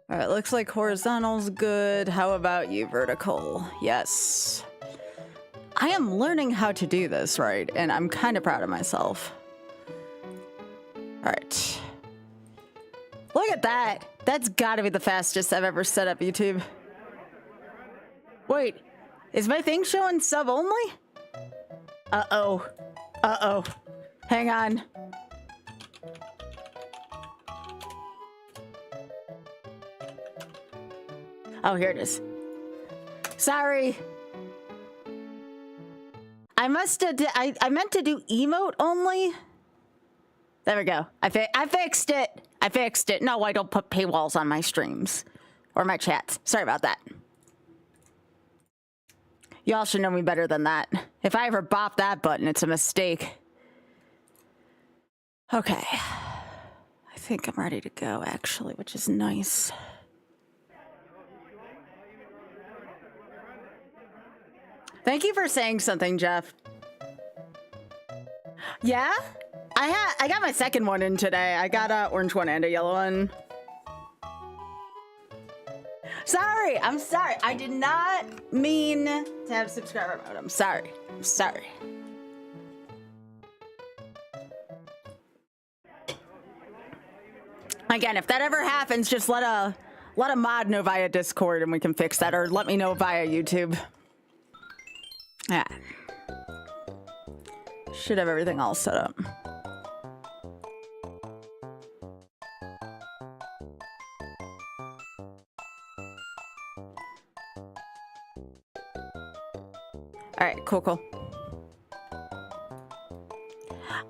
All right, looks like horizontal's good. How about you, vertical? Yes. I am learning how to do this right, and I'm kind of proud of myself. All right. Look at that. That's gotta be the fastest I've ever set up YouTube. Wait, is my thing showing sub only? Uh-oh. Uh-oh. Hang on. Oh, here it is. Sorry. I must have, I meant to do emote only. There we go. I fixed it. I fixed it. No, I don't put paywalls on my streams or my chats. Sorry about that. Y'all should know me better than that. If I ever bop that button, it's a mistake. Okay. I think I'm ready to go, actually, which is nice. Thank you for saying something, Jeff. Yeah? I got my second one in today. I got an orange one and a yellow one. Sorry, I'm sorry. I did not mean to have subscriber mode. I'm sorry. I'm sorry. Again, if that ever happens, just let a mod know via Discord and we can fix that, or let me know via YouTube. Yeah. Should have everything all set up. All right, cool, cool.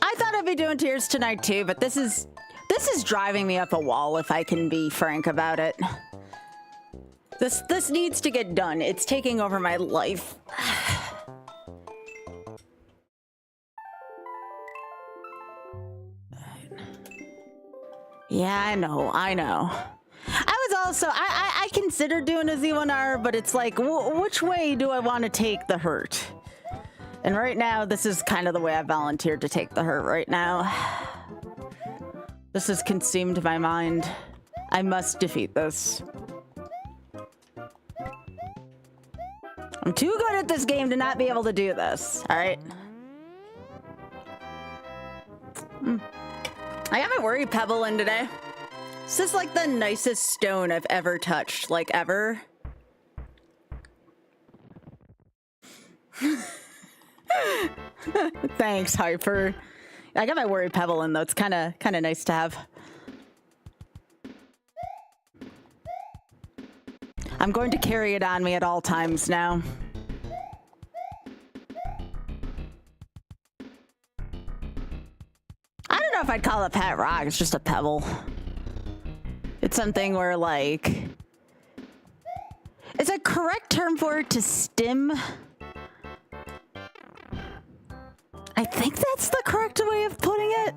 I thought I'd be doing tiers tonight too, but this is driving me up a wall, if I can be frank about it. This needs to get done. It's taking over my life. Yeah, I know. I was also, I considered doing a Z1R, but it's like, which way do I want to take the hurt? And right now, this is kind of the way I volunteered to take the hurt right now. This has consumed my mind. I must defeat this. I'm too good at this game to not be able to do this, all right? I got my worry pebble in today. This is like the nicest stone I've ever touched, like ever. Thanks, Hyper. I got my worry pebble in though. It's kind of nice to have. I'm going to carry it on me at all times now. I don't know if I'd call it pet rock. It's just a pebble. It's something where, like, is a correct term for it to stim? I think that's the correct way of putting it.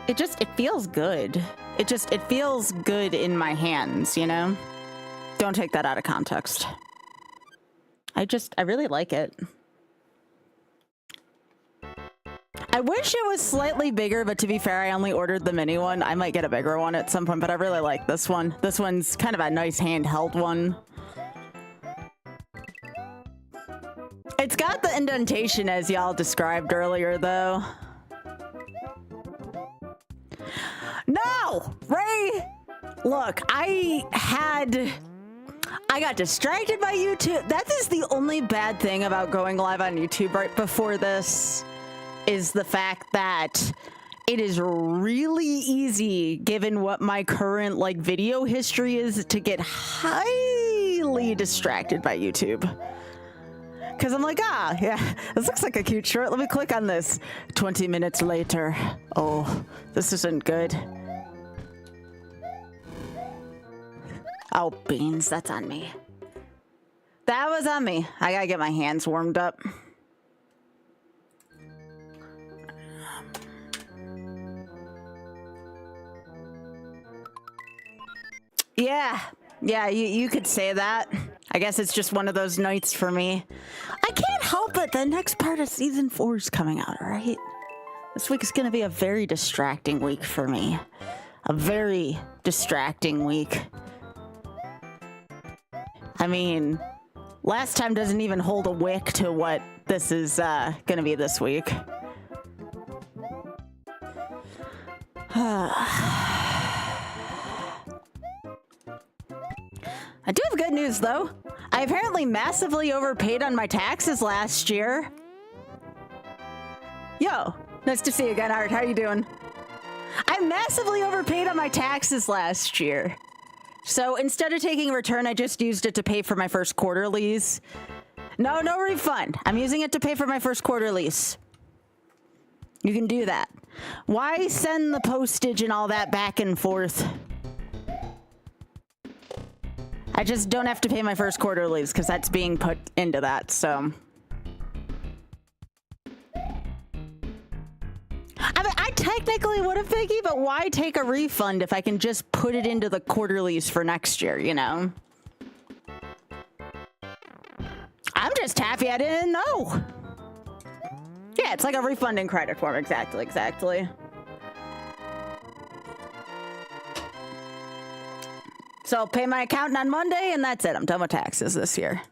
It feels good. It feels good in my hands, you know? Don't take that out of context. I really like it. I wish it was slightly bigger, but to be fair, I only ordered the mini one. I might get a bigger one at some point, but I really like this one. This one's kind of a nice handheld one. It's got the indentation as y'all described earlier, though. No! Ray! Look, I got distracted by YouTube. That is the only bad thing about going live on YouTube right before this, is the fact that it is really easy, given what my current like video history is, to get highly distracted by YouTube. Because I'm like, yeah, this looks like a cute short. Let me click on this. 20 minutes later. Oh, this isn't good. Oh, beans, that's on me. That was on me. I gotta get my hands warmed up. Yeah, you could say that. I guess it's just one of those nights for me. I can't help it. The next part of season 4 is coming out, all right? This week is going to be a very distracting week for me. a very distracting week. I mean, last time doesn't even hold a wick to what this is gonna be this week. I do have good news, though. I apparently massively overpaid on my taxes last year. Yo, nice to see you again, Art. How you doing? I massively overpaid on my taxes last year. So instead of taking a return, I just used it to pay for my first quarterlies. No refund. I'm using it to pay for my first quarterlies. You can do that. Why send the postage and all that back and forth? I just don't have to pay my first quarterlies because that's being put into that, so. I mean, I technically would have, Vicky, but why take a refund if I can just put it into the quarterlies for next year, you know? I'm just happy I didn't know. Yeah, it's like a refund in credit form. Exactly. So I'll pay my accountant on Monday, and that's it. I'm done with taxes this year.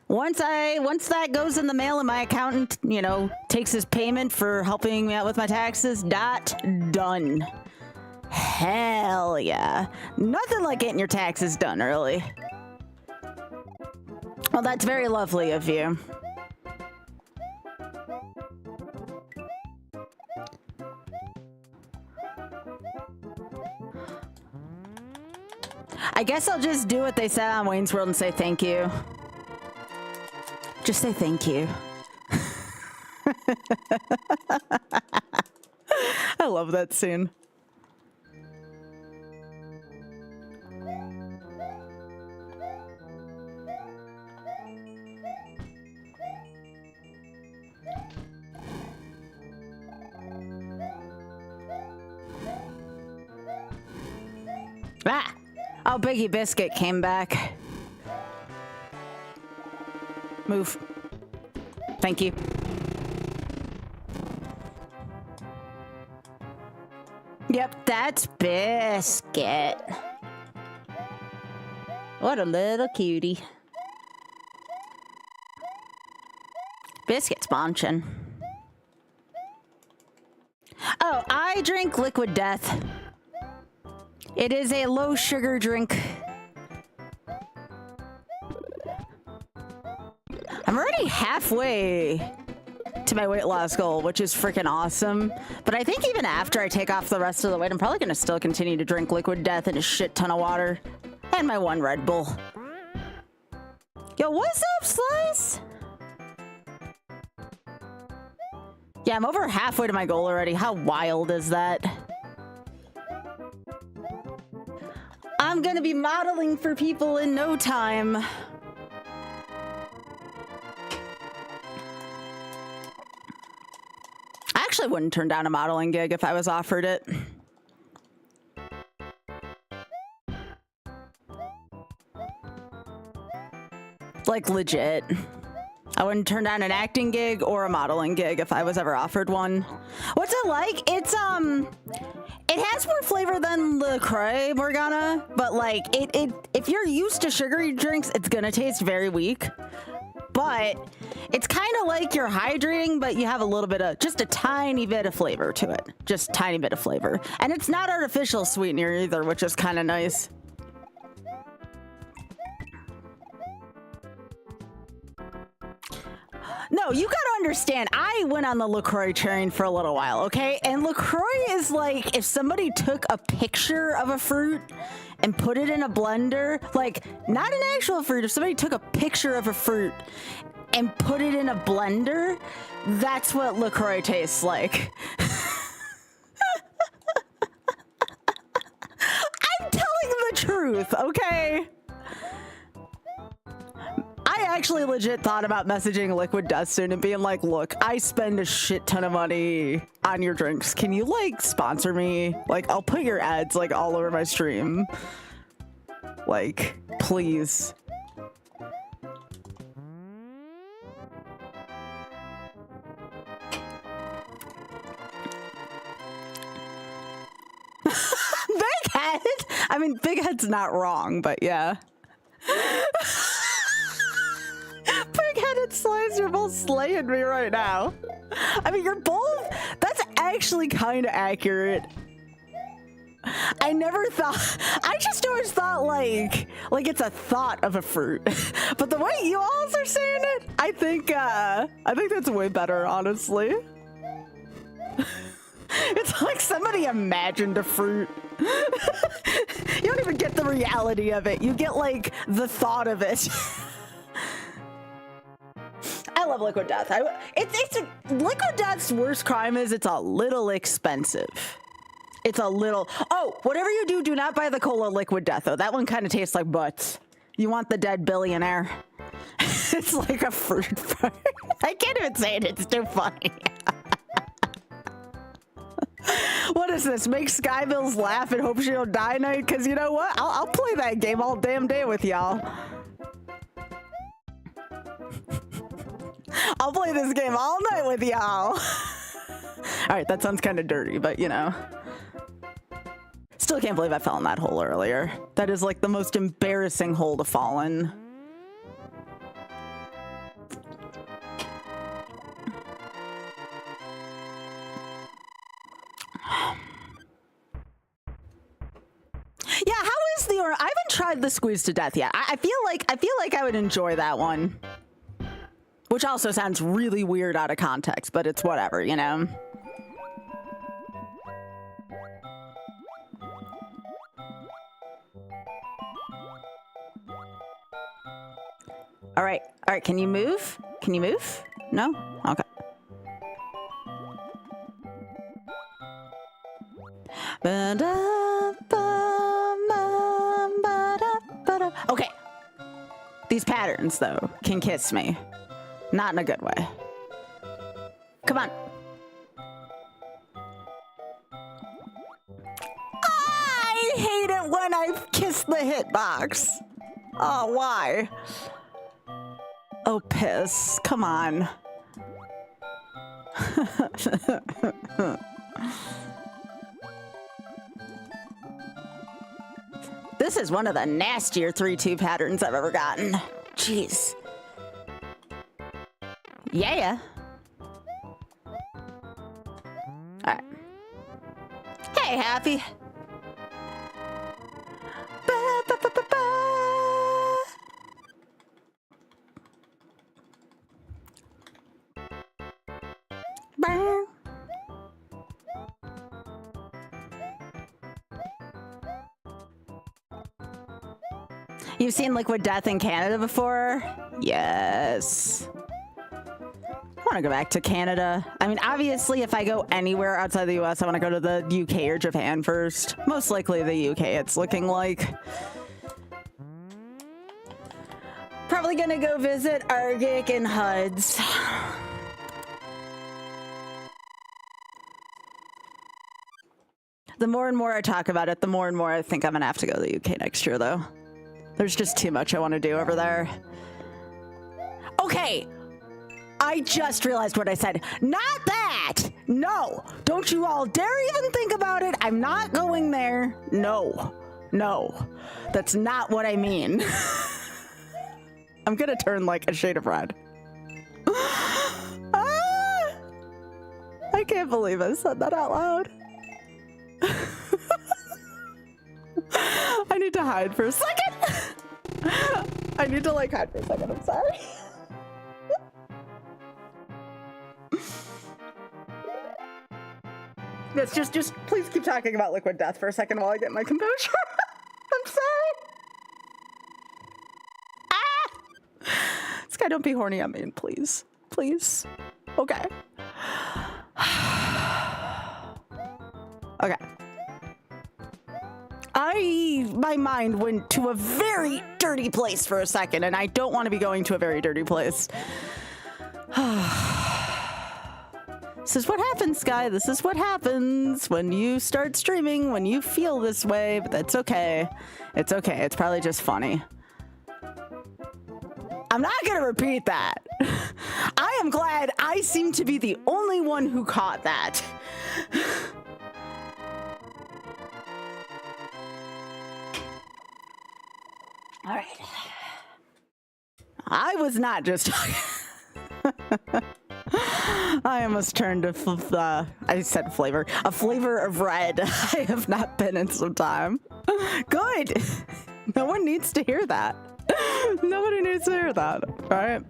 Once that goes in the mail and my accountant, you know, takes his payment for helping me out with my taxes, done. Hell yeah. Nothing like getting your taxes done early. Well, that's very lovely of you. I guess I'll just do what they said on Wayne's World and say thank you. Just say thank you. I love that scene. Ah! Oh, Biggie Biscuit came back. Move. Thank you. Yep, that's Biscuit. What a little cutie. Biscuit's munching. Oh, I drink Liquid Death. It is a low sugar drink. I'm already halfway to my weight loss goal, which is freaking awesome. But I think even after I take off the rest of the weight, I'm probably going to still continue to drink Liquid Death and a shit ton of water. And my one Red Bull. Yo, what's up, Slice? Yeah, I'm over halfway to my goal already. How wild is that? I'm gonna be modeling for people in no time. I actually wouldn't turn down a modeling gig if I was offered it. Like, legit. I wouldn't turn down an acting gig or a modeling gig if I was ever offered one. What's it like? It's, it has more flavor than LaCroix, Morgana, but like, if you're used to sugary drinks, it's gonna taste very weak. But it's kind of like you're hydrating, but you have a little bit of, just a tiny bit of flavor to it. Just tiny bit of flavor. And it's not artificial sweetener either, which is kind of nice. No, you gotta understand, I went on the LaCroix train for a little while, okay? And LaCroix is like if somebody took a picture of a fruit and put it in a blender, like not an actual fruit, if somebody took a picture of a fruit and put it in a blender, that's what LaCroix tastes like. I'm telling the truth, okay? I actually legit thought about messaging Liquid Death soon and being like, look, I spend a shit ton of money on your drinks. Can you like sponsor me? Like, I'll put your ads like all over my stream. Like, please. head. I mean, big head's not wrong, but yeah. Big-headed slaves, you're both slaying me right now. I mean, you're both... That's actually kind of accurate. I never thought... I just always thought, like it's a thought of a fruit. But the way you all are saying it, I think that's way better, honestly. It's like somebody imagined a fruit. You don't even get the reality of it. You get, like, the thought of it. I love Liquid Death. Liquid Death's worst crime is it's a little expensive. It's a little... Oh, whatever you do, do not buy the cola Liquid Death, though. That one kind of tastes like butts. You want the dead billionaire. It's like a fruit. I can't even say it. It's too funny. What is this? Make Skybilz laugh and hope she don't die night? Because you know what? I'll play that game all damn day with y'all. I'll play this game all night with y'all. All right, that sounds kind of dirty, but you know. Still can't believe I fell in that hole earlier. That is like the most embarrassing hole to fall in. Yeah, how is the... I haven't tried the squeeze to death yet. I feel like I would enjoy that one. Which also sounds really weird out of context, but it's whatever, you know? All right, can you move? Can you move? No? Okay. Okay. These patterns, though, can kiss me. Not in a good way. Come on. I hate it when I kiss the hitbox. Oh, why? Oh, piss. Come on. This is one of the nastier 3-2 patterns I've ever gotten. Jeez. Yeah. Alright. Hey, Happy. You've seen Liquid Death in Canada before? Yes. I want to go back to Canada. I mean, obviously, if I go anywhere outside the US, I want to go to the UK or Japan first. Most likely the UK, it's looking like. Probably gonna go visit Argic and Huds. The more and more I talk about it, the more and more I think I'm gonna have to go to the UK next year, though. There's just too much I want to do over there. Okay. I just realized what I said. Not that! No! Don't you all dare even think about it. I'm not going there. No. No. That's not what I mean. I'm gonna turn like a shade of red. Ah! I can't believe I said that out loud. I need to hide for a second. I need to like hide for a second. I'm sorry. Let's just please keep talking about Liquid Death for a second while I get my composure. I'm sorry. Ah! Sky, don't be horny at me, please. Please. Okay. Okay. My mind went to a very dirty place for a second, and I don't want to be going to a very dirty place. This is what happens, Sky. This is what happens when you start streaming, when you feel this way, but that's okay. It's okay. It's probably just funny. I'm not gonna repeat that. I am glad I seem to be the only one who caught that. All right. I was not just talking. I almost turned to, I said flavor. A flavor of red. I have not been in some time. Good. No one needs to hear that. Nobody needs to hear that, right?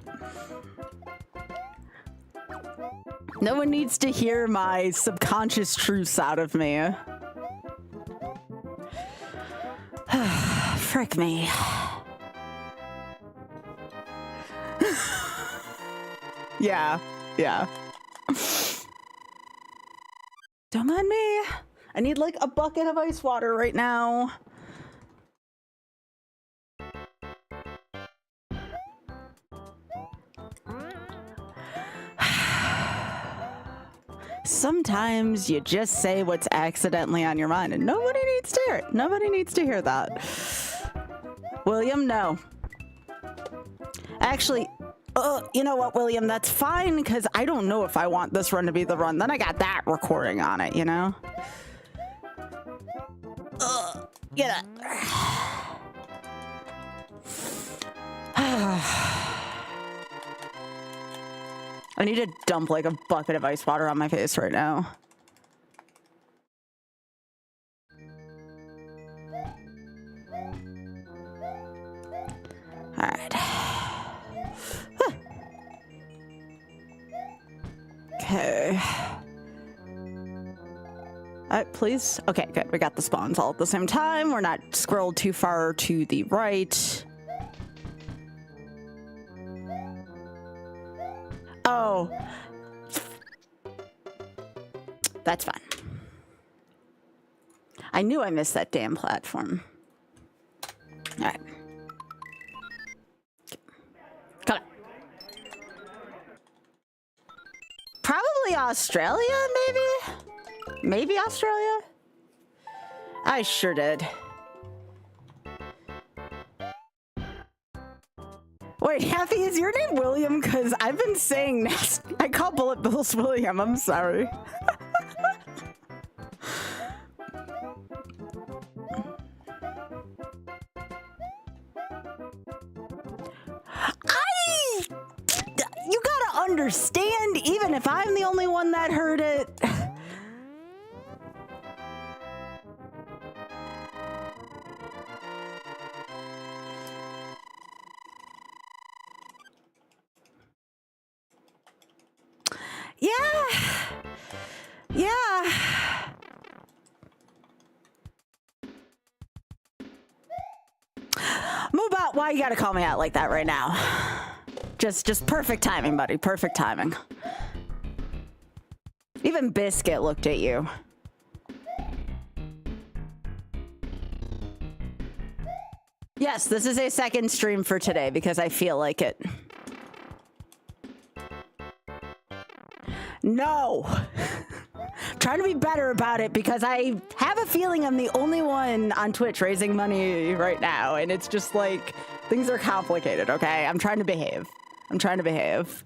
No one needs to hear my subconscious truths out of me. Frick me. Yeah. Don't mind me. I need like a bucket of ice water right now. Sometimes you just say what's accidentally on your mind and nobody needs to hear it. Nobody needs to hear that. William, no. Actually, you know what, William? That's fine because I don't know if I want this run to be the run. Then I got that recording on it, you know? Get it. I need to dump like a bucket of ice water on my face right now. All right. Okay. All right, please. Okay, good. We got the spawns all at the same time. We're not scrolled too far to the right. Oh. That's fine. I knew I missed that damn platform. All right. Come on. Probably Australia, maybe? Maybe Australia? I sure did. Wait, Happy, is your name William? Because I've been saying nasty. I call Bullet Bills William. I'm sorry. You gotta understand, even if I'm the only one that heard it. Yeah. Move out. Why you gotta call me out like that right now? Just perfect timing, buddy. Perfect timing. Even Biscuit looked at you. Yes, this is a second stream for today because I feel like it. No. Trying to be better about it because I have a feeling I'm the only one on Twitch raising money right now, and it's just like things are complicated, okay? I'm trying to behave. I'm trying to behave.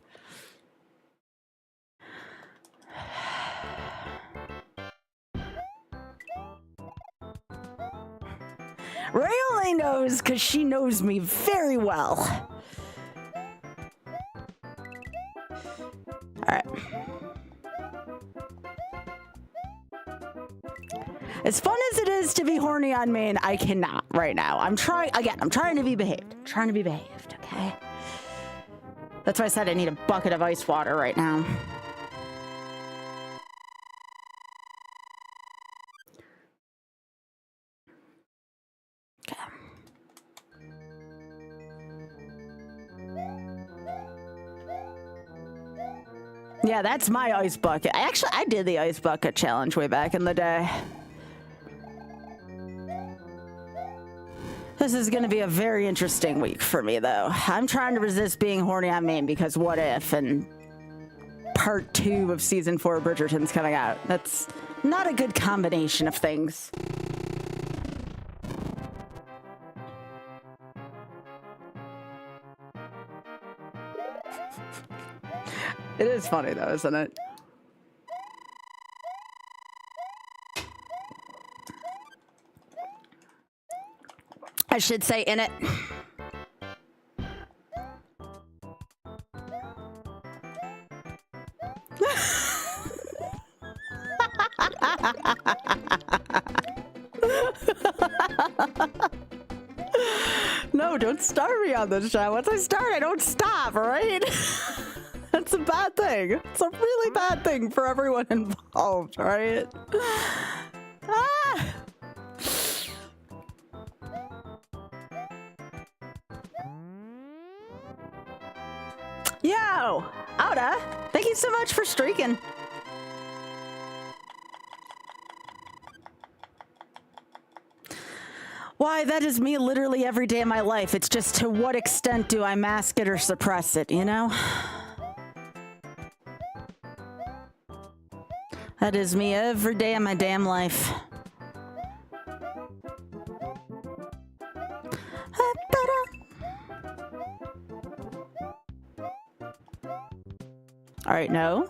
Ray only knows because she knows me very well. All right. As fun as it is to be horny on main, I cannot right now. I'm trying to be behaved. I'm trying to be behaved, okay? That's why I said I need a bucket of ice water right now. Okay. Yeah, that's my ice bucket. I did the ice bucket challenge way back in the day. This is going to be a very interesting week for me, though. I'm trying to resist being horny on main because what if, and part 2 of season 4 of Bridgerton's coming out. That's not a good combination of things. It is funny, though, isn't it? I should say in it. No, don't start me on this show. Once I start, I don't stop, all right? That's a bad thing. It's a really bad thing for everyone involved, right? Ah! Yo, Auda, thank you so much for streaking. Why, that is me literally every day of my life. It's just to what extent do I mask it or suppress it, you know? That is me every day of my damn life. All right, no.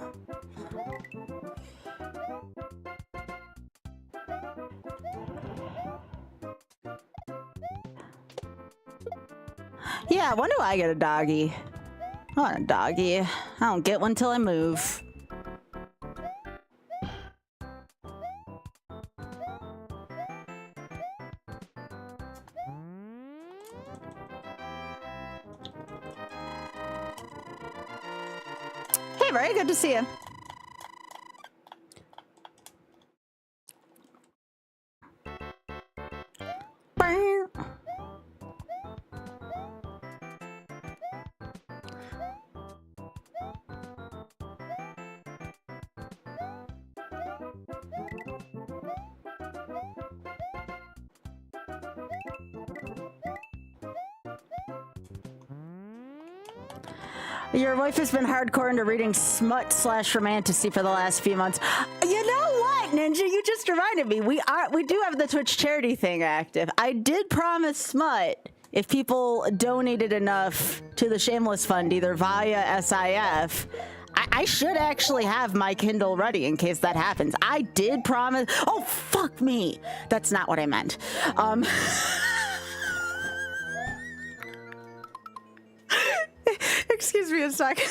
Yeah, when do I get a doggy? I want a doggy. I don't get one till I move. Hey, Ray, good to see you. Your wife has been hardcore into reading smut/romantasy for the last few months. You know what, Ninja? You just reminded me. We do have the Twitch charity thing active. I did promise smut if people donated enough to the Shameless Fund, either via SIF. I should actually have my Kindle ready in case that happens. I did promise. Oh, fuck me. That's not what I meant. Excuse me a second.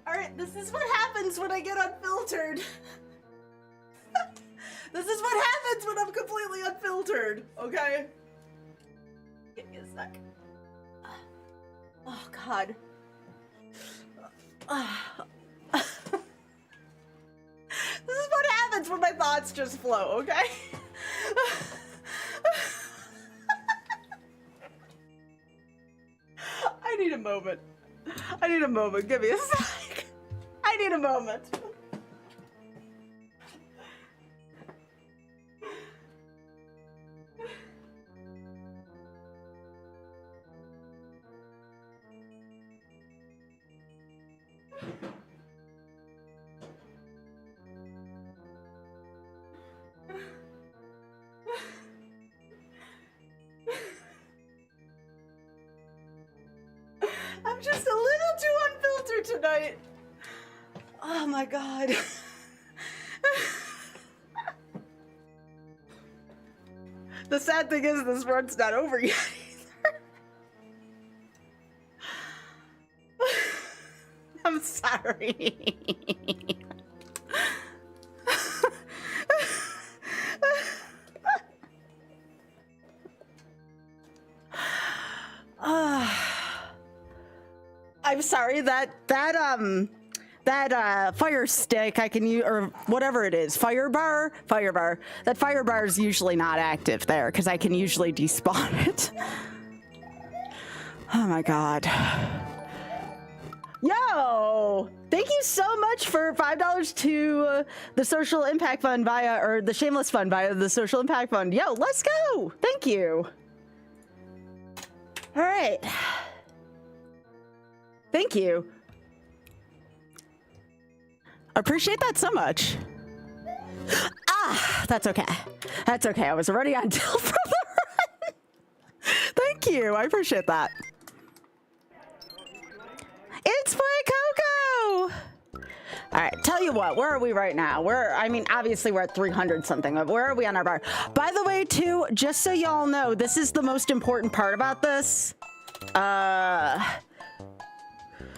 All right, this is what happens when I get unfiltered. This is what happens when I'm completely unfiltered, okay? Give me a sec. Oh, God. This is what happens when my thoughts just flow, okay? I need a moment. I need a moment. Give me a sec. I need a moment. I'm just a little too unfiltered tonight. Oh my God. The sad thing is this run's not over yet either. I'm sorry. I'm sorry that fire stick I can use, or whatever it is, fire bar. That fire bar is usually not active there because I can usually despawn it. Oh my God. Yo, thank you so much for $5 to the Social Impact Fund or the Shameless Fund via the Social Impact Fund. Yo, let's go. Thank you. All right. Thank you. Appreciate that so much. Ah, that's okay. That's okay. I was already on till for the run. Thank Thank you. I appreciate that. It's Boy Coco. All right, tell you what, where are we right now? I mean, obviously we're at 300 something, but where are we on our bar? By the way, too, just so y'all know, this is the most important part about this.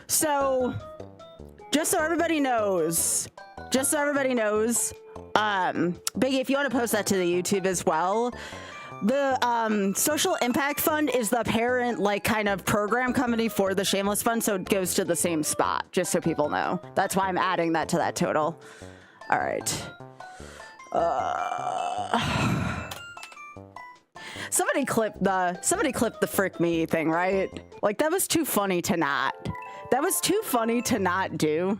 So, just so everybody knows, Biggie, if you want to post that to the YouTube as well, the Social Impact Fund is the parent, like, kind of program company for the Shameless Fund, so it goes to the same spot, just so people know. That's why I'm adding that to that total. All right. Somebody clipped the frick me thing, right? Like, that was too funny to not. That was too funny to not do.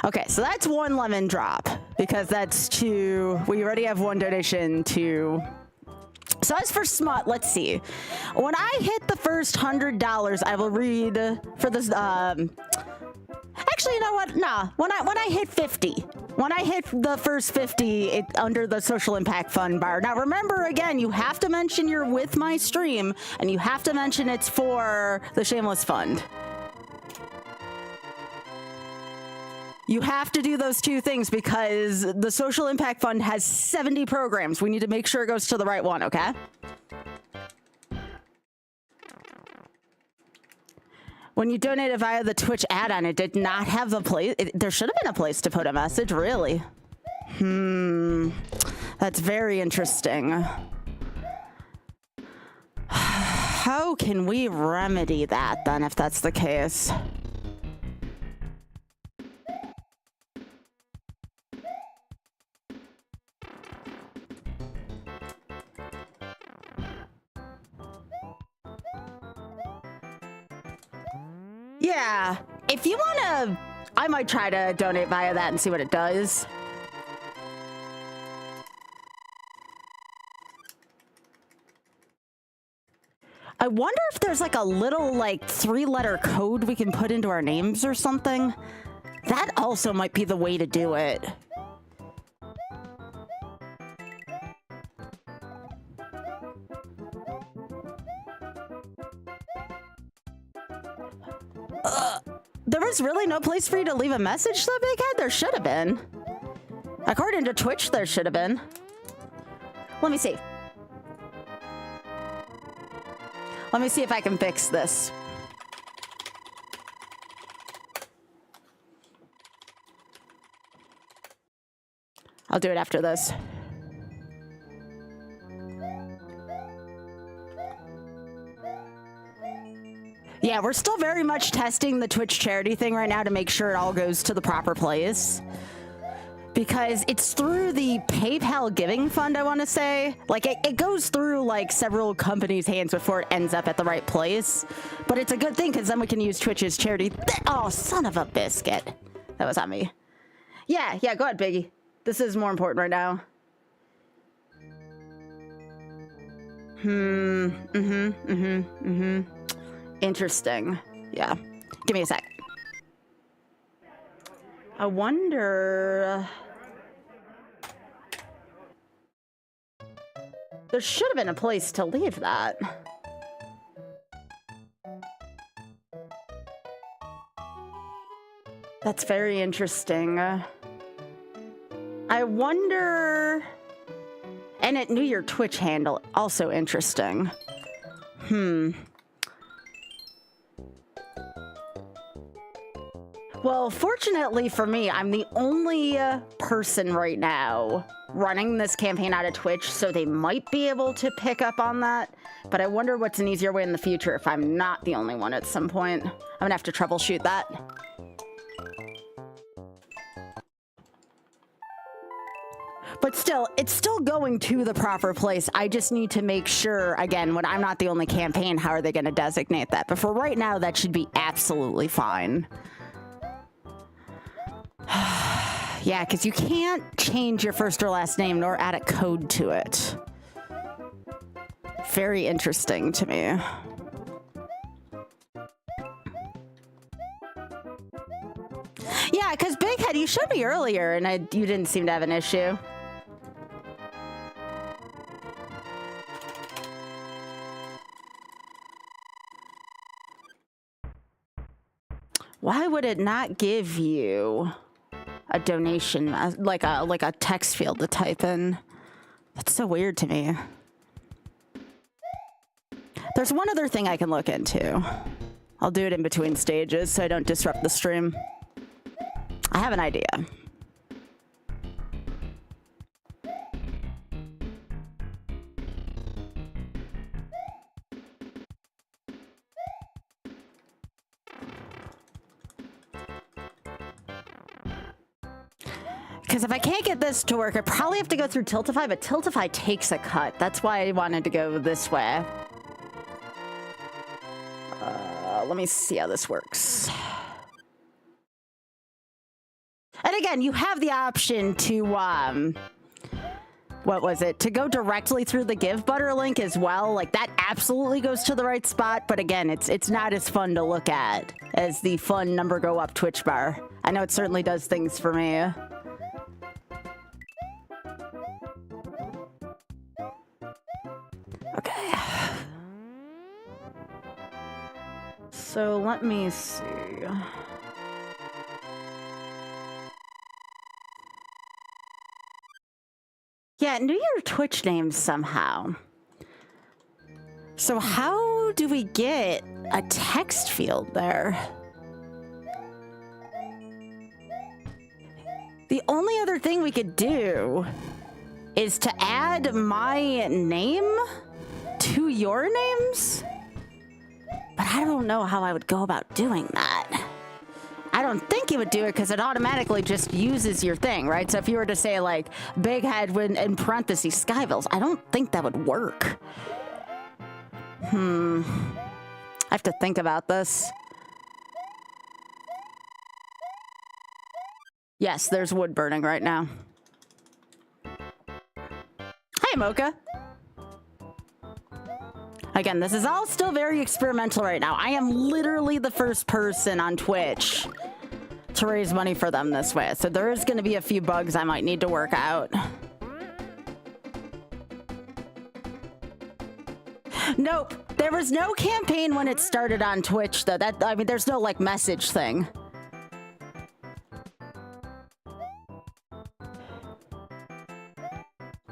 Okay, so that's one lemon drop because that's two. We already have one donation to. So as for Smut, let's see. When I hit the first $100, I will read for this. Actually, you know what? Nah. When I hit 50, when I hit the first 50 under the Social Impact Fund bar. Now remember, again, you have to mention you're with my stream, and you have to mention it's for the Shameless Fund. You have to do those two things because the Social Impact Fund has 70 programs. We need to make sure it goes to the right one, okay? When you donated via the Twitch add-on, it did not have the place. There should have been a place to put a message, really. That's very interesting. How can we remedy that, then, if that's the case? Yeah, if you want to, I might try to donate via that and see what it does. I wonder if there's like a little like 3-letter code we can put into our names or something. That also might be the way to do it. There was really no place for you to leave a message, though, Big Head? There should have been. According to Twitch, there should have been. Let me see. Let me see if I can fix this. I'll do it after this. Yeah, we're still very much testing the Twitch charity thing right now to make sure it all goes to the proper place. Because it's through the PayPal giving fund, I want to say. Like, it goes through, like, several companies' hands before it ends up at the right place. But it's a good thing, because then we can use Twitch's charity. Oh, son of a biscuit. That was on me. Yeah, go ahead, Biggie. This is more important right now. Interesting. Yeah. Give me a sec. I wonder... There should have been a place to leave that. That's very interesting. I wonder... And it knew your Twitch handle. Also interesting. Well, fortunately for me, I'm the only person right now running this campaign out of Twitch, so they might be able to pick up on that. But I wonder what's an easier way in the future if I'm not the only one at some point. I'm gonna have to troubleshoot that. But still, it's still going to the proper place. I just need to make sure, again, when I'm not the only campaign, how are they going to designate that? But for right now, that should be absolutely fine. Yeah, because you can't change your first or last name nor add a code to it. Very interesting to me. Yeah, because Big Head, you showed me earlier and you didn't seem to have an issue. Why would it not give you a donation, like a text field to type in? That's so weird to me. There's one other thing I can look into. I'll do it in between stages so I don't disrupt the stream. I have an idea. Because if I can't get this to work, I probably have to go through Tiltify, but Tiltify takes a cut. That's why I wanted to go this way. Let me see how this works. And again, you have the option to, what was it? To go directly through the Give Butter link as well. Like, that absolutely goes to the right spot. But again, it's not as fun to look at as the fun number go up Twitch bar. I know it certainly does things for me. Okay. So let me see. Yeah, knew your Twitch name somehow. So how do we get a text field there? The only other thing we could do is to add my name to your names? But I don't know how I would go about doing that. I don't think it would do it because it automatically just uses your thing, right? So if you were to say like Big Head in parentheses Skybilz, I don't think that would work. I have to think about this. Yes, there's wood burning right now. Hey, Mocha. Again, this is all still very experimental right now. I am literally the first person on Twitch to raise money for them this way. So there is going to be a few bugs I might need to work out. Nope. There was no campaign when it started on Twitch, though. I mean, there's no, like, message thing.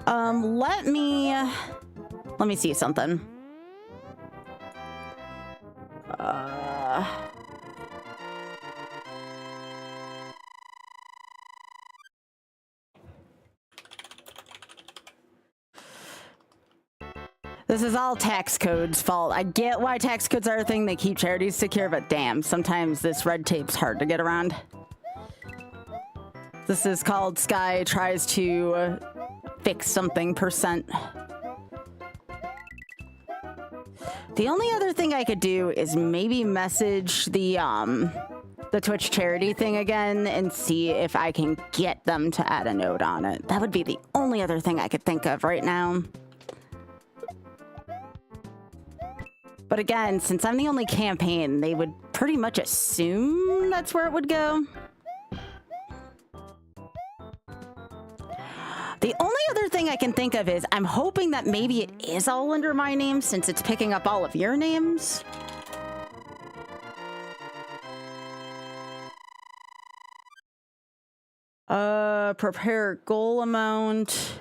Let me see something. This is all tax code's fault. I get why tax codes are a thing. They keep charities secure, but damn, sometimes this red tape's hard to get around. This is called Sky tries to fix something %. The only other thing I could do is maybe message the Twitch charity thing again and see if I can get them to add a note on it. That would be the only other thing I could think of right now. But again, since I'm the only campaign, they would pretty much assume that's where it would go. The only other thing I can think of is I'm hoping that maybe it is all under my name since it's picking up all of your names. Prepare goal amount.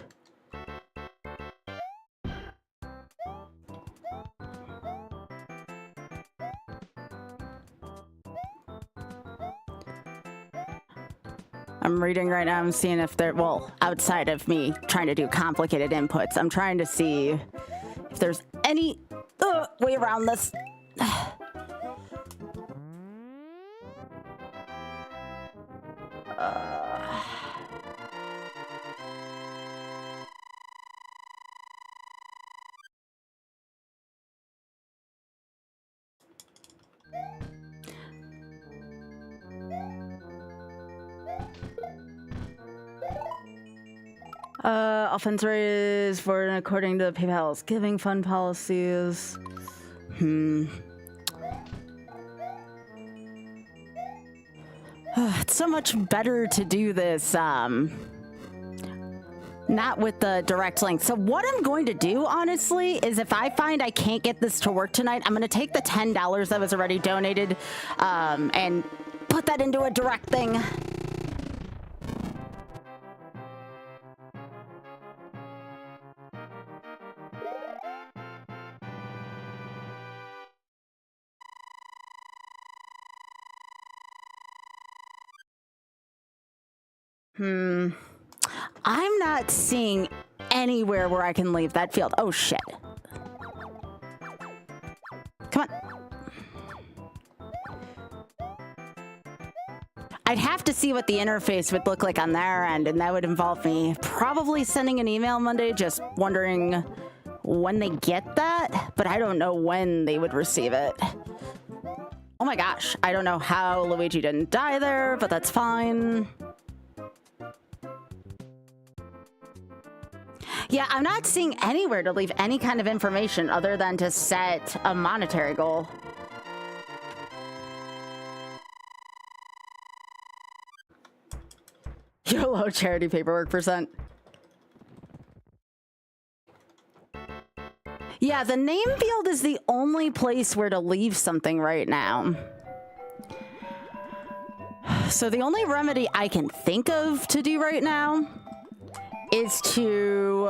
I'm reading right now. I'm seeing if they're, well, outside of me trying to do complicated inputs, I'm trying to see if there's any way around this. Offense rate is for according to PayPal's giving fund policies. It's so much better to do this, not with the direct link. So what I'm going to do, honestly, is if I find I can't get this to work tonight, I'm going to take the $10 that was already donated, and put that into a direct thing. I'm not seeing anywhere where I can leave that field. Oh, shit. Come on. I'd have to see what the interface would look like on their end, and that would involve me probably sending an email Monday, just wondering when they get that, but I don't know when they would receive it. Oh my gosh, I don't know how Luigi didn't die there, but that's fine. Yeah, I'm not seeing anywhere to leave any kind of information other than to set a monetary goal. YOLO charity paperwork percent. Yeah, the name field is the only place where to leave something right now. So the only remedy I can think of to do right now is to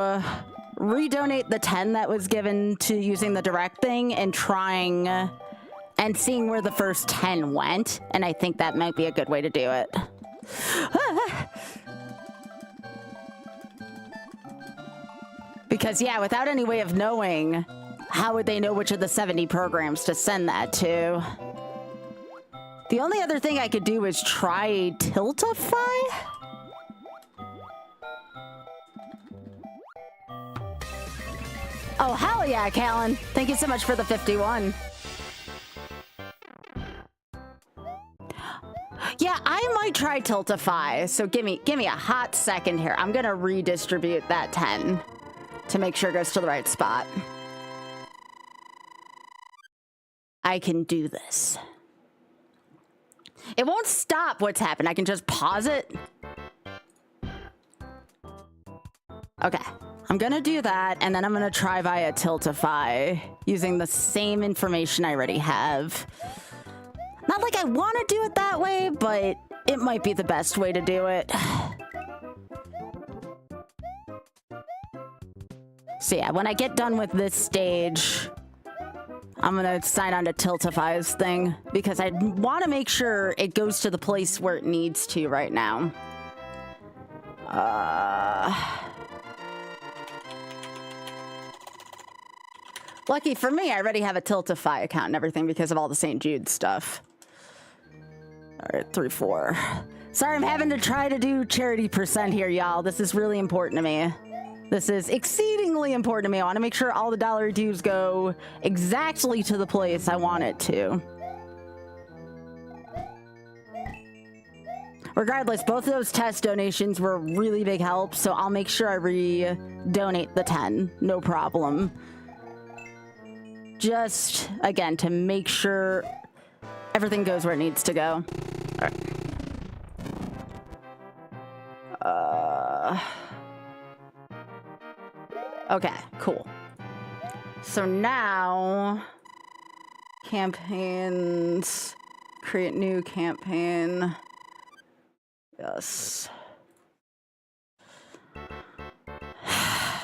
redonate the 10 that was given to using the direct thing and trying and seeing where the first 10 went. And I think that might be a good way to do it. Because, yeah, without any way of knowing, how would they know which of the 70 programs to send that to? The only other thing I could do is try Tiltify? Oh, hell yeah, Callan. Thank you so much for the 51. Yeah, I might try Tiltify. So give me a hot second here. I'm gonna redistribute that 10 to make sure it goes to the right spot. I can do this. It won't stop what's happened. I can just pause it. Okay. I'm gonna do that, and then I'm gonna try via Tiltify, using the same information I already have. Not like I want to do it that way, but it might be the best way to do it. So yeah, when I get done with this stage, I'm gonna sign on to Tiltify's thing, because I want to make sure it goes to the place where it needs to right now. Lucky for me, I already have a Tiltify account and everything because of all the St. Jude stuff. All right, 3-4. Sorry, I'm having to try to do charity percent here, y'all. This is really important to me. This is exceedingly important to me. I want to make sure all the dollar dues go exactly to the place I want it to. Regardless, both of those test donations were really big help, so I'll make sure I re-donate the 10. No problem. Just, again, to make sure everything goes where it needs to go. All right. Okay, cool. So now, campaigns, create new campaign. Yes.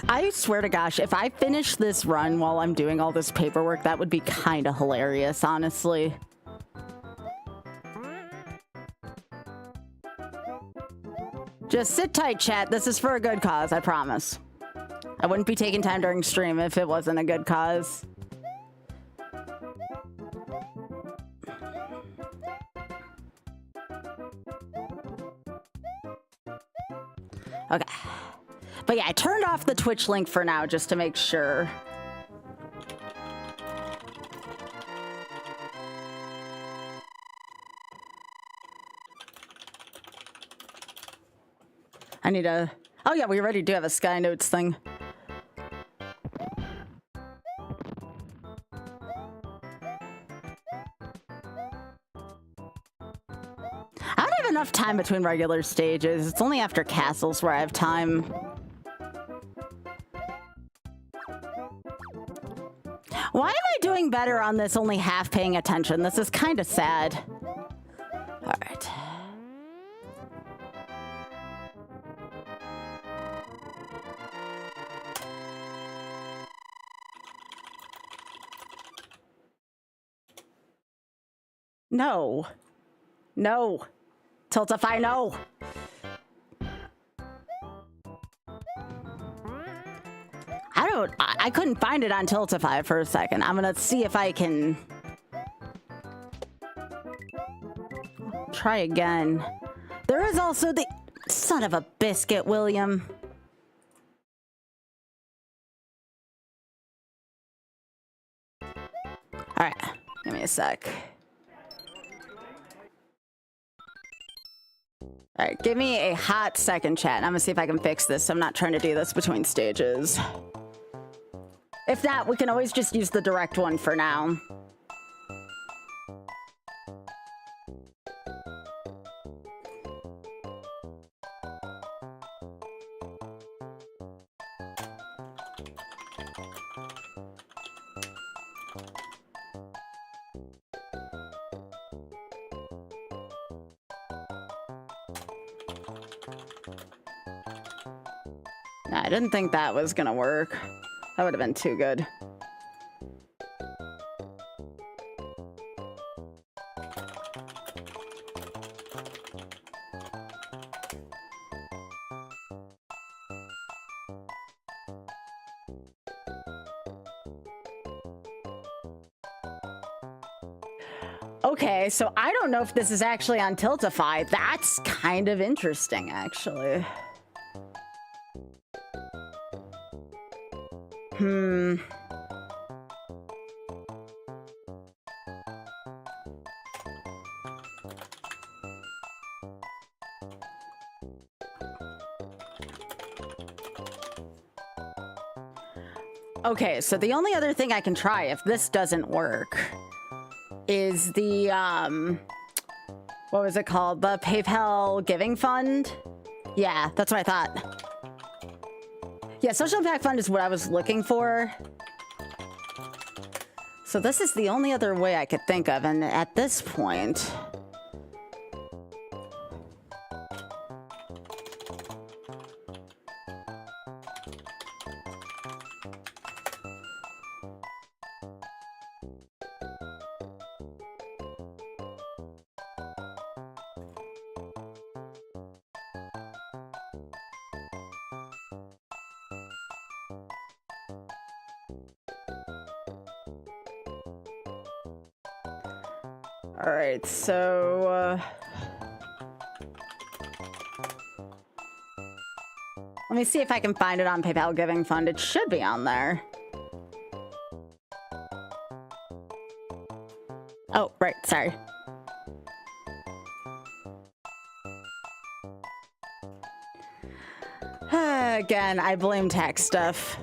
I swear to gosh, if I finish this run while I'm doing all this paperwork, that would be kind of hilarious, honestly. Just sit tight, chat. This is for a good cause, I promise. I wouldn't be taking time during stream if it wasn't a good cause. Okay. But yeah, I turned off the Twitch link for now just to make sure. I need a... Oh yeah, we already do have a Sky Notes thing. I don't have enough time between regular stages. It's only after castles where I have time. Why am I doing better on this only half paying attention? This is kind of sad. All right. No. No. Tiltify, no. I couldn't find it on Tiltify for a second. I'm gonna see if I can try again. There is also the son of a biscuit, William. All right, give me a sec. All right, give me a hot second, chat. I'm gonna see if I can fix this. I'm not trying to do this between stages. If not, we can always just use the direct one for now. I didn't think that was gonna work. That would have been too good. Okay, so I don't know if this is actually on Tiltify. That's kind of interesting, actually. Okay, so the only other thing I can try if this doesn't work is the, what was it called? The PayPal Giving Fund? Yeah, that's what I thought. Yeah, Social Impact Fund is what I was looking for. So this is the only other way I could think of, and at this point... All right, so let me see if I can find it on PayPal Giving Fund. It should be on there. Oh, right, sorry. Again, I blame tax stuff.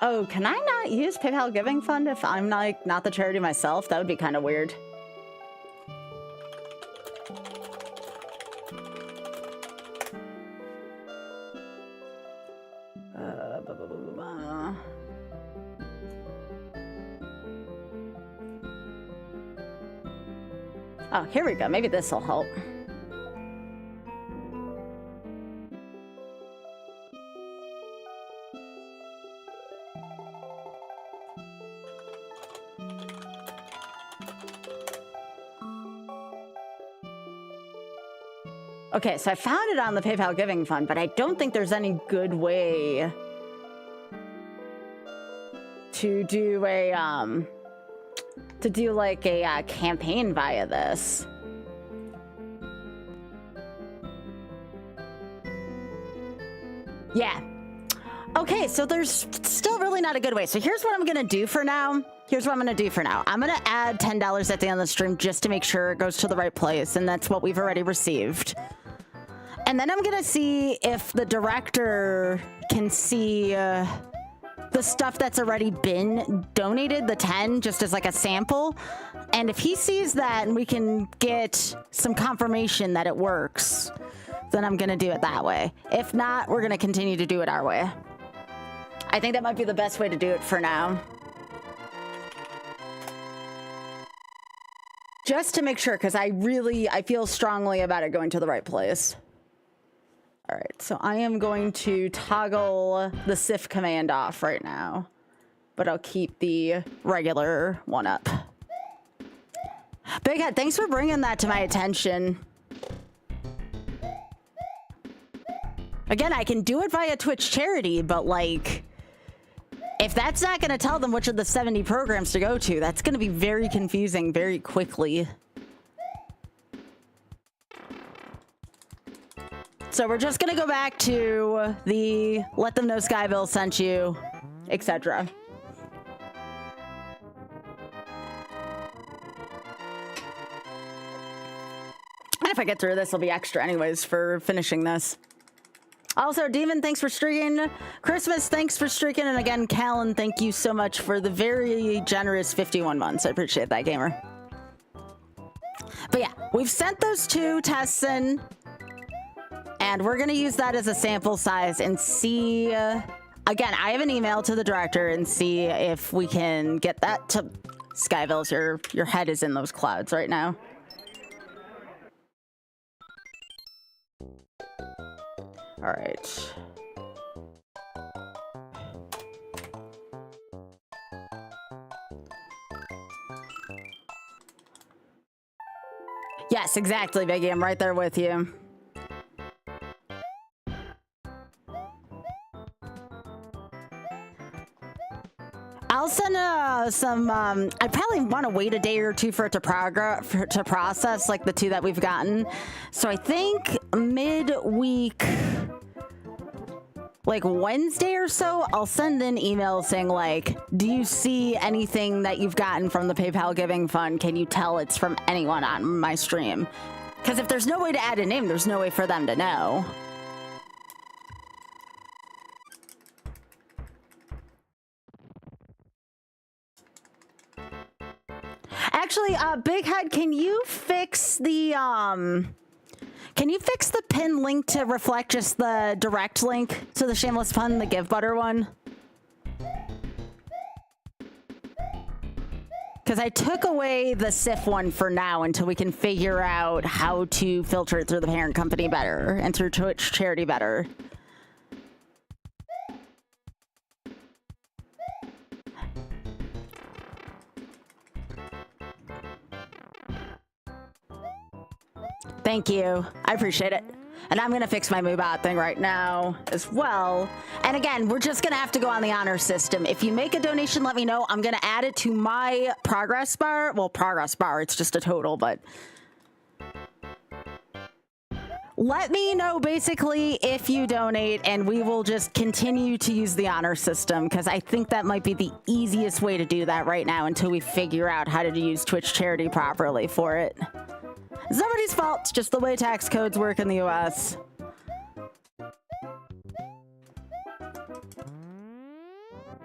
Oh, can I not use PayPal Giving Fund if I'm like not the charity myself? That would be kind of weird. Oh, here we go. Maybe this will help. Okay, so I found it on the PayPal Giving Fund, but I don't think there's any good way to do a, like a campaign via this. Yeah. Okay, so there's still really not a good way. So here's what I'm gonna do for now. I'm gonna add $10 at the end of the stream just to make sure it goes to the right place, and that's what we've already received. And then I'm gonna see if the director can see the stuff that's already been donated, the 10, just as like a sample. And if he sees that and we can get some confirmation that it works, then I'm gonna do it that way. If not, we're gonna continue to do it our way. I think that might be the best way to do it for now. Just to make sure, because I feel strongly about it going to the right place. All right, so I am going to toggle the SIF command off right now, but I'll keep the regular one up. Big Head, thanks for bringing that to my attention. Again, I can do it via Twitch charity, but like, if that's not going to tell them which of the 70 programs to go to, that's going to be very confusing very quickly. So we're just going to go back to the let them know Skybilz sent you, etc. And if I get through this, it'll be extra anyways for finishing this. Also, Demon, thanks for streaking. Christmas, thanks for streaking. And again, Callan, thank you so much for the very generous 51 months. I appreciate that, gamer. But yeah, we've sent those 2 tests in. And we're going to use that as a sample size and see... again, I have an email to the director and see if we can get that to... Skybilz, your head is in those clouds right now. All right. Yes, exactly, Biggie. I'm right there with you. I'll send some. I probably want to wait a day or 2 for it to process, like the 2 that we've gotten. So I think midweek, like Wednesday or so, I'll send an email saying like, do you see anything that you've gotten from the PayPal Giving Fund? Can you tell it's from anyone on my stream? Because if there's no way to add a name, there's no way for them to know. Actually, Big Head, can you fix the pin link to reflect just the direct link to the Shameless Pun, the Give Butter one? Because I took away the SIF one for now until we can figure out how to filter it through the parent company better and through Twitch charity better. Thank you. I appreciate it. And I'm going to fix my Moobot thing right now as well. And again, we're just going to have to go on the honor system. If you make a donation, let me know. I'm going to add it to my progress bar. Well, progress bar, it's just a total, but... let me know basically if you donate and we will just continue to use the honor system because I think that might be the easiest way to do that right now until we figure out how to use Twitch charity properly for it. It's nobody's fault. It's just the way tax codes work in the US.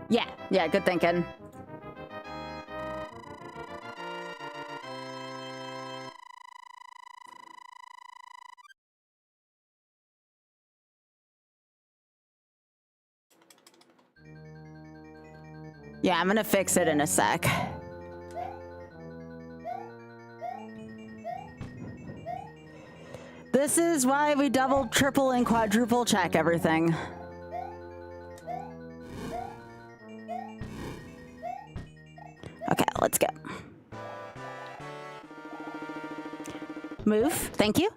Yeah, good thinking. Yeah, I'm gonna fix it in a sec. This is why we double, triple, and quadruple check everything. Okay, let's go. Move, thank you.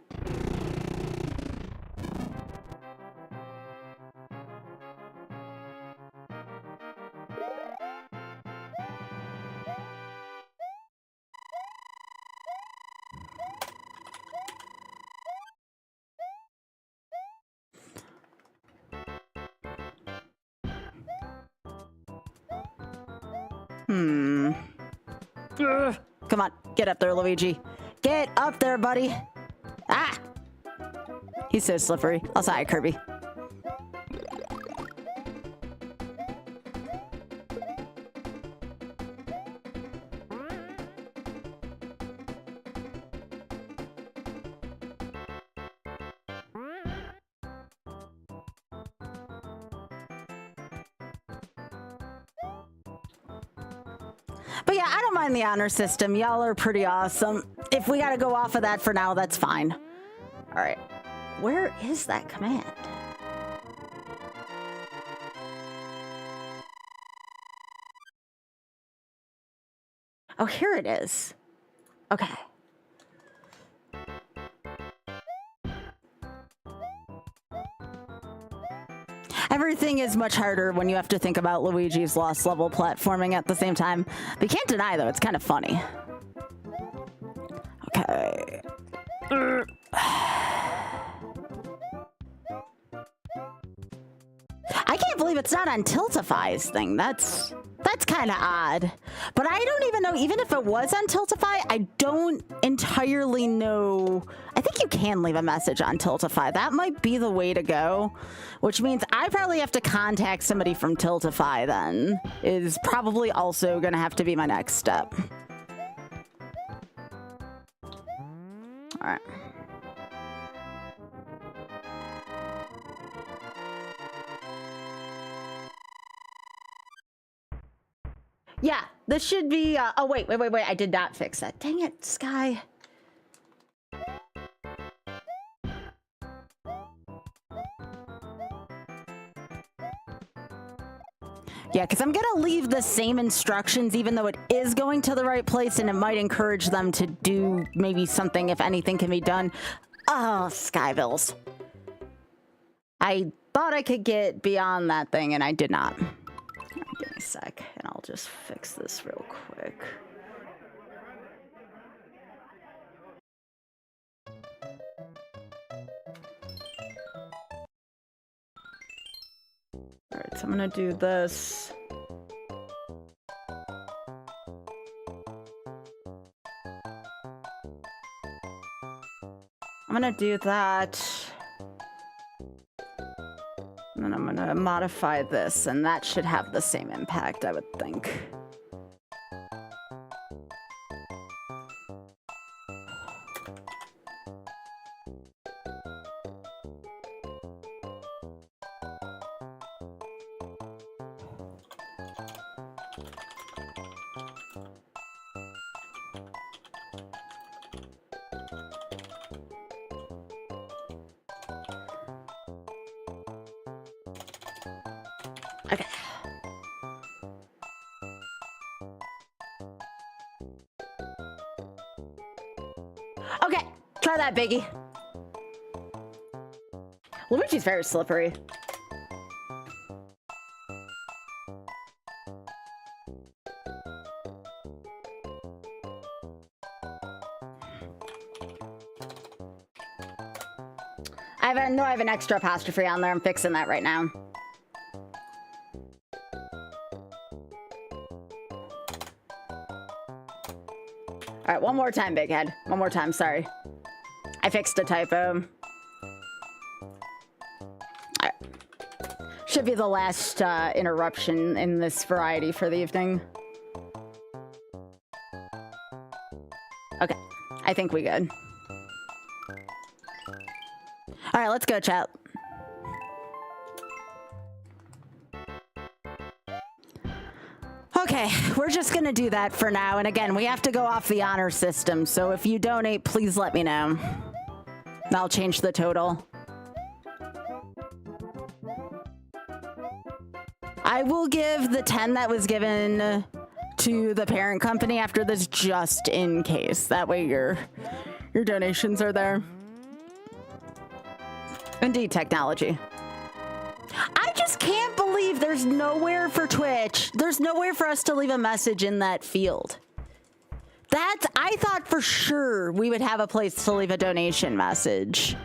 Ugh. Come on, get up there, Luigi. Get up there, buddy. Ah! He's so slippery. I'll say Kirby. But yeah, I don't mind the honor system. Y'all are pretty awesome. if we gotta go off of that for now, that's fine. All right, where is that command? Oh, here it is. Okay. Everything is much harder when you have to think about Luigi's Lost level platforming at the same time. But you can't deny, though, it's kind of funny. Okay. I can't believe it's not on Tiltify's thing. That's kind of odd. But I don't even know, even if it was on Tiltify, I don't entirely know. I think you can leave a message on Tiltify. That might be the way to go, which means I probably have to contact somebody from Tiltify then, is probably also going to have to be my next step. All right. Yeah, this should be, oh, wait, I did not fix that. Dang it, Sky. Yeah, because I'm going to leave the same instructions, even though it is going to the right place, and it might encourage them to do maybe something, if anything can be done. Oh, Skybilz. I thought I could get beyond that thing, and I did not. Give me a sec, and I'll just fix this real quick. All right, so I'm gonna do this. I'm gonna do that. And then I'm gonna modify this, and that should have the same impact, I would think. Okay. Okay, try that, Biggie. Luigi's very slippery. I have an extra apostrophe on there. I'm fixing that right now. All right, one more time, big head. One more time, sorry. I fixed a typo. All right. Should be the last interruption in this variety for the evening. Okay, I think we good. All right, let's go, chat. Okay, we're just gonna do that for now. And again, we have to go off the honor system. So if you donate, please let me know. I'll change the total. I will give the 10 that was given to the parent company after this, just in case. That way your donations are there. Indeed, technology. I just can't believe there's nowhere for Twitch. There's nowhere for us to leave a message in that field. I thought for sure we would have a place to leave a donation message.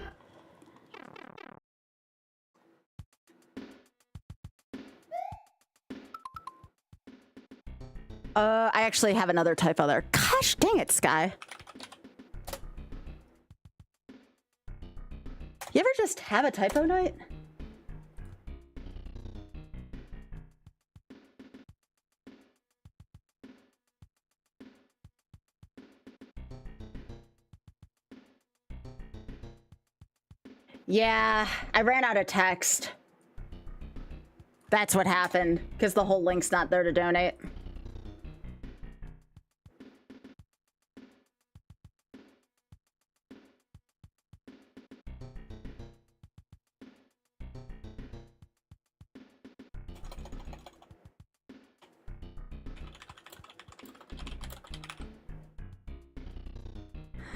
I actually have another typo there. Gosh, dang it, Sky. You ever just have a typo night? Yeah, I ran out of text. That's what happened, because the whole link's not there to donate.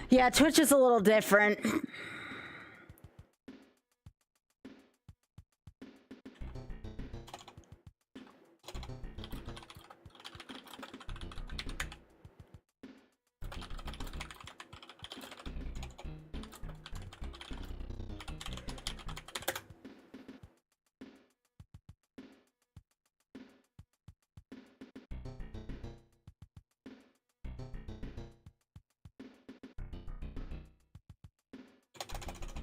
Yeah, Twitch is a little different.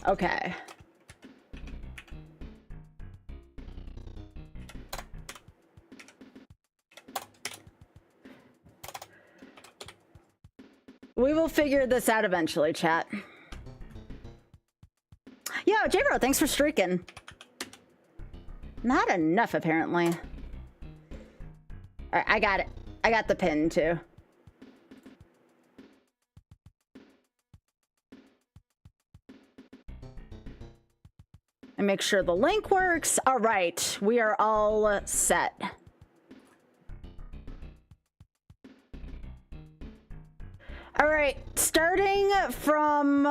Okay. We will figure this out eventually, chat. Yo, J-Bro, thanks for streaking. Not enough, apparently. All right, I got it. I got the pin, too. And make sure the link works. All right, we are all set. All right, starting from,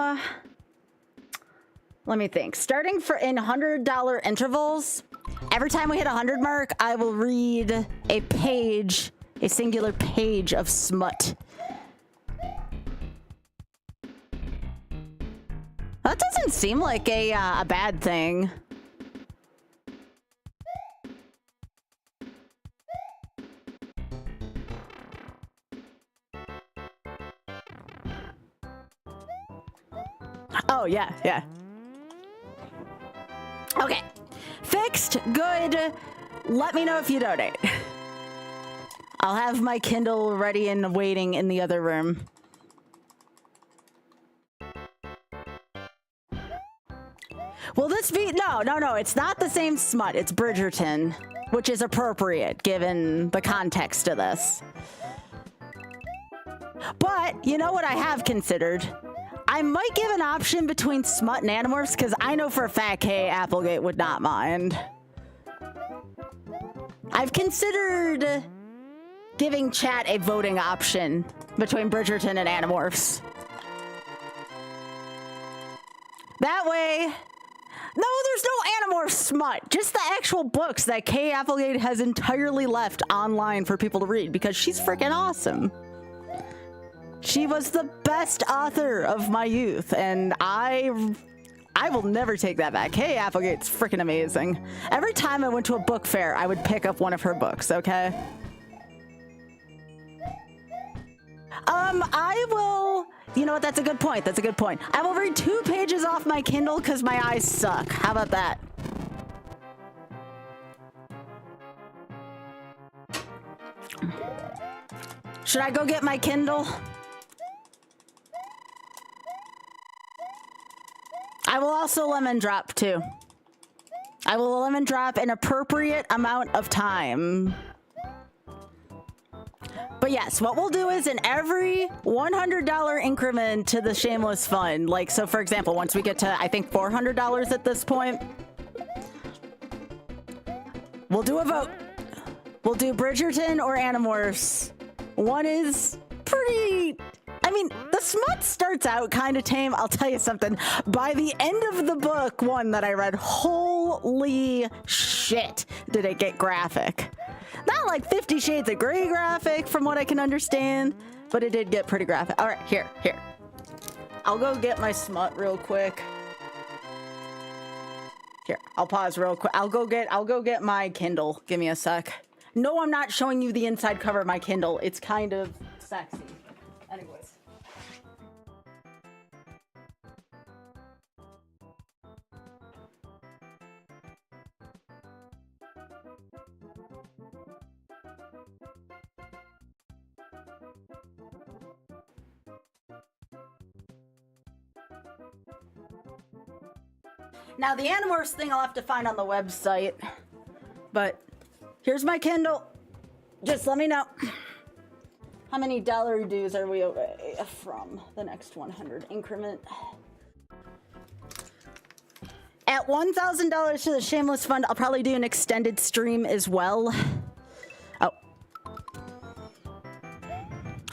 let me think. Starting in $100 intervals, every time we hit 100 mark, I will read a page, a singular page of smut. That doesn't seem like a bad thing. Oh, yeah, yeah. Okay. Fixed. Good. Let me know if you donate. I'll have my Kindle ready and waiting in the other room. Will this be... No, it's not the same smut. It's Bridgerton, which is appropriate given the context of this. But, you know what I have considered? I might give an option between smut and Animorphs, because I know for a fact Kay Applegate would not mind. I've considered giving chat a voting option between Bridgerton and Animorphs. That way... No, there's no Animorph smut. Just the actual books that Kay Applegate has entirely left online for people to read because she's freaking awesome. She was the best author of my youth, and I will never take that back. Kay Applegate's freaking amazing. Every time I went to a book fair, I would pick up one of her books, okay? I will... You know what? That's a good point. That's a good point. I will read 2 pages off my Kindle because my eyes suck. How about that? Should I go get my Kindle? I will also lemon drop too. I will lemon drop an appropriate amount of time. But yes, what we'll do is in every $100 increment to the Shameless Fund, like, so for example, once we get to, I think, $400 at this point, we'll do a vote. We'll do Bridgerton or Animorphs. One is pretty... I mean, the smut starts out kind of tame. I'll tell you something. By the end of the book, one that I read, holy shit, did it get graphic. Not like 50 Shades of Grey graphic, from what I can understand, but it did get pretty graphic. All right, here. I'll go get my smut real quick. Here, I'll pause real quick. I'll go get my Kindle. Give me a sec. No, I'm not showing you the inside cover of my Kindle. It's kind of sexy. Anyways. Now, the Animorphs thing I'll have to find on the website, but here's my Kindle. Just let me know. How many dollar dues are we away from the next 100 increment? At $1,000 to the Shameless Fund, I'll probably do an extended stream as well. Oh.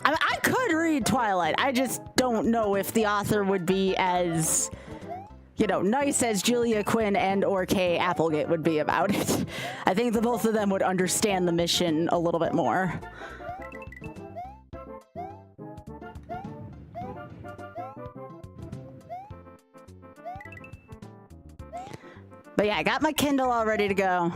I could would read Twilight. I just don't know if the author would be as, you know, nice as Julia Quinn and or Kay Applegate would be about it. I think the both of them would understand the mission a little bit more. But yeah, I got my Kindle all ready to go.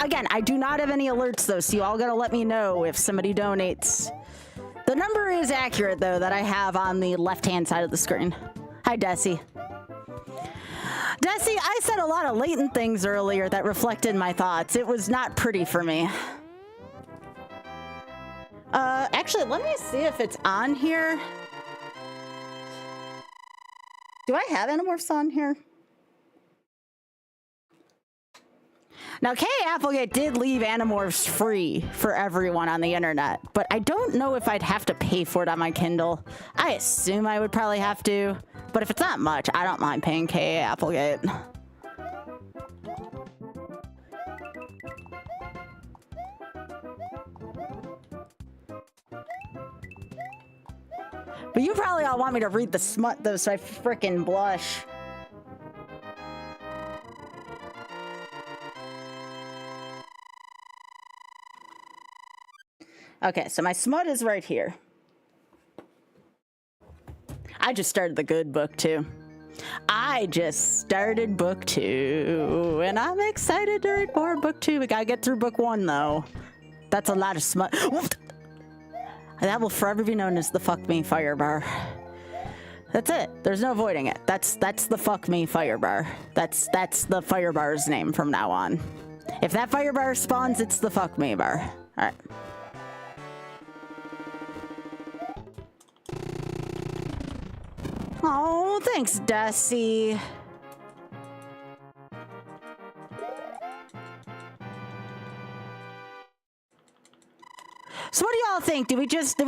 Again, I do not have any alerts though, so you all gotta let me know if somebody donates. The number is accurate though that I have on the left-hand side of the screen. Hi, Desi. Desi, I said a lot of latent things earlier that reflected my thoughts. It was not pretty for me. Actually, let me see if it's on here. Do I have Animorphs on here? Now, Kay Applegate did leave Animorphs free for everyone on the internet, but I don't know if I'd have to pay for it on my Kindle. I assume I would probably have to, but if it's not much, I don't mind paying Kay Applegate. But you probably all want me to read the smut though, so I frickin' blush. Okay, so my smut is right here. I just started the good book too. I just started book 2, and I'm excited to read more book 2. We gotta get through book 1 though. That's a lot of smut. That will forever be known as the fuck me fire bar. That's it. There's no avoiding it. That's the fuck me fire bar. That's the fire bar's name from now on. If that fire bar spawns, it's the fuck me bar. All right. Oh, thanks, Desi. So what do y'all think? Did we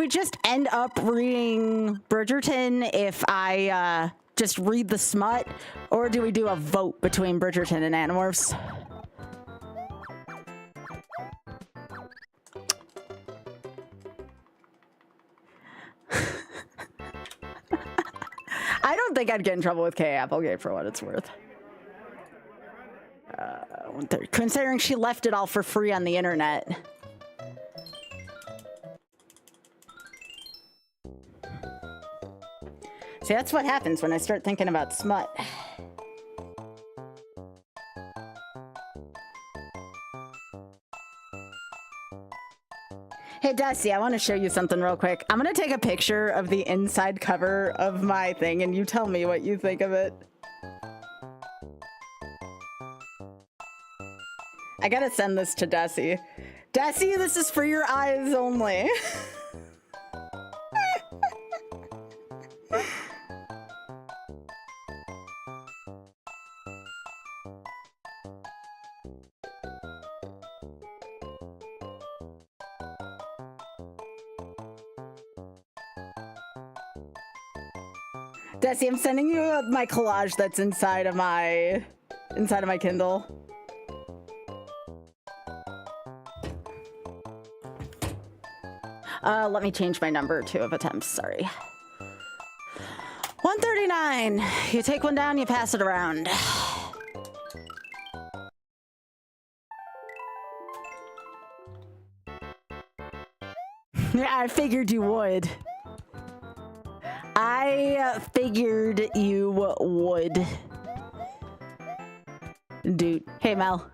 just end up reading Bridgerton if I just read the smut? Or do we do a vote between Bridgerton and Animorphs? I don't think I'd get in trouble with Kay Applegate for what it's worth. Considering she left it all for free on the internet. See, that's what happens when I start thinking about smut. Hey, Dusty, I want to show you something real quick. I'm going to take a picture of the inside cover of my thing, and you tell me what you think of it. I gotta send this to Desi. Desi, this is for your eyes only. Desi, I'm sending you my collage that's inside of my Kindle. Let me change my number too of attempts, sorry. 139. You take one down, you pass it around. Yeah, I figured you would. I figured you would. Dude. Hey, Mel.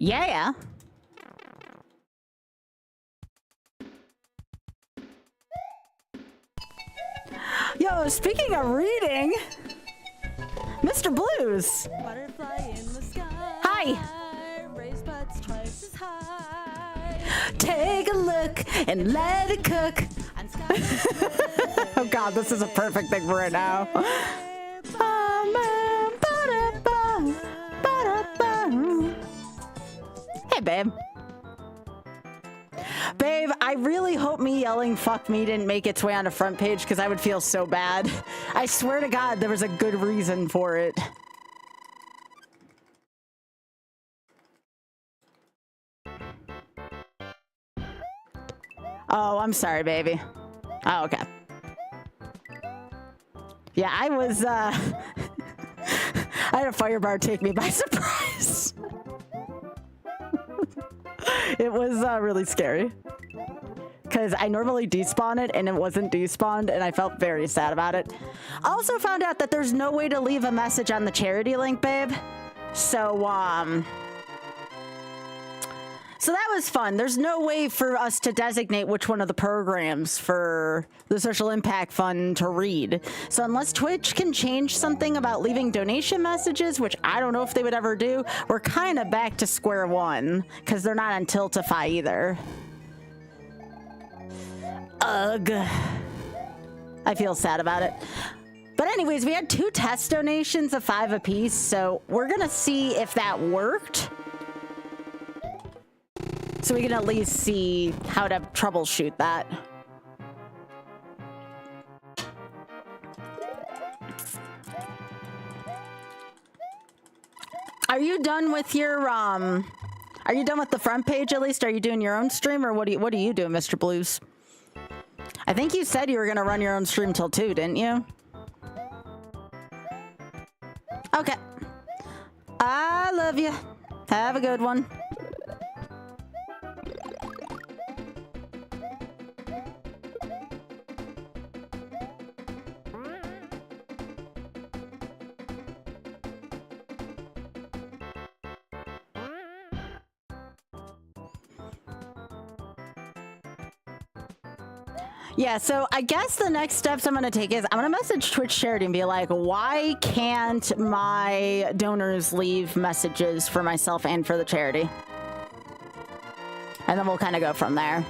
Yeah. Yo, speaking of reading, Mr. Blues. Butterfly in the sky. Hi. Raise butts twice as high. Take a look and let it cook. Oh God. God, this is a perfect thing for right now. Hey, babe. Babe, I really hope me yelling "fuck me" didn't make its way on the front page, because I would feel so bad. I swear to God, there was a good reason for it. Oh, I'm sorry, baby. Oh, okay. Yeah, I was, I had a fire bar take me by surprise. It was really scary. Because I normally despawn it, and it wasn't despawned, and I felt very sad about it. I also found out that there's no way to leave a message on the charity link, babe. So that was fun. There's no way for us to designate which one of the programs for the Social Impact Fund to read. So unless Twitch can change something about leaving donation messages, which I don't know if they would ever do, we're kind of back to square one, because they're not on Tiltify either. Ugh. I feel sad about it. But anyways, we had 2 test donations of 5 apiece, so we're gonna see if that worked. So we can at least see how to troubleshoot that. Are you done with your, are you done with the front page at least? Are you doing your own stream, or what do you do, Mr. Blues? I think you said you were gonna run your own stream till 2, didn't you? Okay. I love you. Have a good one. Yeah, so I guess the next steps I'm going to take is I'm going to message Twitch charity and be like, why can't my donors leave messages for myself and for the charity? And then we'll kind of go from there.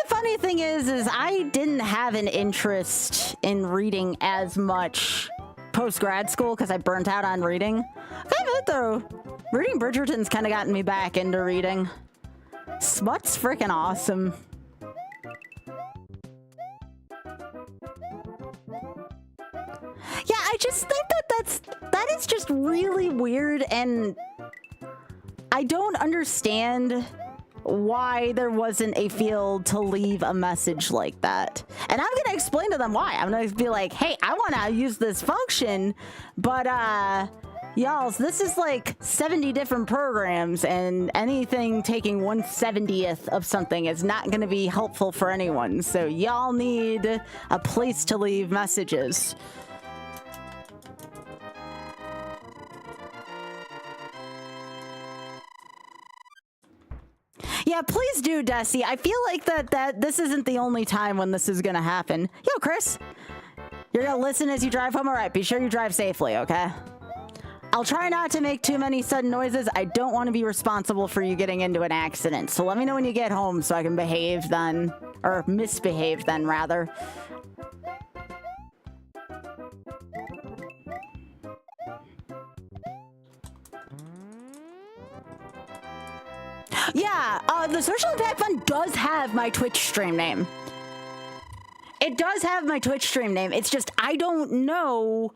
Funny thing is I didn't have an interest in reading as much post-grad school because I burnt out on reading. Kind of it though. Reading Bridgerton's kind of gotten me back into reading. Smut's freaking awesome. Yeah, I just think that is just really weird, and I don't understand why there wasn't a field to leave a message like that. And I'm gonna explain to them why. I'm gonna be like, hey, I want to use this function, but y'all, this is like 70 different programs, and anything taking 1/70th of something is not gonna be helpful for anyone. So y'all need a place to leave messages. Yeah, please do, Desi. I feel like that this isn't the only time when this is gonna happen. Yo, Chris, you're gonna listen as you drive home? All right, be sure you drive safely, okay? I'll try not to make too many sudden noises. I don't want to be responsible for you getting into an accident. So let me know when you get home so I can behave then, or misbehave then, rather. Yeah, the Social Impact Fund does have my Twitch stream name. It does have my Twitch stream name. It's just I don't know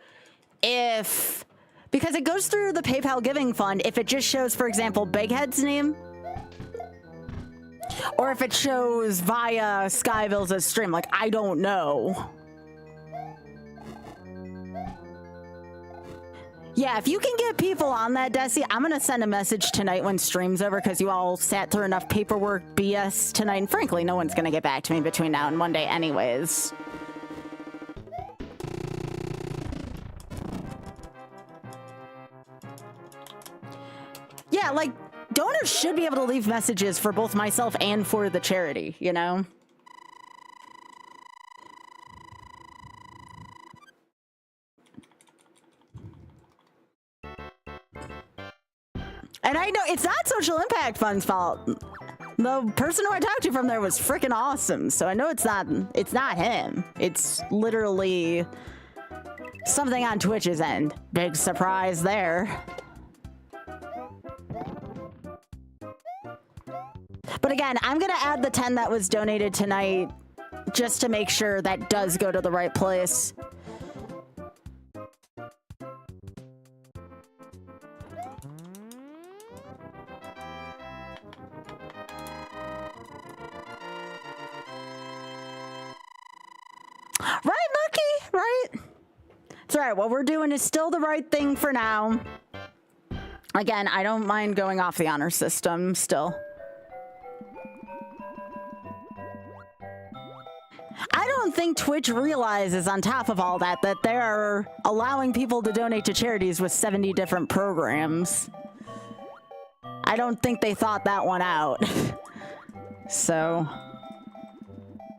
if, because it goes through the PayPal Giving Fund, if it just shows, for example, Bighead's name, or if it shows via Skybilz' stream. Like, I don't know. Yeah, if you can get people on that, Desi, I'm going to send a message tonight when stream's over, because you all sat through enough paperwork BS tonight, and frankly, no one's going to get back to me between now and Monday anyways. Yeah, like, donors should be able to leave messages for both myself and for the charity, you know? And I know it's not Social Impact Fund's fault. The person who I talked to from there was freaking awesome. So I know it's not him. It's literally something on Twitch's end. Big surprise there. But again, I'm going to add the 10 that was donated tonight just to make sure that does go to the right place. Right, Lucky? Right? It's all right. What we're doing is still the right thing for now. Again, I don't mind going off the honor system still. I don't think Twitch realizes, on top of all that, that they're allowing people to donate to charities with 70 different programs. I don't think they thought that one out. So...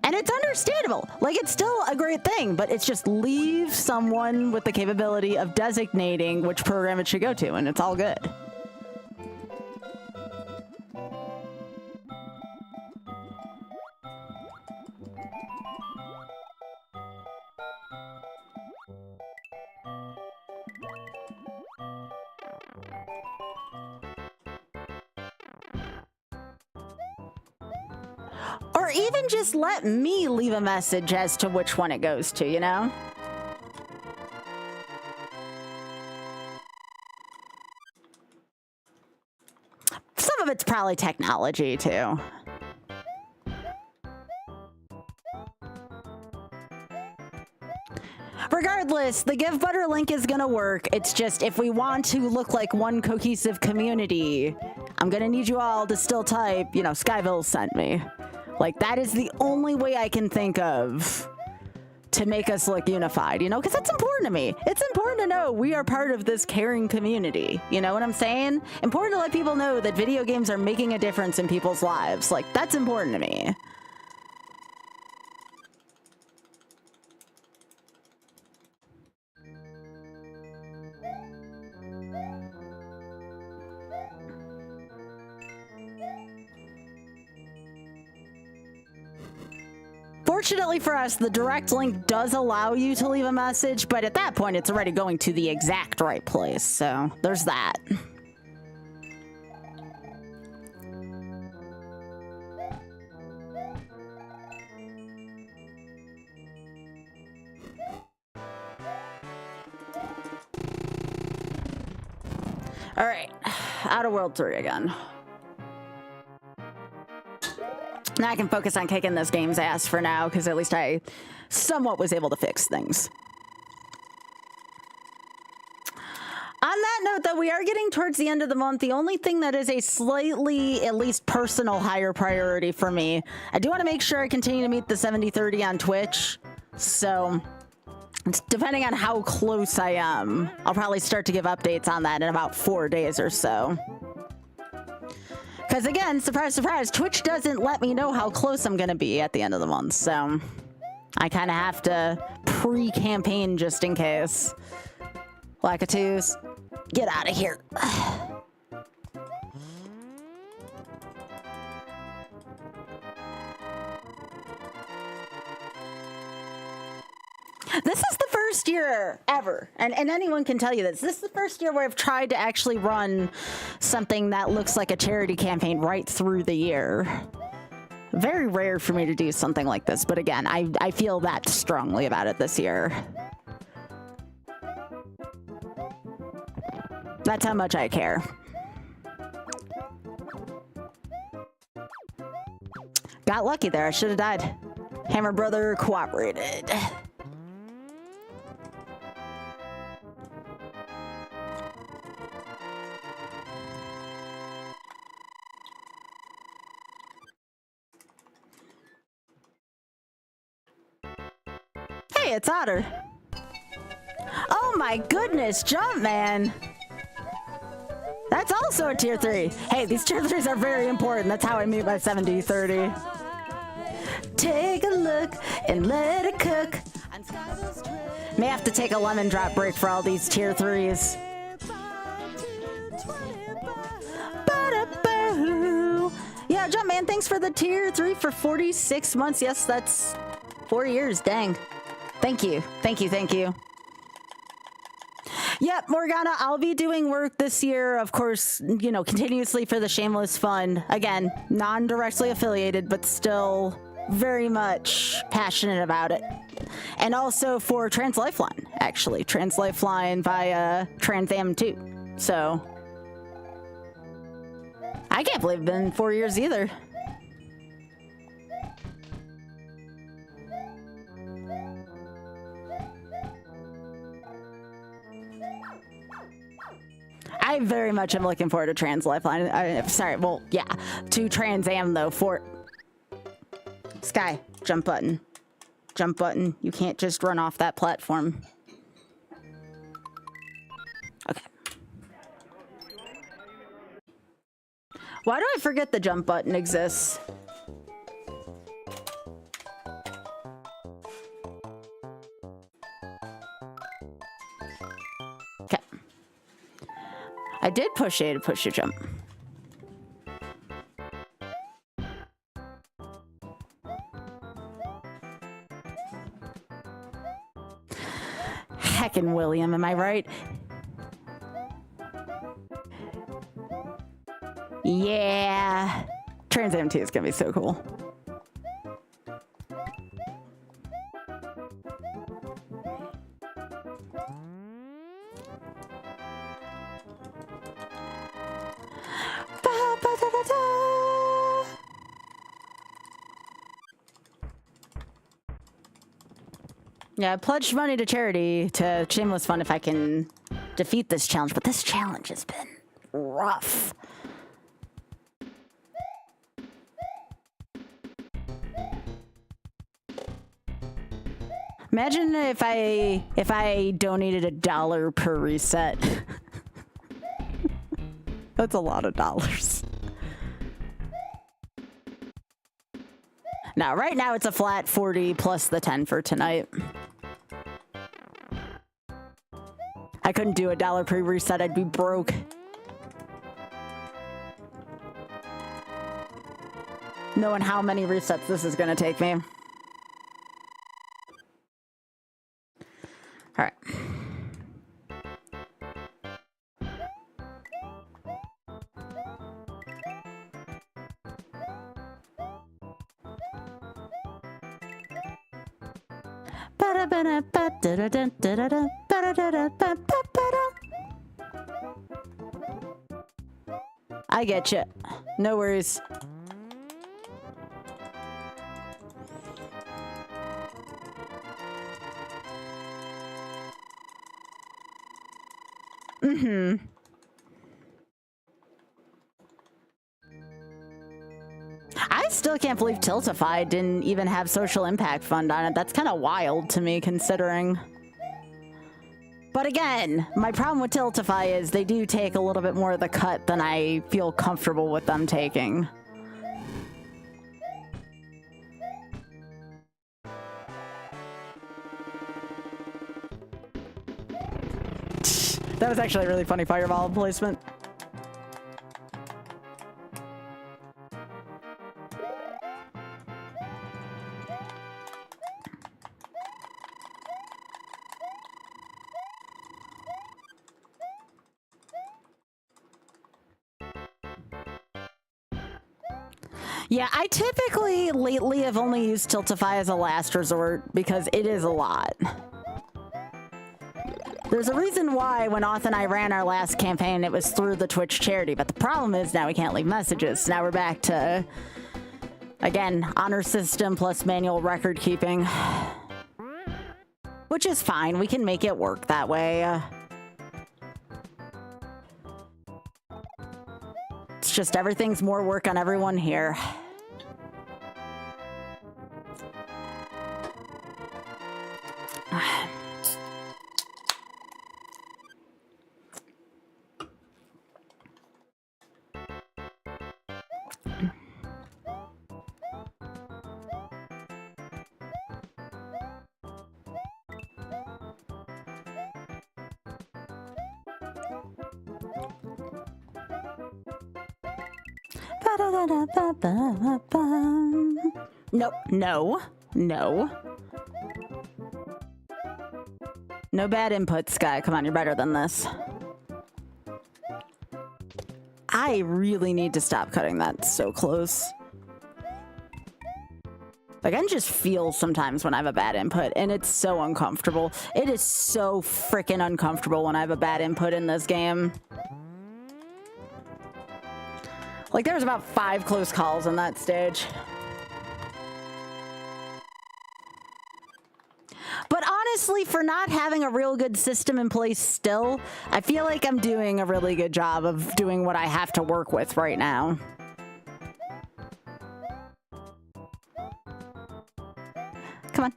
And it's understandable. Like, it's still a great thing, but it's just leave someone with the capability of designating which program it should go to, and it's all good. Or even just let me leave a message as to which one it goes to, you know? Some of it's probably technology, too. Regardless, the Give Butter link is gonna work. It's just, if we want to look like one cohesive community, I'm gonna need you all to still type, you know, Skybilz sent me. Like, that is the only way I can think of to make us look unified, you know? Because that's important to me. It's important to know we are part of this caring community. You know what I'm saying? Important to let people know that video games are making a difference in people's lives. Like, that's important to me. Fortunately for us, the direct link does allow you to leave a message, but at that point, it's already going to the exact right place, so there's that. All right, Outer World 3 again. Now I can focus on kicking this game's ass for now, because at least I somewhat was able to fix things. On that note, though, we are getting towards the end of the month. The only thing that is a slightly, at least personal, higher priority for me, I do want to make sure I continue to meet the 70-30 on Twitch. So, depending on how close I am, I'll probably start to give updates on that in about 4 days or so. Because again, surprise, surprise, Twitch doesn't let me know how close I'm going to be at the end of the month, so I kind of have to pre-campaign just in case. Lackatoos, get out of here. This is the first year ever, and anyone can tell you this. This is the first year where I've tried to actually run something that looks like a charity campaign right through the year. Very rare for me to do something like this, but again, I feel that strongly about it this year. That's how much I care. Got lucky there, I should have died. Hammer Brother cooperated. Hey, it's Otter. Oh my goodness, Jumpman. That's also a tier 3. Hey, these tier 3s are very important. That's how I meet my 70-30. Take a look and let it cook. May have to take a lemon drop break for all these tier 3s. out, Jumpman. Thanks for the tier 3 for 46 months. Yes, that's 4 years. Dang. Thank you. Thank you. Thank you. Yep, Morgana, I'll be doing work this year, of course, you know, continuously for the Shameless Fund. Again, non-directly affiliated, but still very much passionate about it. And also for Trans Lifeline, actually. Trans Lifeline via Trans Am 2. So, I can't believe it's been 4 years either. I very much am looking forward to Trans Lifeline. Sorry, well, yeah, to Trans Am though. For Sky, jump button. Jump button. You can't just run off that platform. Okay. Why do I forget the jump button exists? Okay. I did push A to push to jump. Heckin' William, am I right? Yeah. Trans Am 2 is gonna be so cool. Yeah, I pledged money to charity to Shameless Fund if I can defeat this challenge, but this challenge has been rough. Imagine if I donated $1 per reset. That's a lot of dollars. Now, right now it's a flat 40 plus the 10 for tonight. I couldn't do $1 per reset, I'd be broke. Knowing how many resets this is gonna take me. All right. I get you. No worries. I still can't believe Tiltify didn't even have social impact fund on it. That's kind of wild to me, considering. But again, my problem with Tiltify is they do take a little bit more of the cut than I feel comfortable with them taking. That was actually a really funny fireball placement. Yeah, I typically lately have only used Tiltify as a last resort because it is a lot. There's a reason why when Auth and I ran our last campaign, it was through the Twitch charity, but the problem is now we can't leave messages. Now we're back to, again, honor system plus manual record keeping. Which is fine, we can make it work that way. It's just everything's more work on everyone here. Nope, no, no. No bad input, Sky. Come on, you're better than this. I really need to stop cutting that so close. Like, I can just feel sometimes when I have a bad input, and it's so uncomfortable. It is so freaking uncomfortable when I have a bad input in this game. Like, there was about 5 close calls on that stage. But honestly, for not having a real good system in place still, I feel like I'm doing a really good job of doing what I have to work with right now. Come on.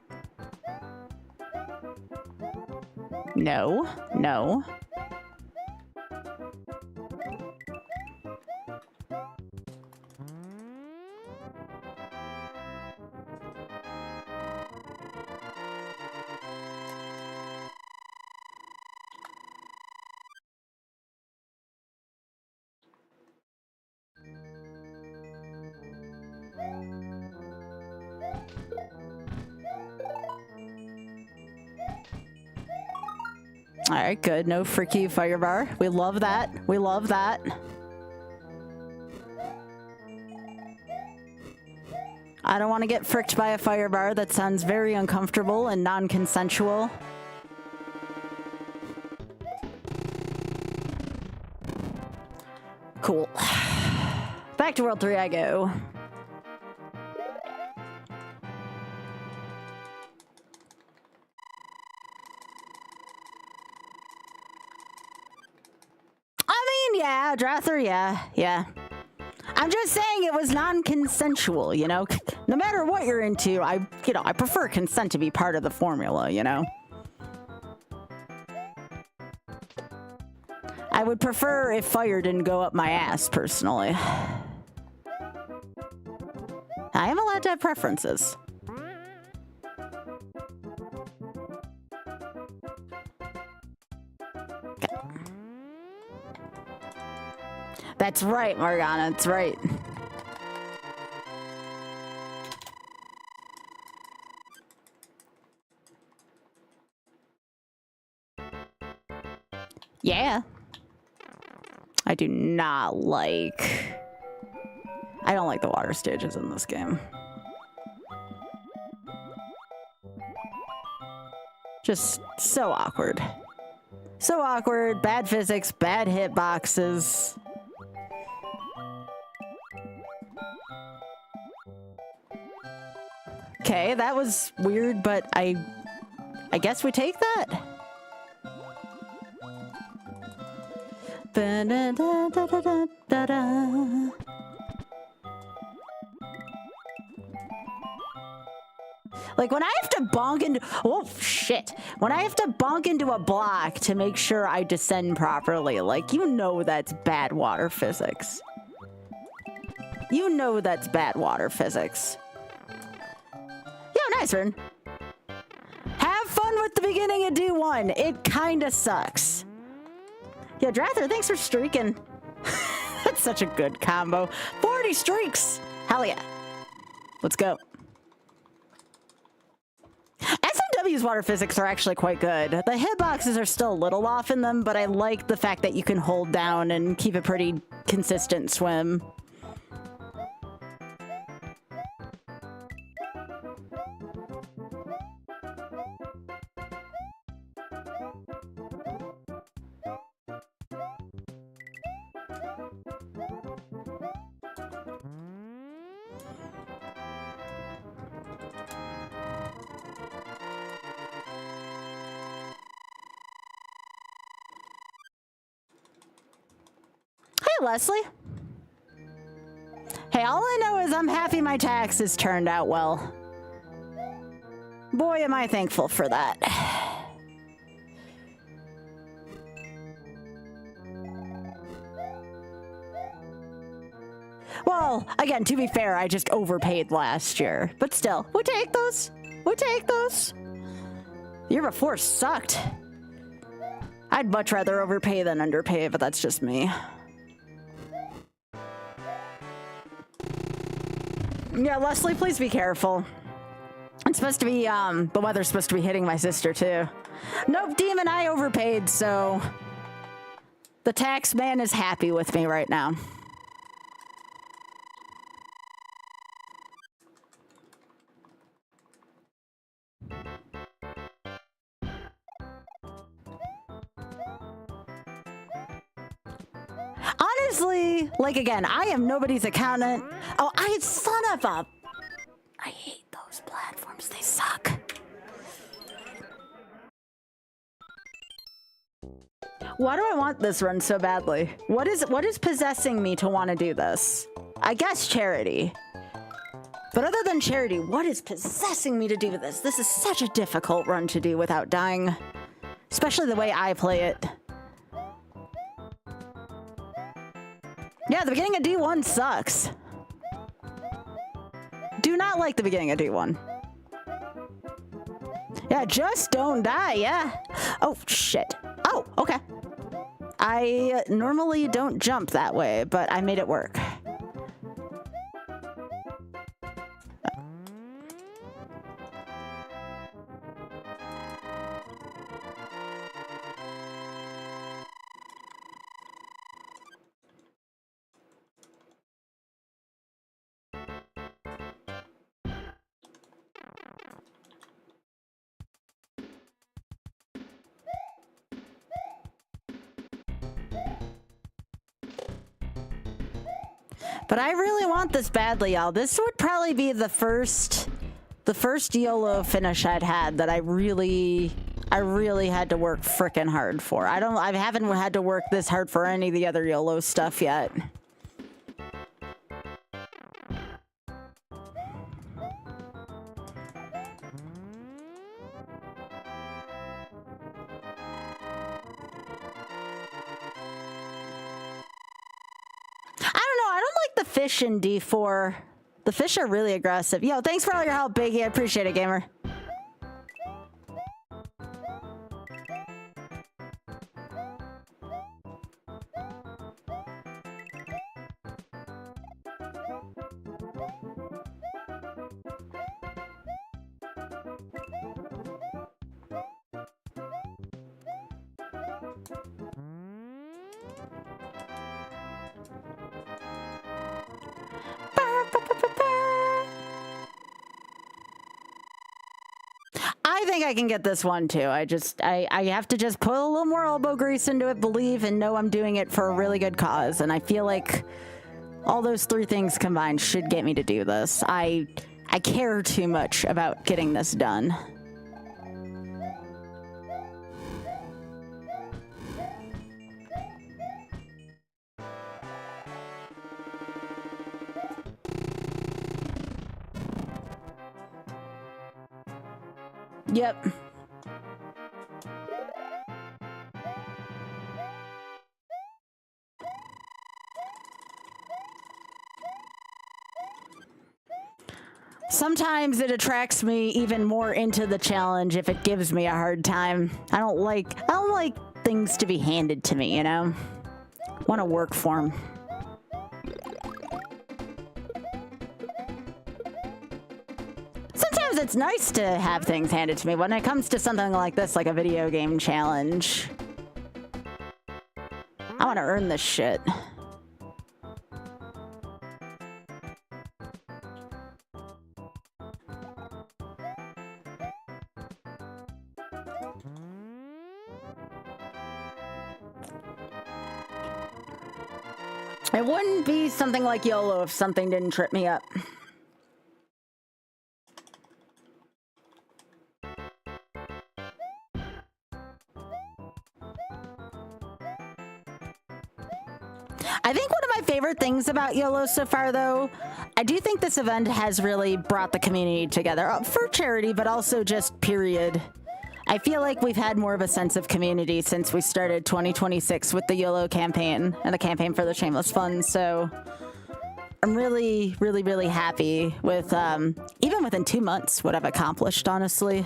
No, no. All right, good. No freaky fire bar. We love that. We love that. I don't want to get fricked by a fire bar. That sounds very uncomfortable and non-consensual. Cool. Back to World 3 I go. Yeah, Drather, yeah. I'm just saying it was non-consensual, you know? No matter what you're into, I prefer consent to be part of the formula, you know? I would prefer if fire didn't go up my ass, personally. I am allowed to have preferences. That's right, Morgana, that's right. Yeah. I do not like... I don't like the water stages in this game. Just so awkward. So awkward, bad physics, bad hitboxes. Okay, that was weird, but I guess we take that. Like when I have to bonk into, oh shit, when I have to bonk into a block to make sure I descend properly, like you know that's bad water physics. You know that's bad water physics. Yo, nice run. Have fun with the beginning of D1. It kinda sucks. Yo, Drather, thanks for streaking. That's such a good combo. 40 streaks. Hell yeah. Let's go. SMW's water physics are actually quite good. The hitboxes are still a little off in them, but I like the fact that you can hold down and keep a pretty consistent swim. Leslie? Hey, all I know is I'm happy my taxes turned out well. Boy, am I thankful for that. Well, again, to be fair, I just overpaid last year. But still, we take those. We take those. The year before sucked. I'd much rather overpay than underpay, but that's just me. Yeah, Leslie, please be careful. It's supposed to be, the weather's supposed to be hitting my sister, too. Nope, Demon, I overpaid, so... The tax man is happy with me right now. Honestly, like, again, I am nobody's accountant. Oh, son of a... I hate those platforms. They suck. Why do I want this run so badly? What is possessing me to want to do this? I guess charity. But other than charity, what is possessing me to do this? This is such a difficult run to do without dying. Especially the way I play it. Yeah, the beginning of D1 sucks. Do not like the beginning of D1. Yeah, just don't die, yeah. Oh, shit. Oh, okay. I normally don't jump that way, but I made it work. But I really want this badly, y'all. This would probably be the first YOLO finish I'd had that I really had to work frickin' hard for. I haven't had to work this hard for any of the other YOLO stuff yet. Fish in D4. The fish are really aggressive. Yo, thanks for all your help, Biggie. I appreciate it, gamer. I think I can get this one too. I have to just put a little more elbow grease into it, believe, and know I'm doing it for a really good cause. And I feel like all those three things combined should get me to do this. I care too much about getting this done. Yep. Sometimes it attracts me even more into the challenge if it gives me a hard time. I don't like things to be handed to me, you know? I want to work for them. Sometimes it's nice to have things handed to me when it comes to something like this, like a video game challenge. I want to earn this shit. It wouldn't be something like YOLO if something didn't trip me up. I think one of my favorite things about YOLO so far, though, I do think this event has really brought the community together for charity, but also just period. I feel like we've had more of a sense of community since we started 2026 with the YOLO campaign and the campaign for the Shameless Fund. So I'm really, really, really happy with, even within 2 months, what I've accomplished, honestly.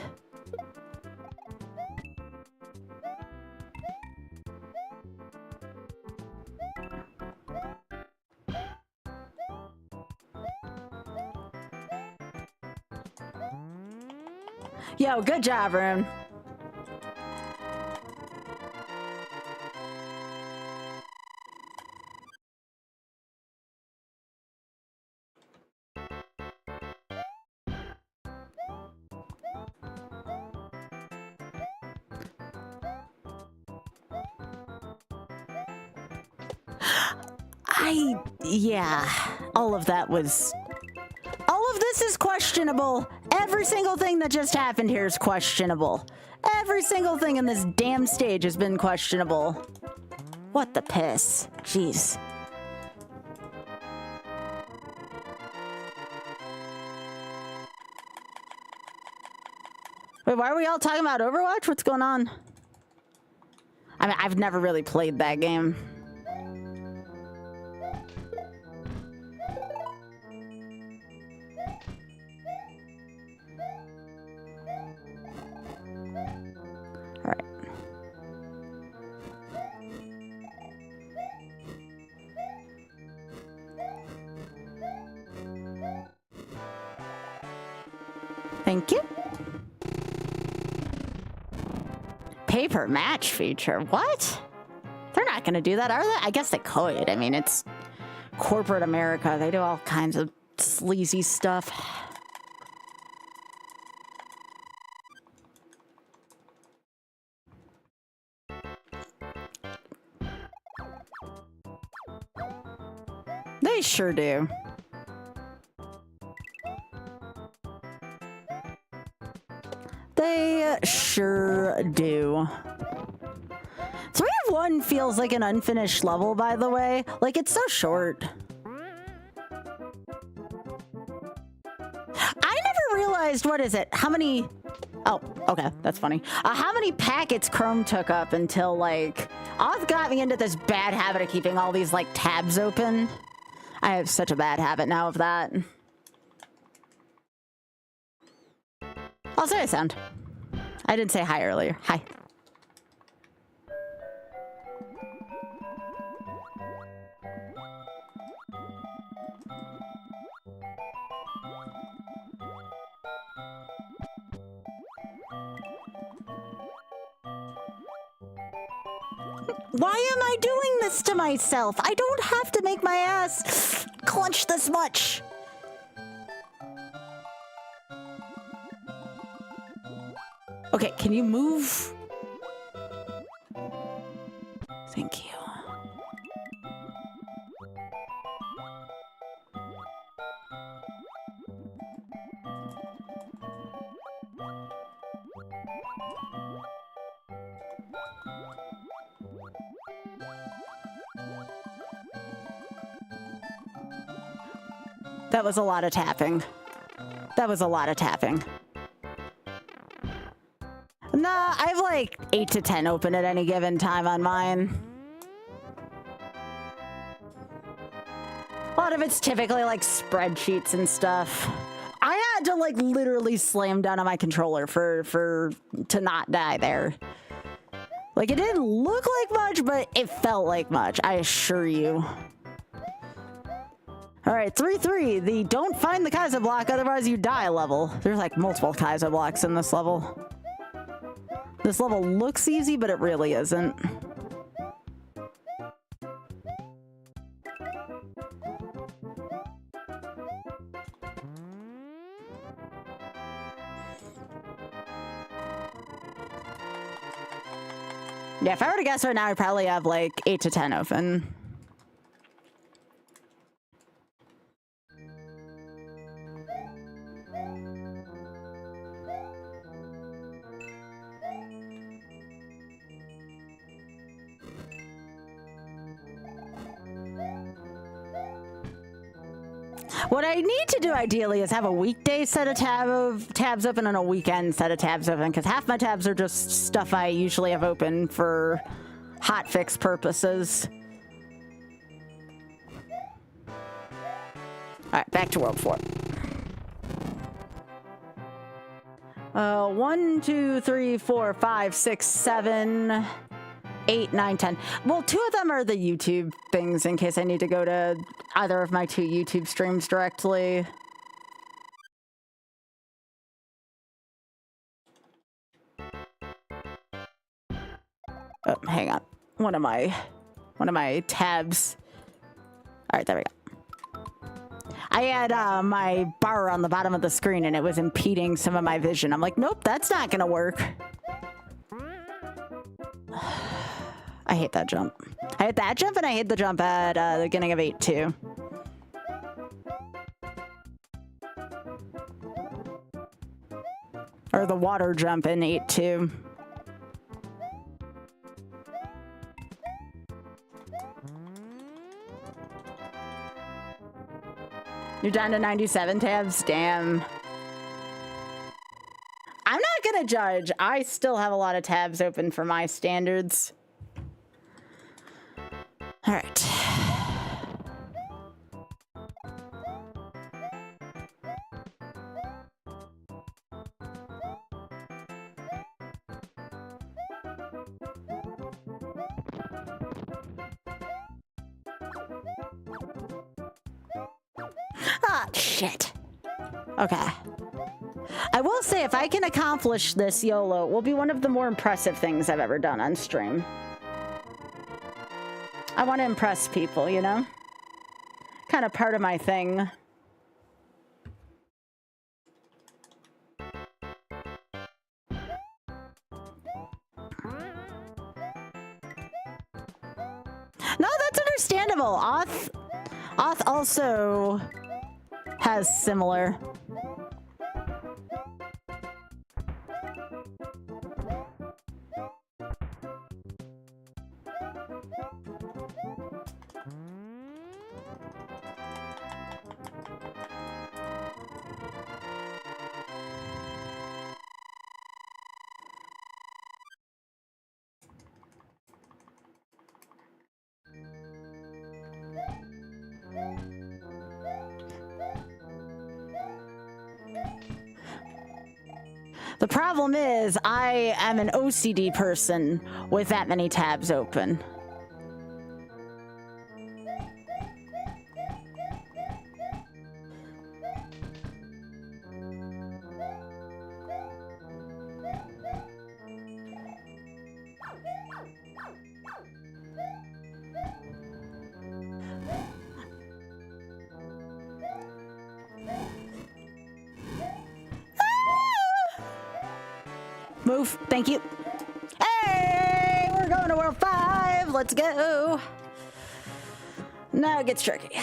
Yo, good job, Rune. Yeah, all of that was... All of this is questionable. Every single thing that just happened here is questionable. Every single thing in this damn stage has been questionable. What the piss? Jeez. Wait, why are we all talking about Overwatch? What's going on? I mean, I've never really played that game. Thank you. Pay-per match feature. What? They're not going to do that, are they? I guess they could. I mean, it's corporate America. They do all kinds of sleazy stuff. They sure do. They sure do. 3-1 feels like an unfinished level, by the way. Like, it's so short. I never realized, what is it? How many... Oh, okay, that's funny. How many packets Chrome took up until, like... I've got me into this bad habit of keeping all these, like, tabs open. I have such a bad habit now of that. I'll say a sound. I didn't say hi earlier. Hi. Why am I doing this to myself? I don't have to make my ass clench this much. Okay, can you move? Thank you. That was a lot of tapping. That was a lot of tapping. Nah, I have like 8 to 10 open at any given time on mine. A lot of it's typically like spreadsheets and stuff. I had to like literally slam down on my controller to not die there. Like, it didn't look like much, but it felt like much, I assure you. All right, 3-3, the don't find the Kaiser block, otherwise you die level. There's like multiple Kaiser blocks in this level. This level looks easy, but it really isn't. Yeah, if I were to guess right now, I probably have like 8 to 10 open. What I need to do ideally is have a weekday set of tabs open and a weekend set of tabs open, because half my tabs are just stuff I usually have open for hotfix purposes. All right, back to World 4. 1, 2, 3, 4, 5, 6, 7, 8, 9, 10. Well, 2 of them are the YouTube things in case I need to go to either of my 2 YouTube streams directly. Oh, hang on. One of my tabs. All right, there we go. I had my bar on the bottom of the screen and it was impeding some of my vision. I'm like, nope, that's not gonna work. I hate that jump. I hate that jump and I hate the jump at the beginning of 8 too. Or the water jump in 8 too. You're down to 97 tabs? Damn. I'm not gonna judge. I still have a lot of tabs open for my standards. All right. Ah, shit. Okay. I will say, if I can accomplish this YOLO, it will be one of the more impressive things I've ever done on stream. I want to impress people, you know? Kind of part of my thing. No, that's understandable. Oth also has similar. The problem is, I am an OCD person with that many tabs open. Move. Thank you. Hey, we're going to World 5. Let's go. Now it gets tricky. I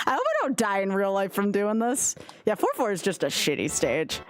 hope I don't die in real life from doing this. Yeah, 4-4 is just a shitty stage.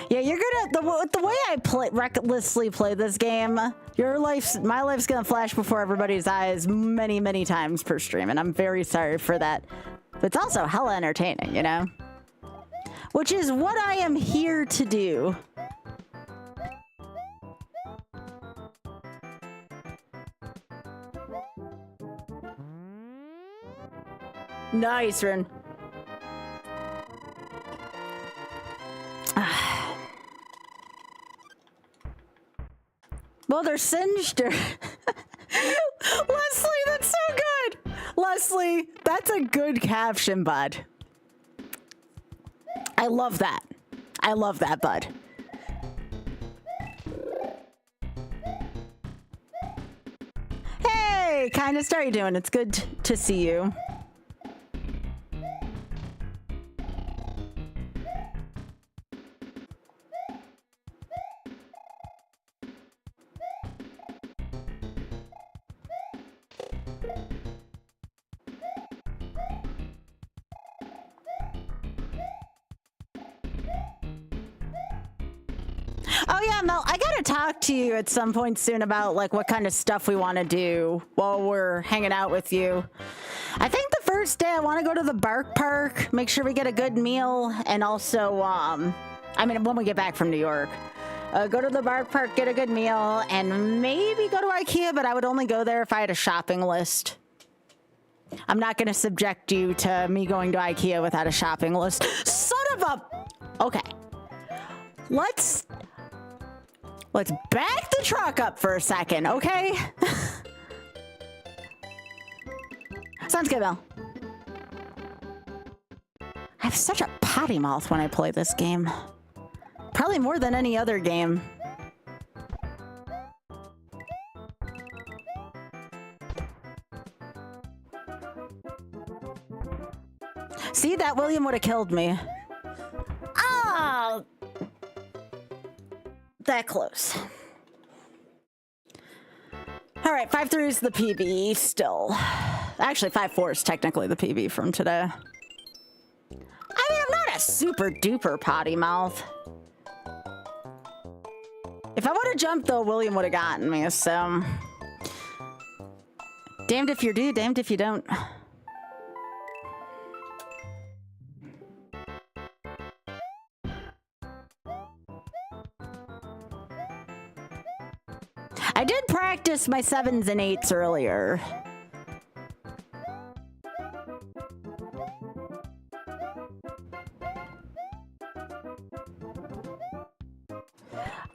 Yeah, you're gonna the way I recklessly play this game. My life's gonna flash before everybody's eyes many times per stream, and I'm very sorry for that. But it's also hella entertaining, you know, which is what I am here to do. Nice, Rin. Well, they're singed. Leslie, that's so good. Leslie, that's a good caption, bud. I love that. I love that, bud. Hey, kind of star you doing? It's good to see you. Oh yeah, Mel, I gotta talk to you at some point soon about like what kind of stuff we want to do while we're hanging out with you. I think the first day I want to go to the Bark Park, make sure we get a good meal, and also, I mean, when we get back from New York, Go to the bar park, get a good meal, and maybe go to IKEA, but I would only go there if I had a shopping list. I'm not going to subject you to me going to IKEA without a shopping list. Son of a... Okay. Let's back the truck up for a second, okay? Sounds good, Bill. I have such a potty mouth when I play this game. Probably more than any other game. See, that William would have killed me. Oh! That close. All right, 5-3 is the PB still. Actually, 5-4 is technically the PB from today. I mean, I'm not a super duper potty mouth. If I would have jumped, though, William would have gotten me, so... Damned if you do, damned if you don't. I did practice my 7s and 8s earlier.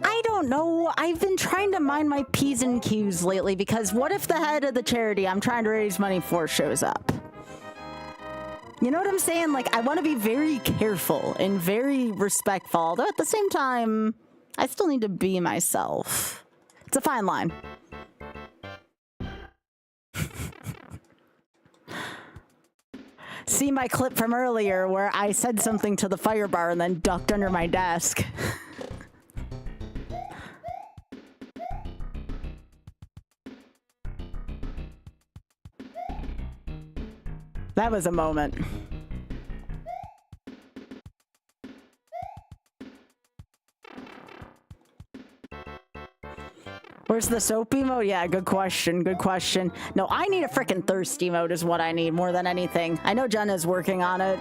I don't know. I've been trying to mind my P's and Q's lately because what if the head of the charity I'm trying to raise money for shows up? You know what I'm saying? Like, I want to be very careful and very respectful, although at the same time, I still need to be myself. It's a fine line. See my clip from earlier where I said something to the fire bar and then ducked under my desk. That was a moment. Where's the soapy mode? Yeah, good question. Good question. No, I need a freaking thirsty mode is what I need more than anything. I know Jenna's working on it.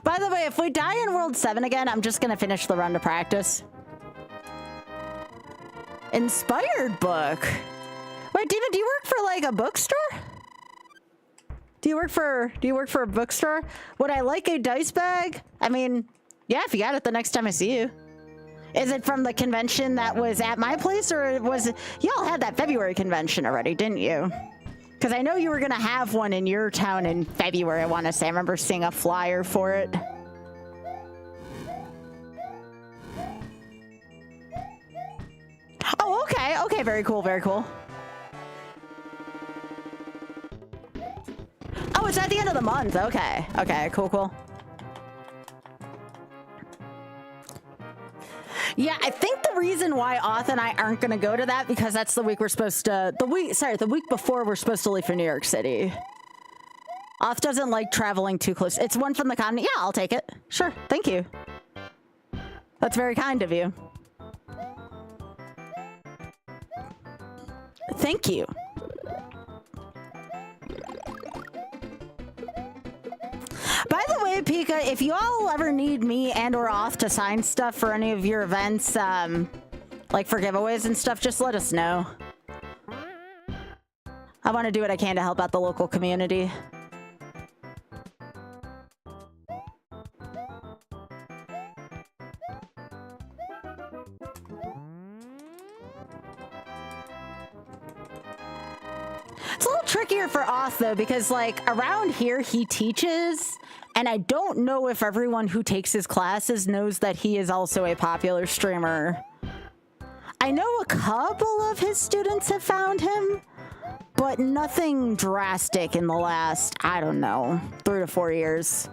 By the way, if we die in World 7 again, I'm just gonna finish the run to practice. Inspired book? Wait, Dina, do you work for like a bookstore? Do you work for a bookstore? Would I like a dice bag? I mean, yeah, if you got it the next time I see you. Is it from the convention that was at my place, or was it... Y'all had that February convention already, didn't you? Because I know you were going to have one in your town in February, I want to say. I remember seeing a flyer for it. Oh, okay. Okay, very cool, very cool. Oh, it's at the end of the month. Okay. Okay, cool, cool. Yeah, I think the reason why Auth and I aren't going to go to that because that's the week we're supposed to... The week before we're supposed to leave for New York City. Auth doesn't like traveling too close. It's one from the continent. Yeah, I'll take it. Sure, thank you. That's very kind of you. Thank you. By the way, Pika, if you all ever need me and or Auth to sign stuff for any of your events, like for giveaways and stuff, just let us know. I want to do what I can to help out the local community. It's a little trickier for Auth, though, because, like, around here he teaches, and I don't know if everyone who takes his classes knows that he is also a popular streamer. I know a couple of his students have found him, but nothing drastic in the last, I don't know, 3 to 4 years.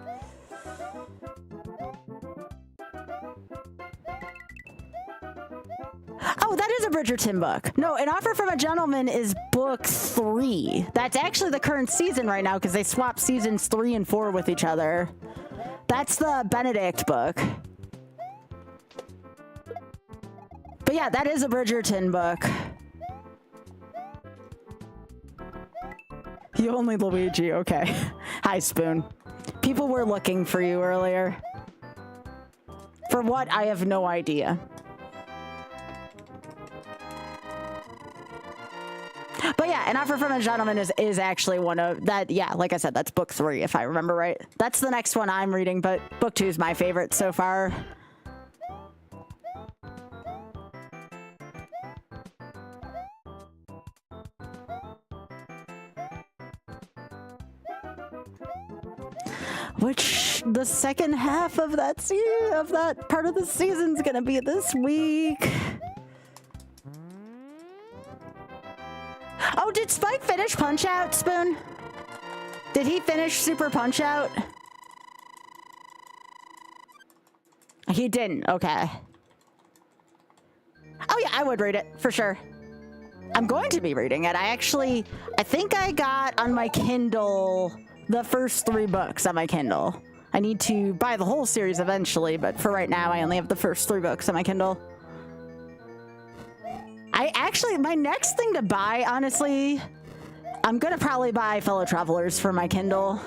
Oh, that is a Bridgerton book. No, An Offer from a Gentleman is book 3. That's actually the current season right now because they swap seasons 3 and 4 with each other. That's the Benedict book. But yeah, that is a Bridgerton book. You only Luigi, okay. Hi, Spoon. People were looking for you earlier. For what? I have no idea. But yeah, An Offer from a Gentleman is actually one of that. Yeah, like I said, that's book 3, if I remember right. That's the next one I'm reading, but book 2 is my favorite so far. Which the second half of that part of the season's gonna be this week. Oh, did Spike finish Punch-Out, Spoon? Did he finish Super Punch-Out? He didn't, okay. Oh yeah, I would read it, for sure. I'm going to be reading it. I think I got on my Kindle the first 3 books on my Kindle. I need to buy the whole series eventually, but for right now, I only have the first 3 books on my Kindle. My next thing to buy, honestly, I'm gonna probably buy Fellow Travelers for my Kindle.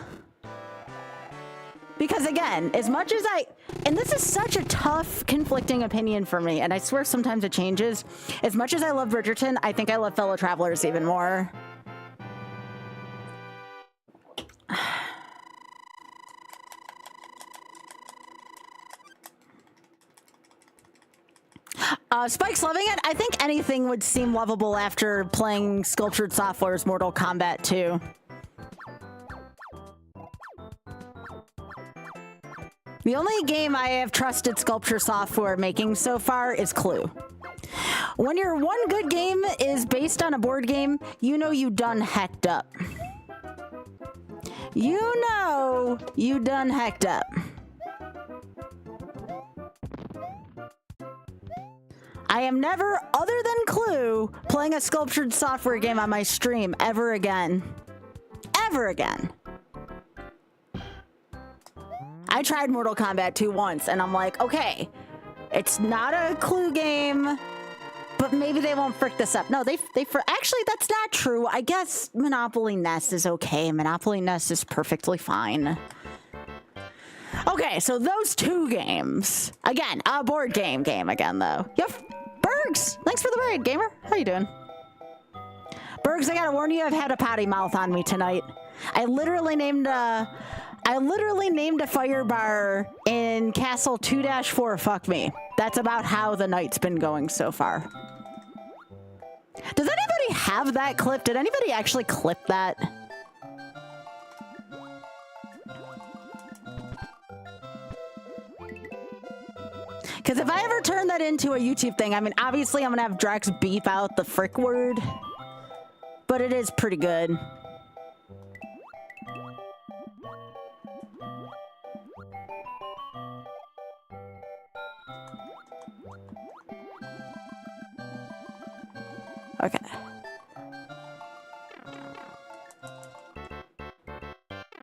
Because again, as much as and this is such a tough, conflicting opinion for me, and I swear sometimes it changes. As much as I love Bridgerton, I think I love Fellow Travelers even more. Spike's loving it. I think anything would seem lovable after playing Sculptured Software's Mortal Kombat 2. The only game I have trusted Sculpture Software making so far is Clue. When your one good game is based on a board game, you know you done hecked up. You know you done hecked up. I am never, other than Clue, playing a Sculptured Software game on my stream ever again. Ever again. I tried Mortal Kombat 2 once, and I'm like, okay, it's not a Clue game, but maybe they won't frick this up. No, actually, that's not true. I guess Monopoly Nest is okay. Monopoly Nest is perfectly fine. Okay, so those 2 games. Again, a board game again, though. Yep. Bergs, thanks for the raid, gamer. How you doing? Bergs, I gotta warn you, I've had a potty mouth on me tonight. I literally named a fire bar in Castle 2-4 fuck me. That's about how the night's been going so far. Does anybody have that clip? Did anybody actually clip that? Because if I ever turn that into a YouTube thing, I mean, obviously I'm going to have Drex beep out the frick word, but it is pretty good. Okay.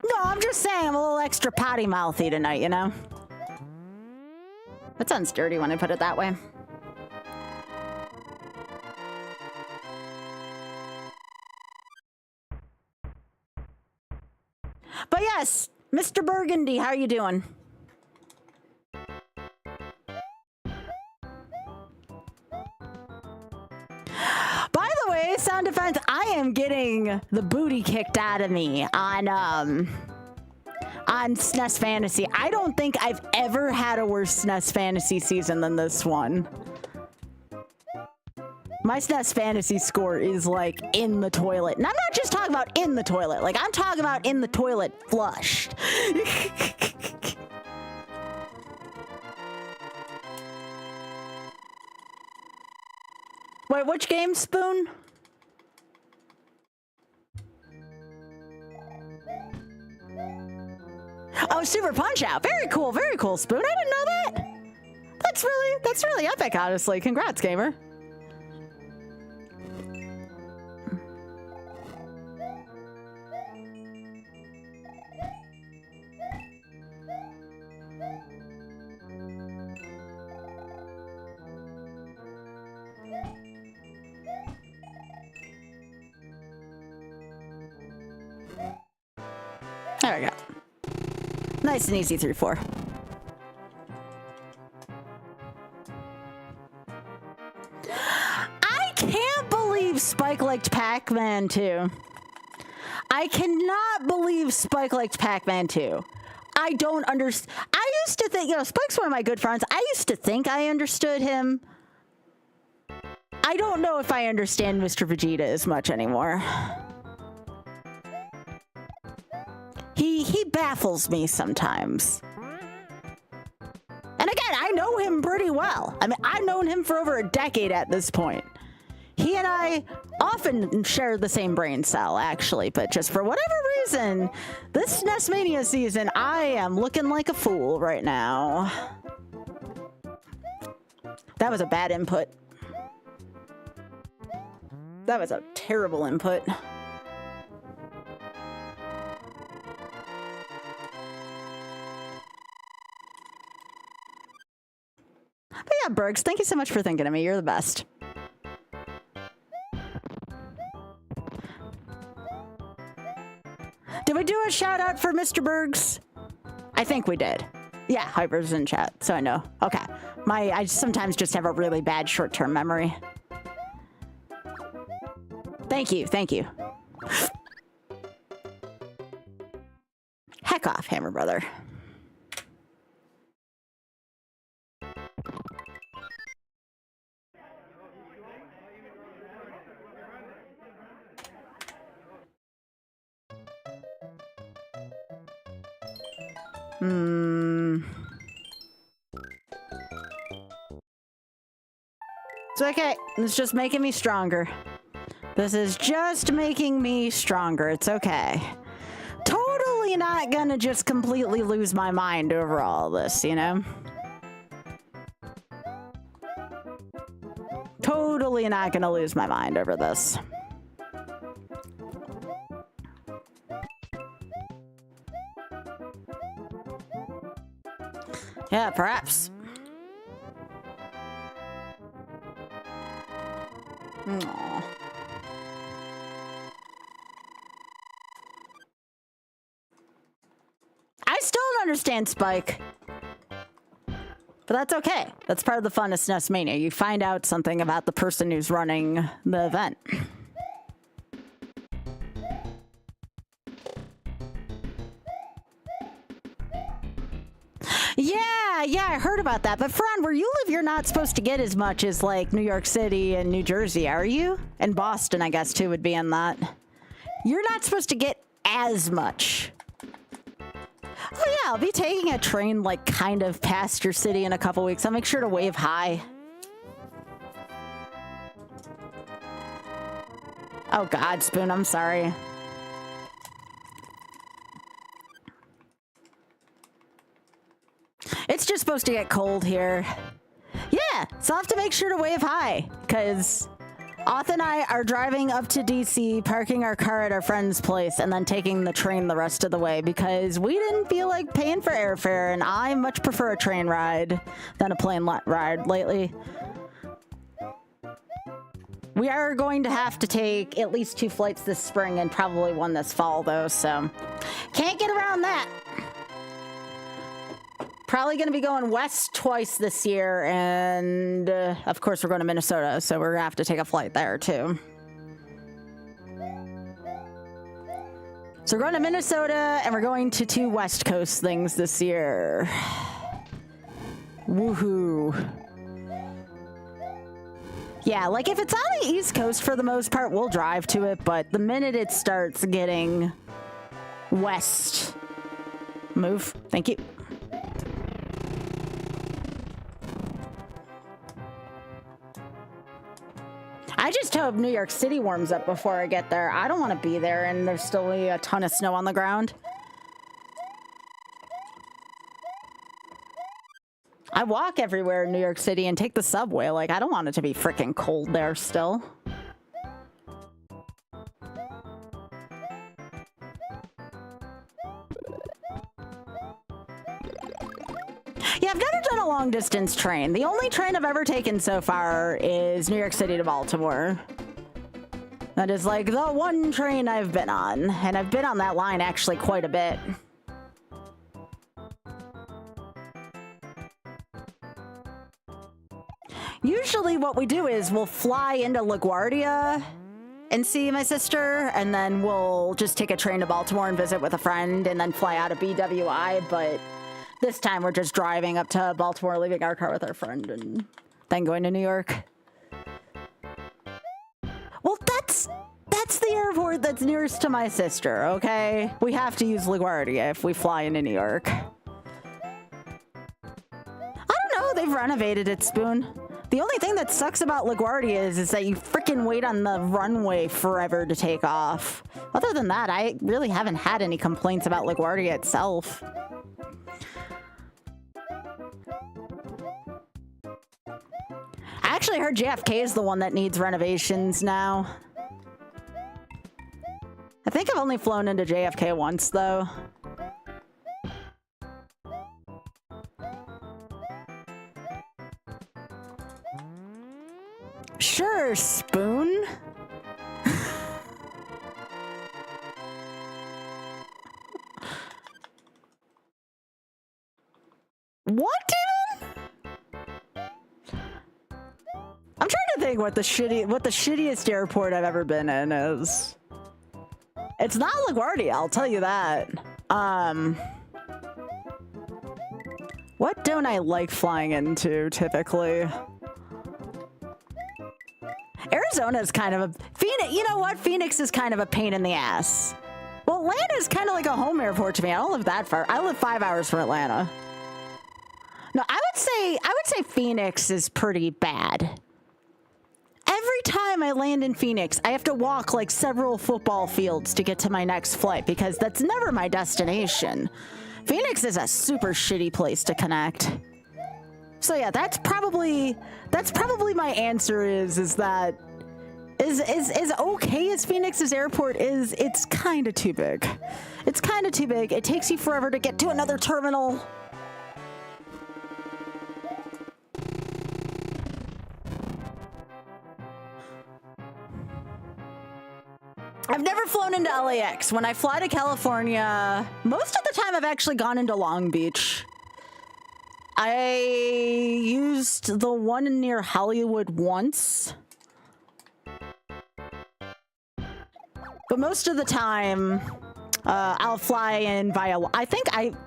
No, I'm just saying I'm a little extra potty mouthy tonight, you know? That sounds dirty when I put it that way. But yes, Mr. Burgundy, how are you doing? By the way, Sound Defense, I am getting the booty kicked out of me on SNES Fantasy. I don't think I've ever had a worse SNES Fantasy season than this one. My SNES Fantasy score is like in the toilet. And I'm not just talking about in the toilet. Like, I'm talking about in the toilet flushed. Wait, which game, Spoon? Oh, Super Punch-Out. Very cool, Spoon. I didn't know that. That's really epic, honestly. Congrats, gamer. nice and easy through 4. I can't believe Spike liked Pac-Man 2. I cannot believe Spike liked Pac-Man 2. I don't understand. I used to think, you know, Spike's one of my good friends. I used to think I understood him. I don't know if I understand Mr. Vegeta as much anymore. He baffles me sometimes. And again, I know him pretty well. I mean, I've known him for over a decade at this point. He and I often share the same brain cell, actually, but just for whatever reason, this SNES Mania season, I am looking like a fool right now. That was a bad input. That was a terrible input. But yeah, Bergs, thank you so much for thinking of me. You're the best. Did we do a shout out for Mr. Bergs? I think we did. Yeah, Hyper's in chat, so I know. Okay. I sometimes just have a really bad short-term memory. Thank you, thank you. Heck off, Hammer Brother. It's okay. It's just making me stronger. This is just making me stronger. It's okay. Totally not gonna just completely lose my mind over all this, you know? Totally not gonna lose my mind over this. Yeah, perhaps. Aww. I still don't understand Spike. But that's okay. That's part of the fun of SNES Mania. You find out something about the person who's running the event. Yeah, I heard about that. But Fran, where you live, you're not supposed to get as much as like New York City and New Jersey, are you? And Boston, I guess, too, would be in that. You're not supposed to get as much. Oh yeah, I'll be taking a train like kind of past your city in a couple weeks. I'll make sure to wave hi. Oh God, Spoon, I'm sorry. It's just supposed to get cold here. Yeah, so I'll have to make sure to wave hi, because Auth and I are driving up to DC, parking our car at our friend's place, and then taking the train the rest of the way, because we didn't feel like paying for airfare, and I much prefer a train ride than a plane ride lately. We are going to have to take at least 2 flights this spring and probably 1 this fall, though, so can't get around that. Probably going to be going west twice this year, and of course we're going to Minnesota, so we're going to have to take a flight there too. So we're going to Minnesota, and we're going to 2 West Coast things this year. Woohoo. Yeah, like if it's on the East Coast for the most part, we'll drive to it, but the minute it starts getting west, move. Thank you. I just hope New York City warms up before I get there. I don't want to be there and there's still a ton of snow on the ground. I walk everywhere in New York City and take the subway. Like, I don't want it to be freaking cold there still. Yeah, I've never done a long distance train. The only train I've ever taken so far is New York City to Baltimore. That is like the one train I've been on. And I've been on that line actually quite a bit. usually what we do is we'll fly into LaGuardia and see my sister, and then we'll just take a train to Baltimore and visit with a friend, and then fly out of BWI. But this time we're just driving up to Baltimore, leaving our car with our friend, and then going to New York. Well, that's the airport that's nearest to my sister, okay? We have to use LaGuardia if we fly into New York. I don't know, they've renovated it, Spoon. The only thing that sucks about LaGuardia is that you freaking wait on the runway forever to take off. Other than that, I really haven't had any complaints about LaGuardia itself. I actually heard JFK is the one that needs renovations now. I think I've only flown into JFK once, though. Sure, Spoon. What, dude? I'm trying to think what the shittiest airport I've ever been in is. It's not LaGuardia, I'll tell you that. What don't I like flying into typically? Arizona is kind of a Phoenix. You know what? Phoenix is kind of a pain in the ass. Well, Atlanta is kind of like a home airport to me. I don't live that far. I live 5 hours from Atlanta. No, I would say Phoenix is pretty bad. Every time I land in Phoenix, I have to walk like several football fields to get to my next flight because that's never my destination. Phoenix is a super shitty place to connect. So yeah, that's probably my answer is that as okay as Phoenix's airport is, it's kind of too big. It's kind of too big. It takes you forever to get to another terminal. I've never flown into LAX. When I fly to California, most of the time I've actually gone into Long Beach. I used the one near Hollywood once. But most of the time, I'll fly in via... I think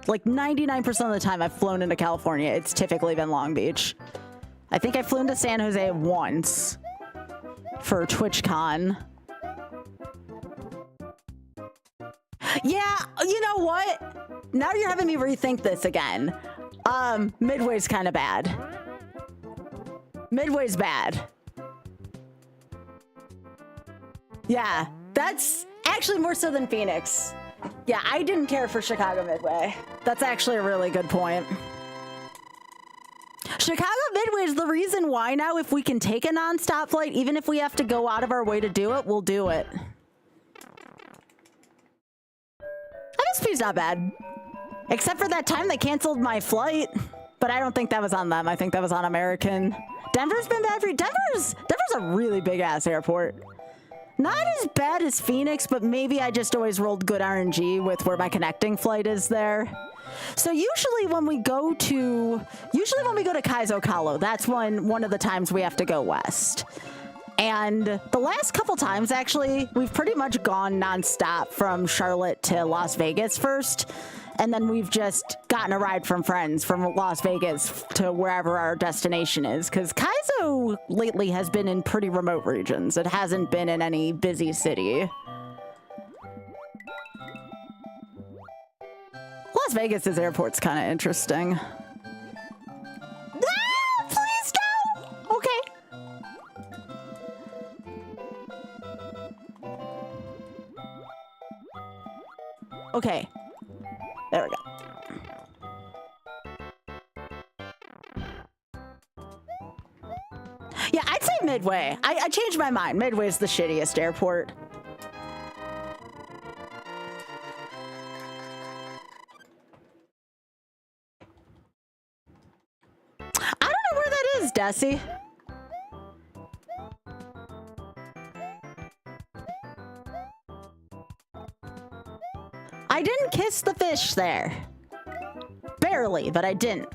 like 99% of the time I've flown into California, it's typically been Long Beach. I think I flew into San Jose once for TwitchCon. Yeah, you know what? Now you're having me rethink this again. Midway's kind of bad. Midway's bad. Yeah, that's actually more so than Phoenix. Yeah, I didn't care for Chicago Midway. That's actually a really good point. Chicago Midway is the reason why now if we can take a nonstop flight, even if we have to go out of our way to do it, we'll do it. MSP's not bad. Except for that time they canceled my flight. But I don't think that was on them. I think that was on American. Denver's been bad for... Denver's a really big-ass airport. Not as bad as Phoenix, but maybe I just always rolled good RNG with where my connecting flight is there. So usually when we go to Kaizokalo, that's one of the times we have to go west. And the last couple times, actually, we've pretty much gone nonstop from Charlotte to Las Vegas first. And then we've just gotten a ride from friends from Las Vegas to wherever our destination is. Because Kaizo lately has been in pretty remote regions. It hasn't been in any busy city. Las Vegas's airport's kind of interesting. Ah, please no! Okay. Okay. There we go. Yeah, I'd say Midway. I changed my mind. Midway's the shittiest airport. I don't know where that is, Desi. I didn't kiss the fish there. Barely, but I didn't.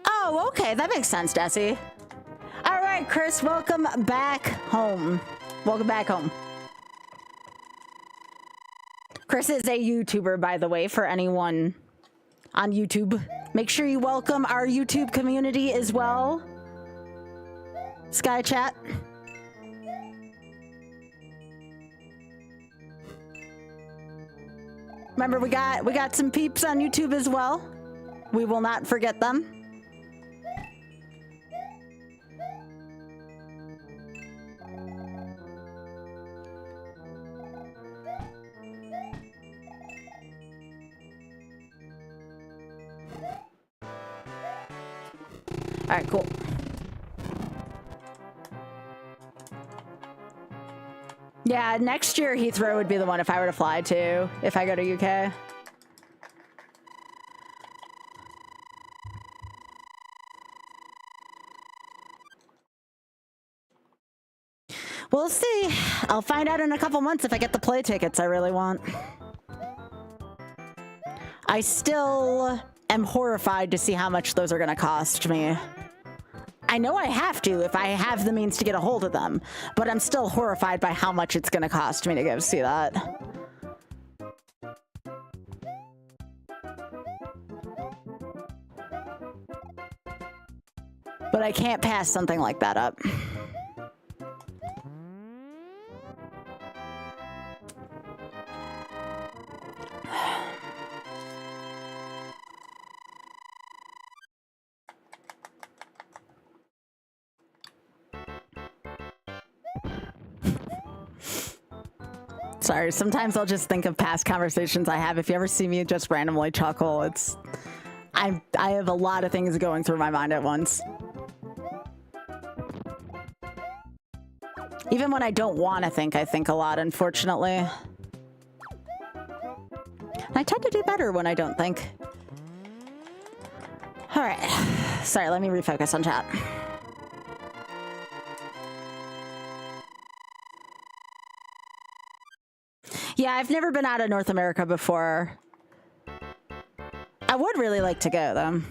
Oh, okay, that makes sense, Desi. All right, Chris, welcome back home. Welcome back home. Chris is a YouTuber, by the way, for anyone on YouTube. Make sure you welcome our YouTube community as well. Sky chat. Remember, we got some peeps on YouTube as well. We will not forget them. All right, cool. Yeah, next year Heathrow would be the one if I were to fly to, if I go to UK. We'll see. I'll find out in a couple months if I get the play tickets I really want. I still am horrified to see how much those are going to cost me. I know I have to if I have the means to get a hold of them, but I'm still horrified by how much it's going to cost me to go see that. But I can't pass something like that up. Sorry, sometimes I'll just think of past conversations I have. If you ever see me just randomly chuckle, it's... I have a lot of things going through my mind at once. Even when I don't want to think, I think a lot, unfortunately. And I tend to do better when I don't think. All right. Sorry, let me refocus on chat. Yeah, I've never been out of North America before. I would really like to go, though.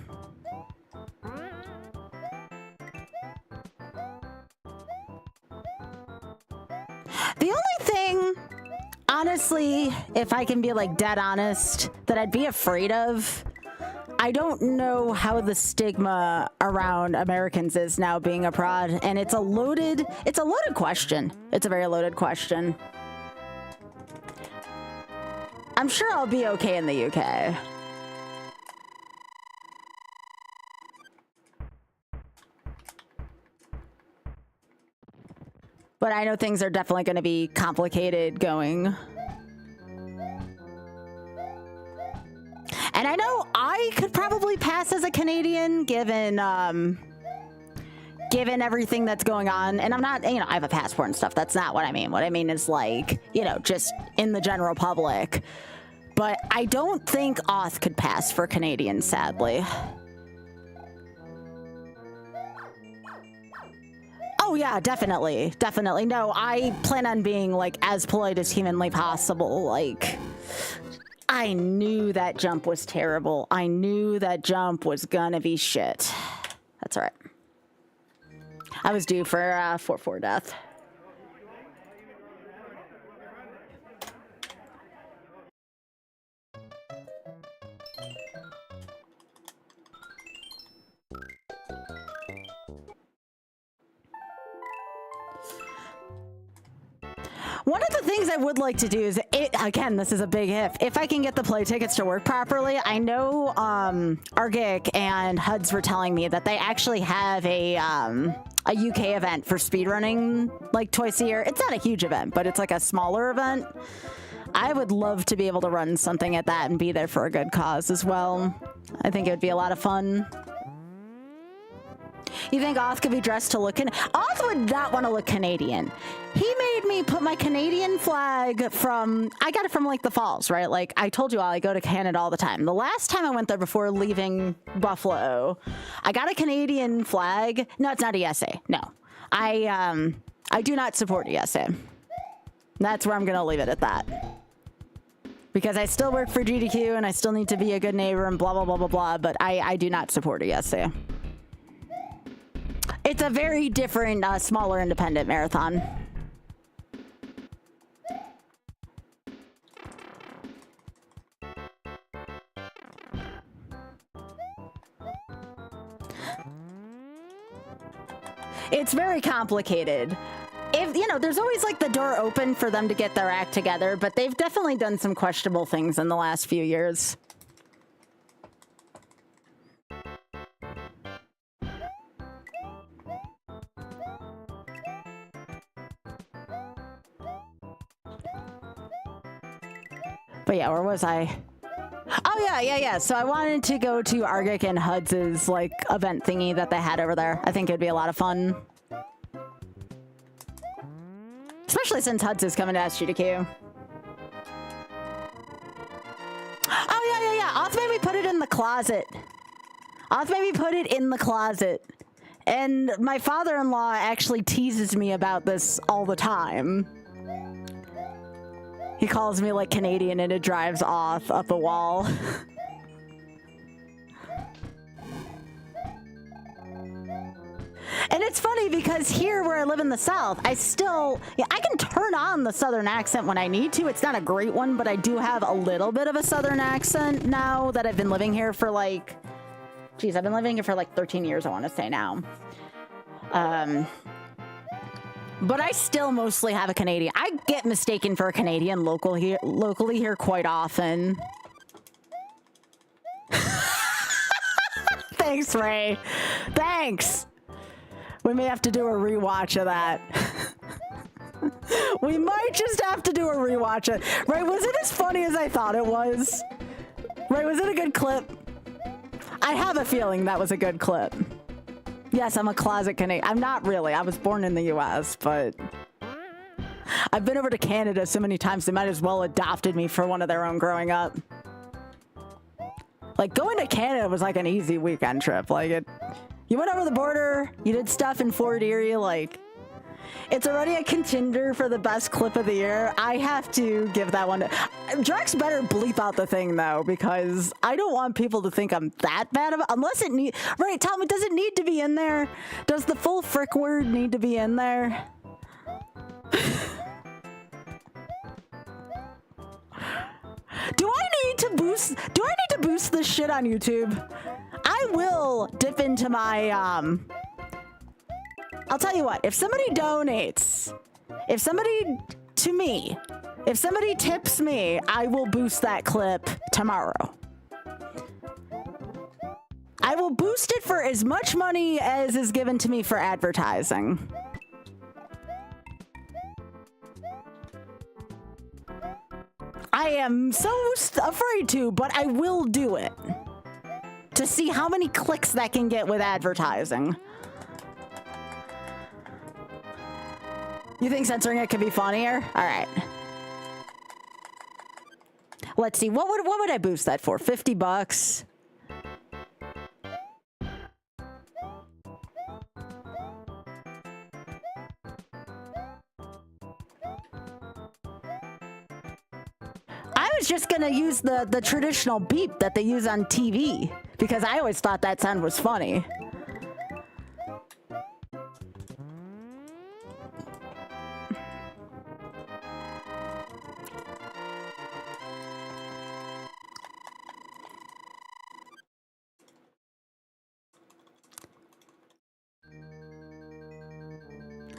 The only thing, honestly, if I can be like dead honest, that I'd be afraid of, I don't know how the stigma around Americans is now being abroad, and it's a loaded question. It's a very loaded question. I'm sure I'll be okay in the UK. But I know things are definitely going to be complicated going. And I know I could probably pass as a Canadian given given everything that's going on. And I'm not, you know, I have a passport and stuff. That's not what I mean. What I mean is like, you know, just in the general public. But I don't think Auth could pass for Canadians, sadly. Oh yeah, definitely. Definitely. No, I plan on being like as polite as humanly possible. Like, I knew that jump was terrible. I knew that jump was gonna be shit. That's all right. I was due for 4-4 death. One of the things I would like to do is, again, this is a big if I can get the play tickets to work properly. I know Argic and HUDs were telling me that they actually have a UK event for speedrunning like twice a year. It's not a huge event, but it's like a smaller event. I would love to be able to run something at that and be there for a good cause as well. I think it would be a lot of fun. You think Auth could be dressed to look Auth would not want to look Canadian. He made me put my Canadian flag from, I got it from like the Falls, right? Like I told you all, I go to Canada all the time. The last time I went there before leaving Buffalo, I got a Canadian flag. No, it's not ESA. No, I do not support ESA. That's where I'm going to leave it at that. Because I still work for GDQ and I still need to be a good neighbor and blah, blah, blah, blah, blah. But I do not support ESC. It's a very different, smaller independent marathon. It's very complicated. If, you know, there's always like the door open for them to get their act together, but they've definitely done some questionable things in the last few years. But yeah, where was I? Oh yeah. So I wanted to go to Argic and Huds's like event thingy that they had over there. I think it'd be a lot of fun. Especially since Huds is coming to SGDQ. Oh yeah. Oth made me put it in the closet. And my father-in-law actually teases me about this all the time. He calls me like Canadian and it drives Oth up a wall. And it's funny because here where I live in the South, I can turn on the Southern accent when I need to. It's not a great one, but I do have a little bit of a Southern accent now that I've been living here for like, geez, I've been living here for like 13 years, I want to say now. But I still mostly have a Canadian. I get mistaken for a Canadian locally here quite often. Thanks, Ray. Thanks. We may have to do a rewatch of that. We might just have to do a rewatch of it. Ray, was it as funny as I thought it was? Ray, was it a good clip? I have a feeling that was a good clip. Yes, I'm a closet Canadian. I'm not really. I was born in the US, but I've been over to Canada so many times they might as well adopted me for one of their own growing up. Like, going to Canada was like an easy weekend trip. Like, you went over the border, you did stuff in Fort Erie, like, it's already a contender for the best clip of the year. I have to give that one to... Drex better bleep out the thing, though, because I don't want people to think I'm that bad of it. Unless it need... Right, tell me, does it need to be in there? Does the full frick word need to be in there? Do I need to boost this shit on YouTube? I will dip into my, I'll tell you what, if somebody donates, if somebody tips me, I will boost that clip tomorrow. I will boost it for as much money as is given to me for advertising. I am so afraid to, but I will do it. To see how many clicks that can get with advertising. You think censoring it could be funnier? All right. Let's see. What would I boost that for? 50 bucks. I was just gonna use the traditional beep that they use on TV because I always thought that sound was funny.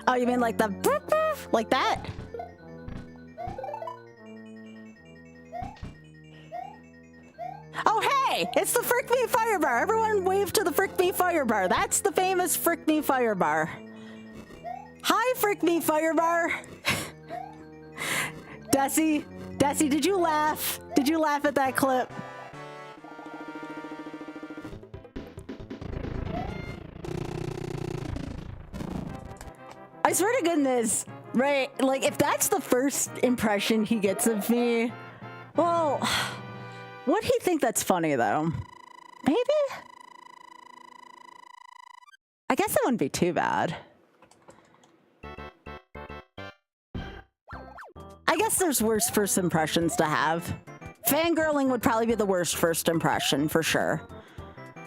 Oh, you mean like the boop, boop, like that? Oh, hey, it's the Frick Me Fire Bar. Everyone wave to the Frick Me Fire Bar. That's the famous Frick Me Fire Bar. Hi, Frick Me Fire Bar. Desi, did you laugh? Did you laugh at that clip? I swear to goodness, right? Like, if that's the first impression he gets of me, well, would he think that's funny, though? Maybe? I guess it wouldn't be too bad. I guess there's worse first impressions to have. Fangirling would probably be the worst first impression, for sure.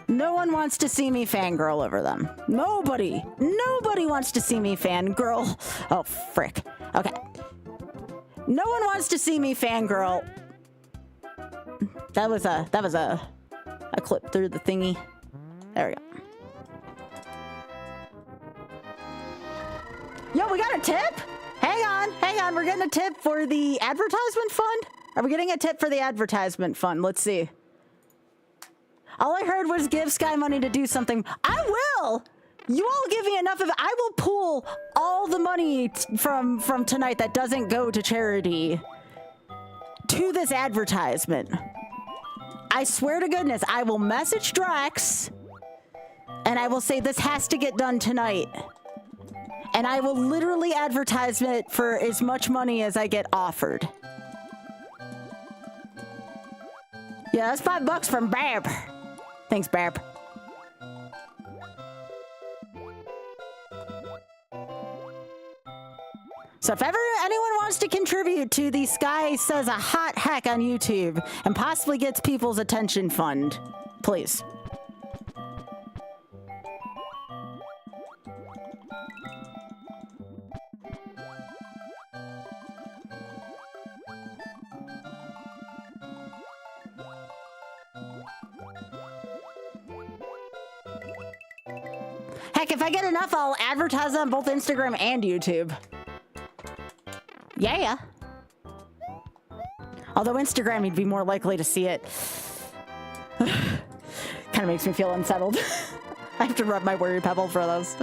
No one wants to see me fangirl over them. Nobody. Nobody wants to see me fangirl. Oh, frick. Okay. No one wants to see me fangirl. That was a clip through the thingy. There we go. Yo, we got a tip? Hang on. We're getting a tip for the advertisement fund? Are we getting a tip for the advertisement fund? Let's see. All I heard was give Sky money to do something. I will! You all give me enough of it. I will pool all the money from tonight that doesn't go to charity to this advertisement. I swear to goodness, I will message Drax and I will say this has to get done tonight. And I will literally advertise it for as much money as I get offered. Yeah, that's $5 from Barb. Thanks, Barb. So if ever anyone wants to contribute to the Sky Says a Hot Heck on YouTube and possibly gets people's attention fund, please. Heck, if I get enough, I'll advertise on both Instagram and YouTube. Yeah. Although Instagram, you'd be more likely to see it. Kind of makes me feel unsettled. I have to rub my worry pebble for those.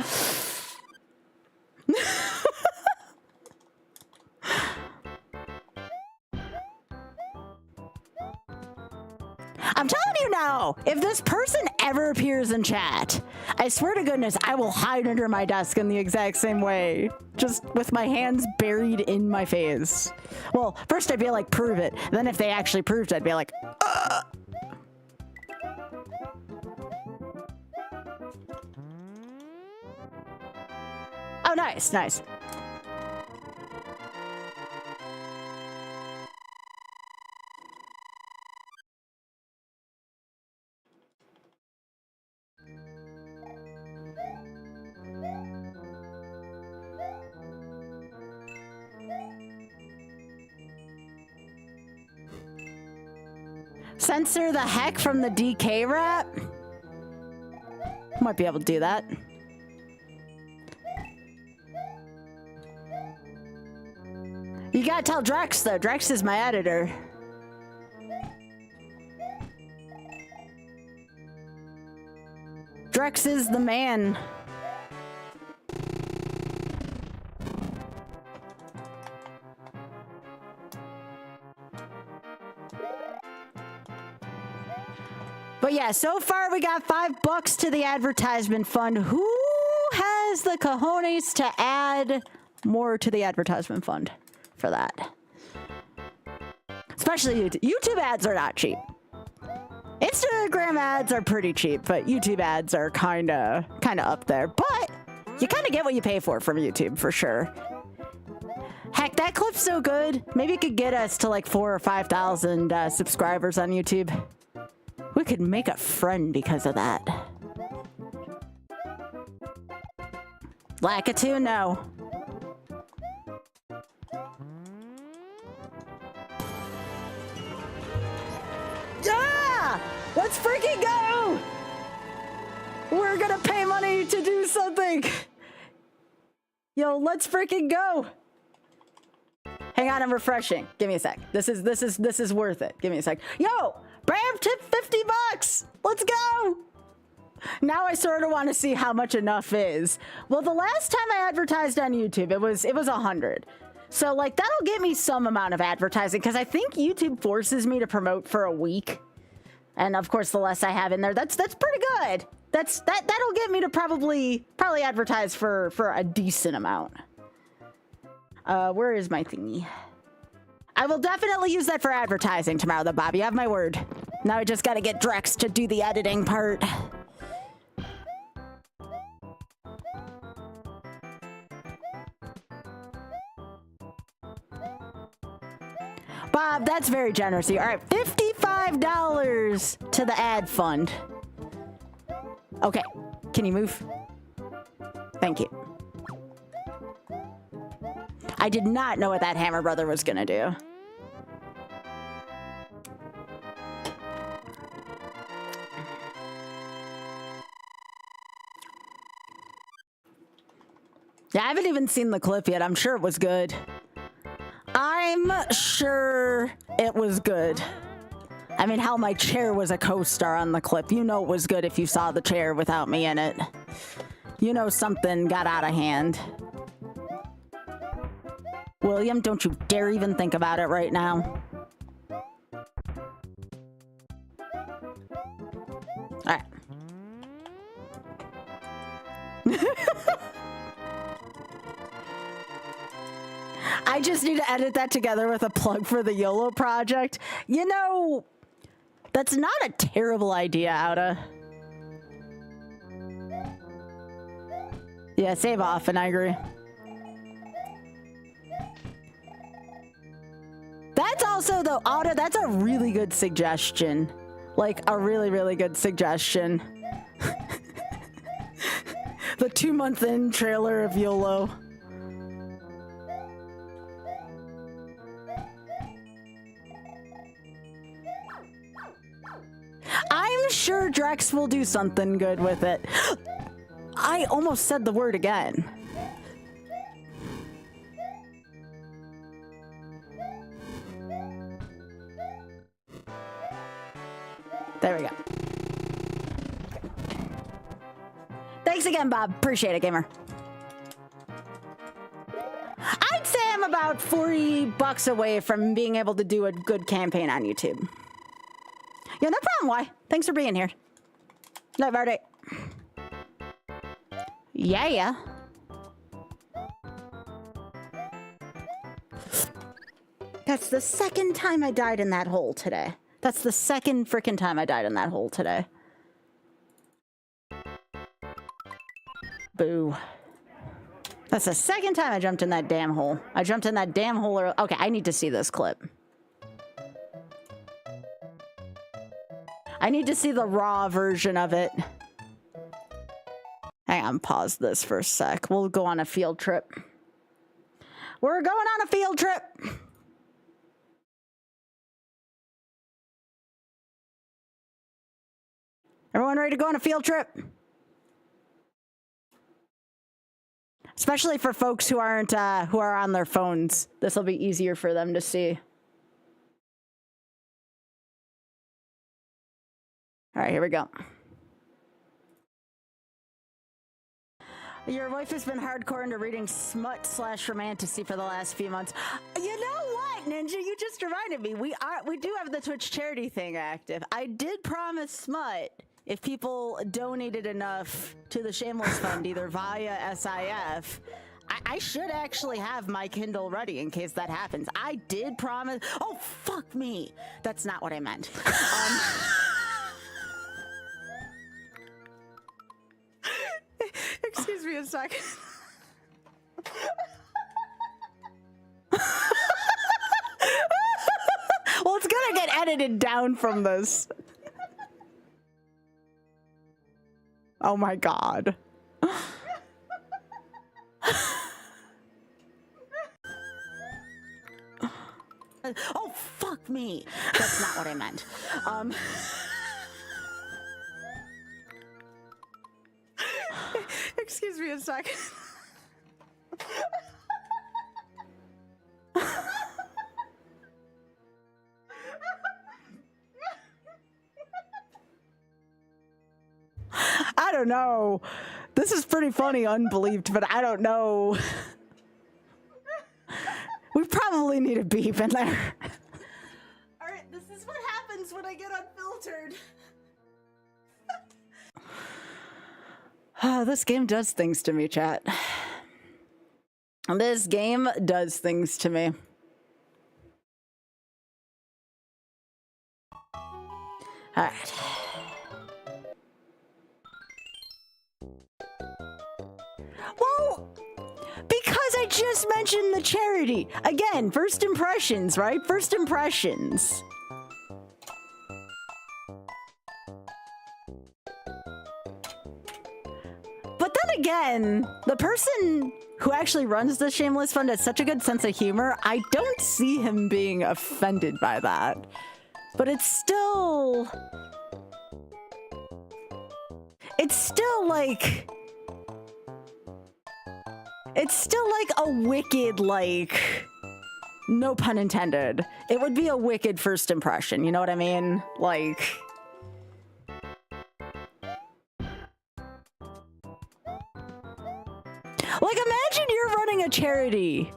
I'm telling you now, if this person ever appears in chat, I swear to goodness, I will hide under my desk in the exact same way. Just with my hands buried in my face. Well, first I'd be like, prove it. Then if they actually proved it, I'd be like, ugh. Oh, nice, nice. Censor the heck from the DK rap? Might be able to do that. You gotta tell Drex though. Drex is my editor. Drex is the man. But yeah, so far we got $5 to the advertisement fund. Who has the cojones to add more to the advertisement fund for that? Especially YouTube. YouTube ads are not cheap. Instagram ads are pretty cheap, but YouTube ads are kind of up there. But you kind of get what you pay for from YouTube, for sure. Heck, that clip's so good. Maybe it could get us to like 4,000 or 5,000 subscribers on YouTube. We could make a friend because of that. Lakitu, no. Yeah! Let's freaking go! We're gonna pay money to do something. Yo, let's freaking go. Hang on, I'm refreshing. Give me a sec. This is worth it. Give me a sec. Yo! Bram tip $50. Let's go. Now I sort of want to see how much enough is. Well, the last time I advertised on YouTube, it was 100. So like that'll get me some amount of advertising because I think YouTube forces me to promote for a week. And of course, the less I have in there, that's pretty good. That'll get me to probably advertise for a decent amount. Where is my thingy? I will definitely use that for advertising tomorrow, though, Bob. You have my word. Now I just gotta get Drex to do the editing part. Bob, that's very generous of you. All right, $55 to the ad fund. Okay, can you move? Thank you. I did not know what that Hammer Brother was gonna do. Yeah, I haven't even seen the clip yet. I'm sure it was good. I'm sure it was good. I mean, hell, my chair was a co-star on the clip. You know it was good if you saw the chair without me in it. You know something got out of hand. William, don't you dare even think about it right now. All right. I just need to edit that together with a plug for the YOLO project. You know, that's not a terrible idea, Outa. Yeah, save off, and I agree. That's also, though, Outa, that's a really good suggestion. Like, a really, really good suggestion. The 2-month-in trailer of YOLO. I'm sure Drex will do something good with it. I almost said the word again. There we go. Thanks again, Bob. Appreciate it, gamer. I'd say I'm about $40 away from being able to do a good campaign on YouTube. Yeah, no problem, Why? Thanks for being here. No, Vardy. Yeah. That's the second time I died in that hole today. That's the second freaking time I died in that hole today. Boo. That's the second time I jumped in that damn hole. I jumped in that damn hole. Okay, I need to see this clip. I need to see the raw version of it. Hang on, pause this for a sec. We'll go on a field trip. We're going on a field trip. Everyone ready to go on a field trip? Especially for folks who aren't who are on their phones. This will be easier for them to see. All right, here we go. Your wife has been hardcore into reading smut/romantasy for the last few months. You know what, Ninja? You just reminded me. We do have the Twitch charity thing active. I did promise Smut if people donated enough to the Shameless Fund, either via SIF. I should actually have my Kindle ready in case that happens. I did promise. Oh, fuck me. That's not what I meant. Excuse me a second. Well, it's gonna get edited down from this. Oh my god. Oh, fuck me. That's not what I meant. Excuse me a second. I don't know. This is pretty funny, unbelieved, but I don't know. We probably need a beep in there. All right, this is what happens when I get unfiltered. Oh, this game does things to me, chat. This game does things to me. All right. Well, because I just just mentioned the charity. Again, first impressions, right? First impressions. But then again, the person who actually runs the Shameless Fund has such a good sense of humor, I don't see him being offended by that. But it's still like... It's still like a wicked, like... No pun intended. It would be a wicked first impression, you know what I mean? Like... Like, imagine you're running a charity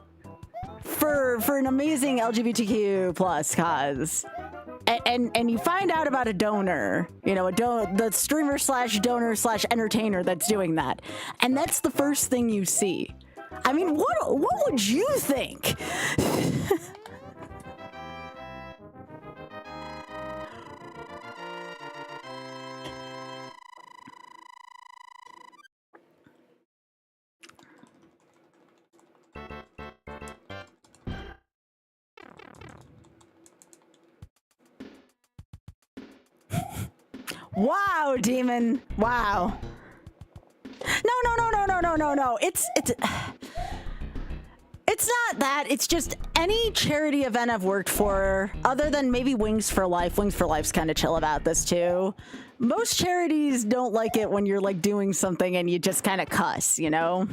for an amazing LGBTQ plus cause, and you find out about a donor, you know, the streamer slash donor slash entertainer that's doing that, and that's the first thing you see. I mean, what would you think? Wow, demon. Wow. No. It's not that. It's just any charity event I've worked for, other than maybe Wings for Life. Wings for Life's kind of chill about this too. Most charities don't like it when you're like doing something and you just kind of cuss, you know?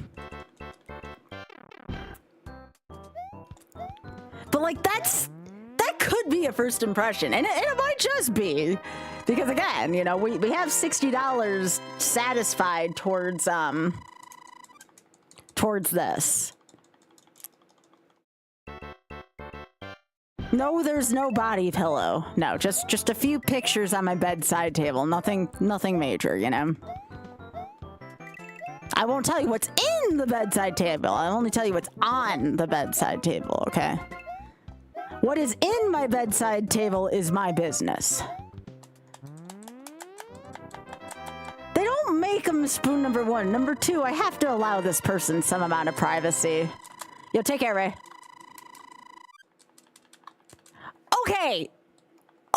But like that could be a first impression, and it might just be. Because again, you know, we have $60 satisfied towards this. No, there's no body pillow. No, just a few pictures on my bedside table. Nothing major, you know. I won't tell you what's in the bedside table. I'll only tell you what's on the bedside table, okay? What is in my bedside table is my business. They don't make them spoon number one. Number two, I have to allow this person some amount of privacy. Yo, take care, Ray.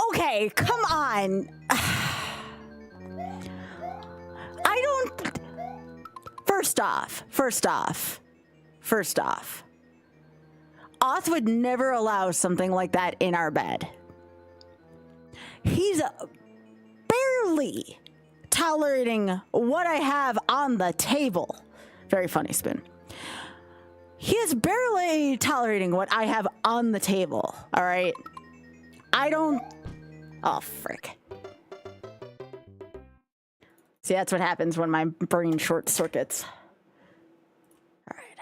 Okay, come on. I don't... First off. Oth would never allow something like that in our bed. He's barely tolerating what I have on the table. Very funny, Spoon. He is barely tolerating what I have on the table, all right? I don't... Oh, frick. See, that's what happens when my brain short circuits. All right.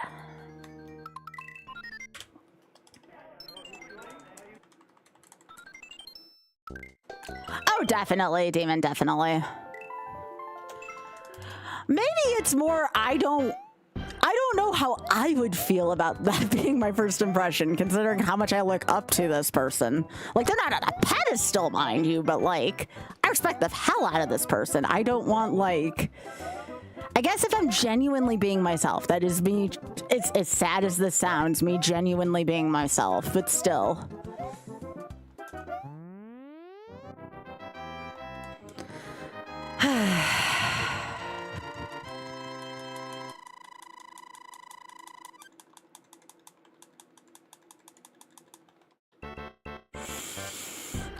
Oh, definitely, Demon, definitely. Maybe it's more I don't know how I would feel about that being my first impression, considering how much I look up to this person. Like, they're not on a pedestal, mind you, but like, I respect the hell out of this person. I don't want, like, I guess if I'm genuinely being myself, that is me, it's as sad as this sounds, me genuinely being myself, but still.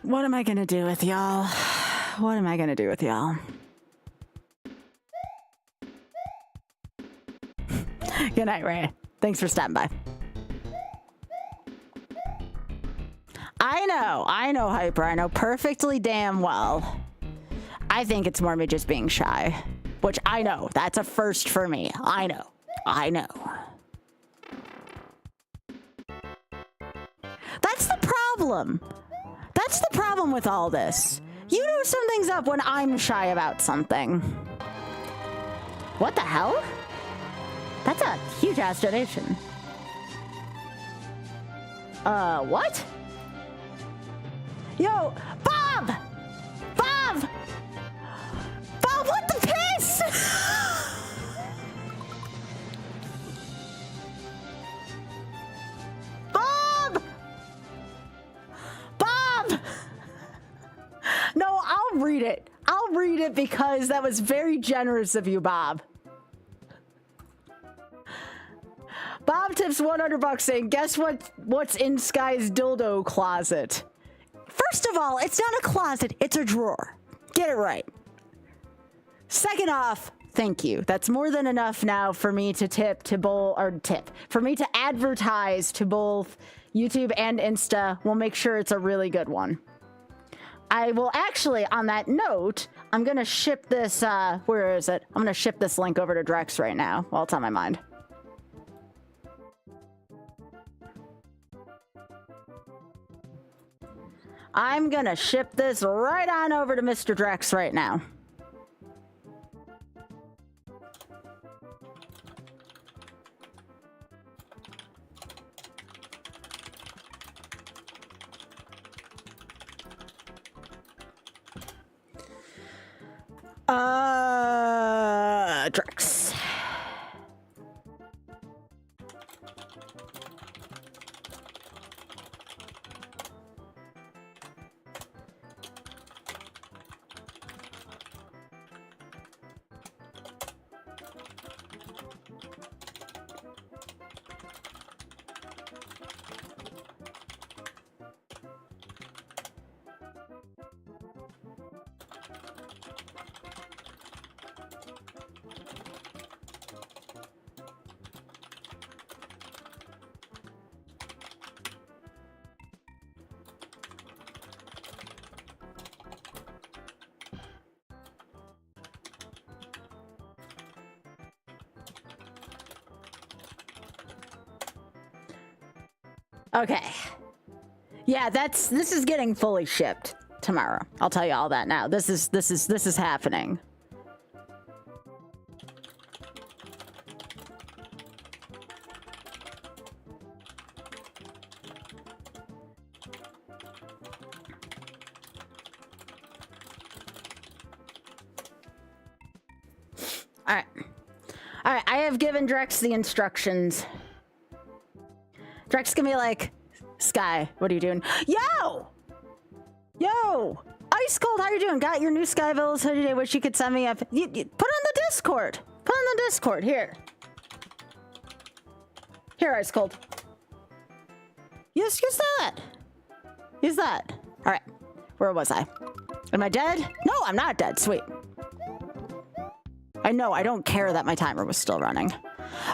What am I gonna do with y'all? What am I gonna do with y'all? Good night, Ray. Thanks for stopping by. I know, Hyper. I know perfectly damn well. I think it's more me just being shy, which I know. That's a first for me. I know. That's the problem. That's the problem with all this. You know something's up when I'm shy about something. What the hell? That's a huge ass donation. What? Yo, Bob! Bob, what the piss? read it. I'll read it because that was very generous of you, Bob. Bob tips 100 bucks saying, guess what's in Sky's dildo closet? First of all, it's not a closet, it's a drawer. Get it right. Second off, thank you. That's more than enough now for me to for me to advertise to both YouTube and Insta. We'll make sure it's a really good one. I will actually, on that note, I'm gonna ship this, where is it? I'm gonna ship this link over to Drex right now while it's on my mind. I'm gonna ship this right on over to Mr. Drex right now. Drex. Okay. Yeah, this is getting fully shipped tomorrow. I'll tell you all that now. This is happening. All right. All right, I have given Drex the instructions. Drex gonna be like, Sky, what are you doing? Yo! Yo! Ice Cold, how you doing? Got your new Skybilz hoodie today. Wish you could send me a... You put on the Discord. Put on the Discord. Here. Here, Ice Cold. Use that. Use that. All right. Where was I? Am I dead? No, I'm not dead. Sweet. I know. I don't care that my timer was still running.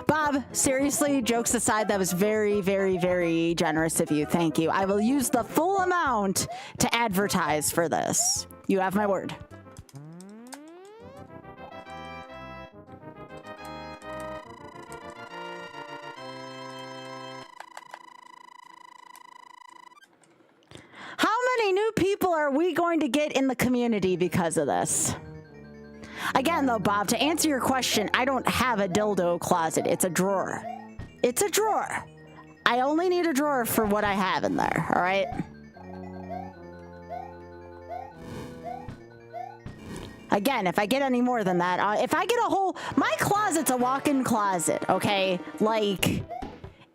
Bob, seriously, jokes aside, that was very, very, very generous of you. Thank you. I will use the full amount to advertise for this. You have my word. How many new people are we going to get in the community because of this? Again, though, Bob, to answer your question, I don't have a dildo closet. It's a drawer. It's a drawer. I only need a drawer for what I have in there, all right? Again, if I get any more than that, if I get a whole... My closet's a walk-in closet, okay? Like,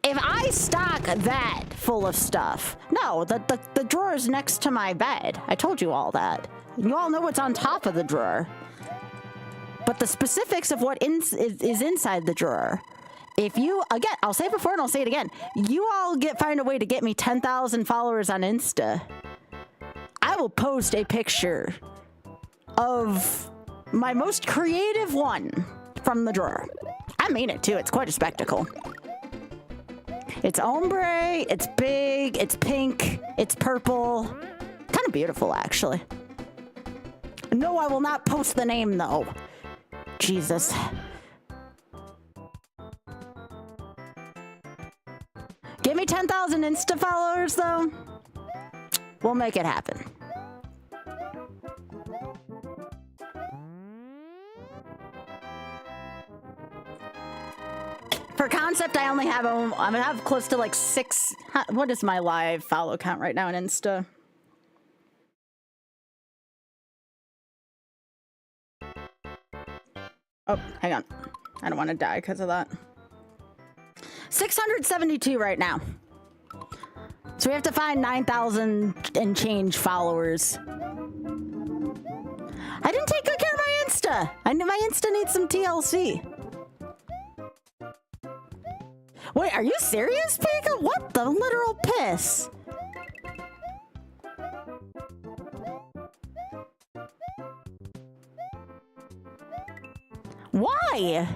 if I stock that full of stuff... No, the drawer is next to my bed. I told you all that. You all know what's on top of the drawer. But the specifics of what is inside the drawer, if you, again, I'll say it before and I'll say it again, you all find a way to get me 10,000 followers on Insta, I will post a picture of my most creative one from the drawer. I mean it too, it's quite a spectacle. It's ombre, it's big, it's pink, it's purple. Kind of beautiful, actually. No, I will not post the name though. Jesus. Give me 10,000 Insta followers, though. We'll make it happen. For concept, I only have, I'm gonna have close to like 6. What is my live follow count right now on Insta? Oh, hang on. I don't want to die because of that. 672 right now. So we have to find 9,000 and change followers. I didn't take good care of my Insta. My Insta needs some TLC. Wait, are you serious, Pika? What the literal piss? Why?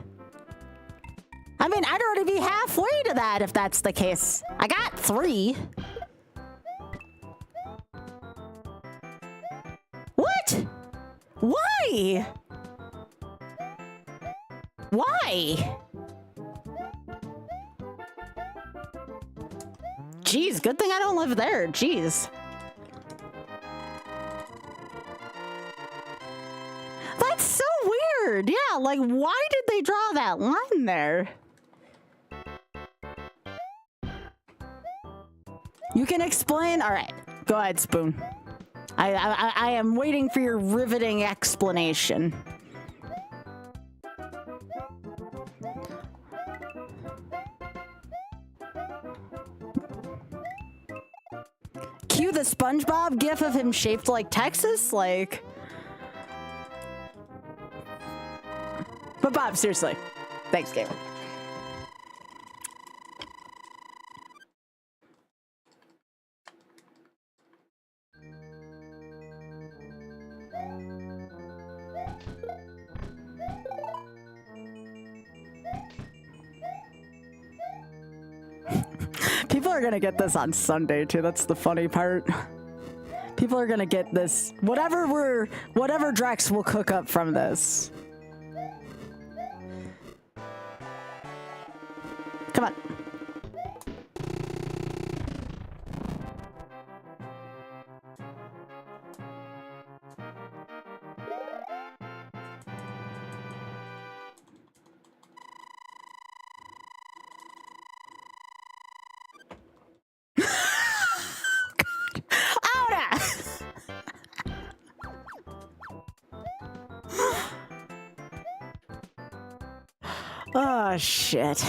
I mean, I'd already be halfway to that if that's the case. I got 3. What? Why? Why? Jeez, good thing I don't live there. Jeez. That's so weird. Yeah, like, why did they draw that line there? You can explain? All right. Go ahead, Spoon. I am waiting for your riveting explanation. Cue the SpongeBob gif of him shaped like Texas? Like... But Bob, seriously. Thanks, Gamer. People are gonna get this on Sunday too. That's the funny part. People are gonna get this. Whatever Drex will cook up from this. Come on. Oh, shit.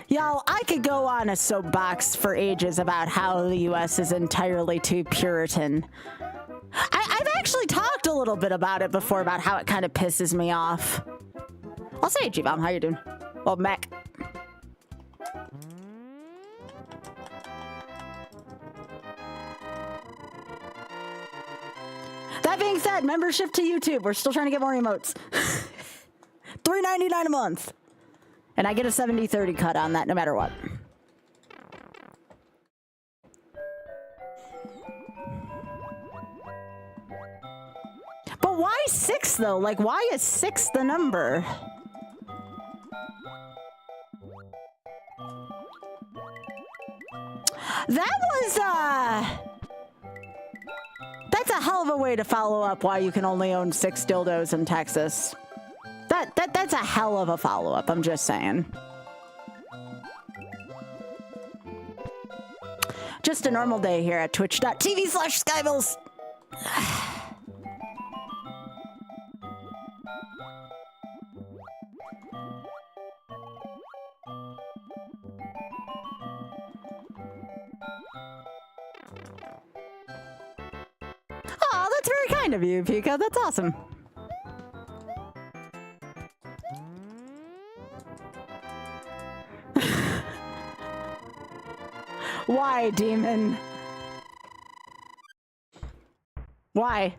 Y'all, I could go on a soapbox for ages about how the US is entirely too Puritan. I've actually talked a little bit about it before, about how it kind of pisses me off. I'll say, G-Bomb, how you doing? Well, Mac. That being said, membership to YouTube. We're still trying to get more emotes. $3.99 a month. And I get a 70-30 cut on that no matter what. But why 6 though? Like, why is 6 the number? That was, that's a hell of a way to follow up why you can only own 6 dildos in Texas. That's a hell of a follow-up, I'm just saying. Just a normal day here at twitch.tv/Skybilz. Oh, that's very kind of you, Pika. That's awesome. Why, demon? Why?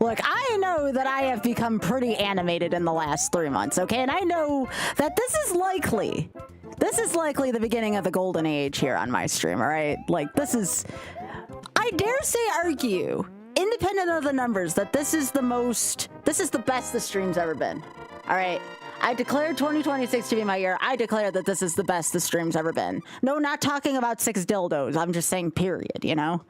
Look, I know that I have become pretty animated in the last 3 months, okay? And I know that this is likely the beginning of the golden age here on my stream, all right? Like, this is... I dare say argue, independent of the numbers, that this is the best the stream's ever been, all right? I declared 2026 to be my year. I declare that this is the best the stream's ever been. No, not talking about 6 dildos. I'm just saying period, you know?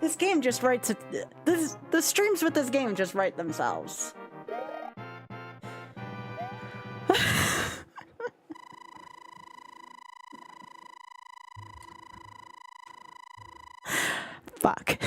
This game just writes it. The streams with this game just write themselves. Fuck.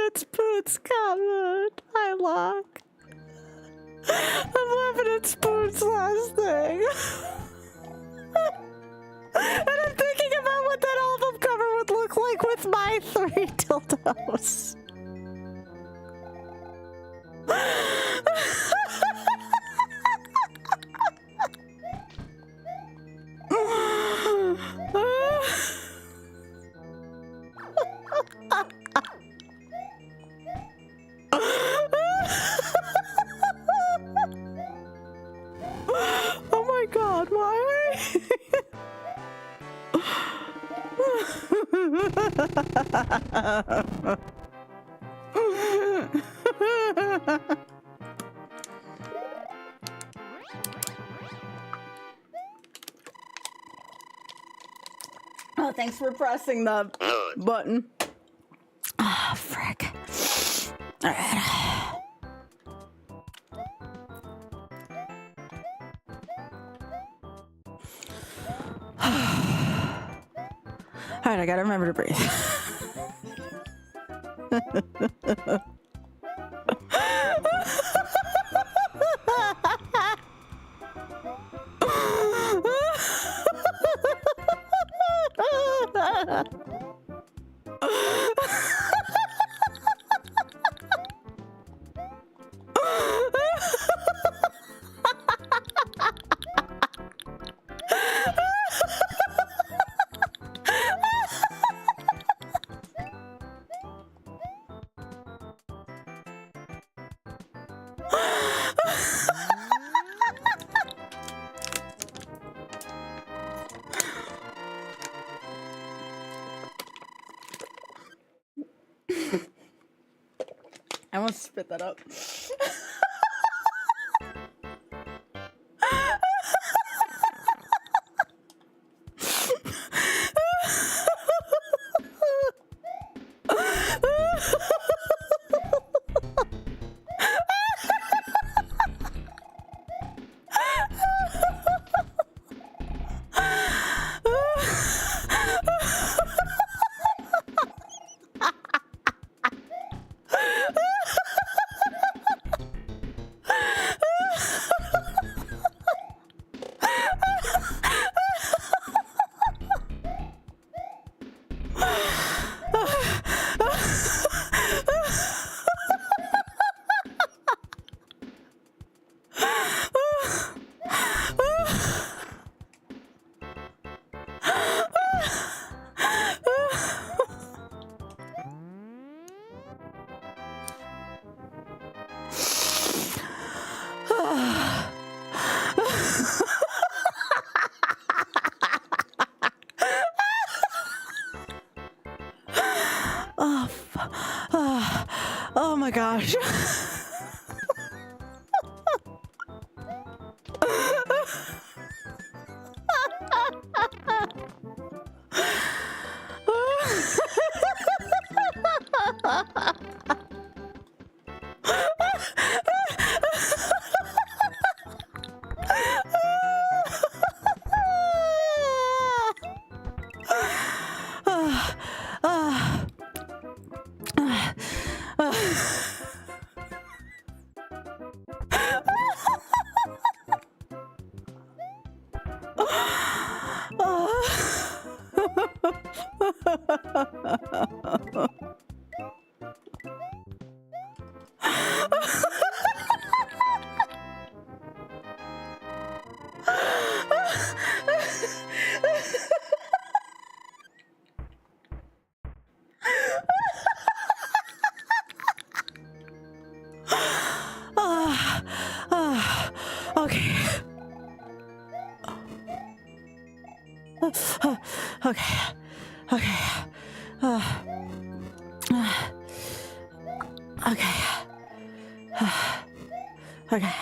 Its boots comment. I lock. I'm laughing at Spoon's last thing. And I'm thinking about what that album cover would look like with my 3 dildos. Oh my god, why? Oh, thanks for pressing the button. Ah, oh, frick. All right. All right, I gotta remember to breathe. I almost spit that up. Oh my gosh. Okay. Okay. Okay. Okay. Okay. Okay.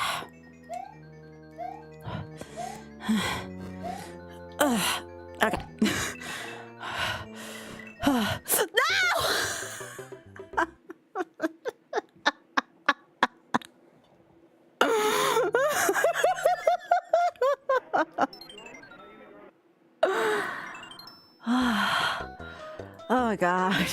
Oh my god.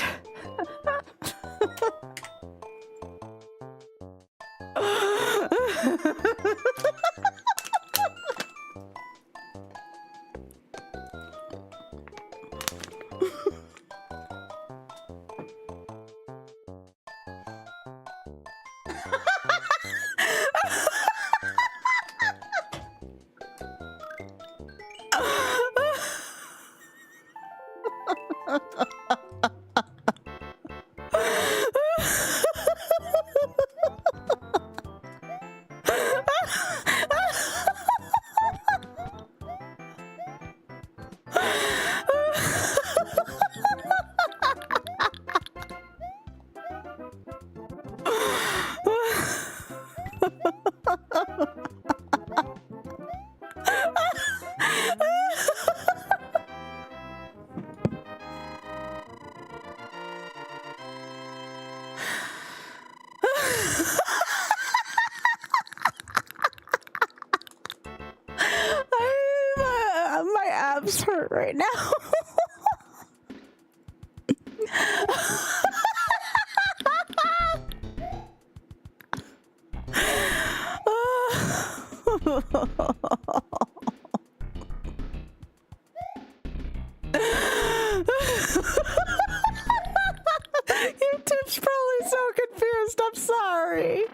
My abs hurt right now. YouTube's probably so confused. I'm sorry.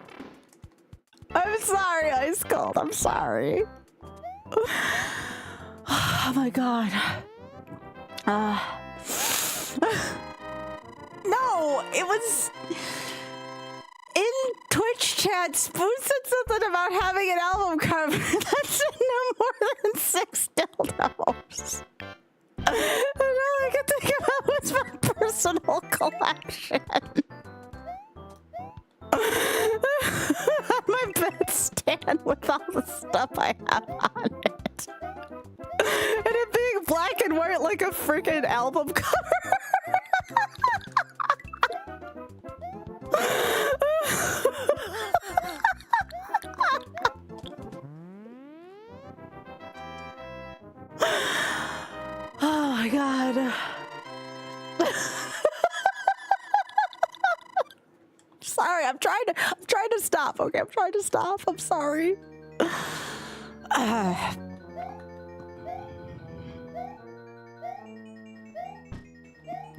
I'm sorry, Ice Cold. I'm sorry. Oh my god. No, it was in Twitch chat. Spoon said something about having an album cover that's no more than 6 dildos. And all I could think about was my personal collection. My bedstand with all the stuff I have on it. And it being black and white like a freaking album cover. Oh my god. Sorry, I'm trying to stop. Okay, I'm trying to stop. I'm sorry.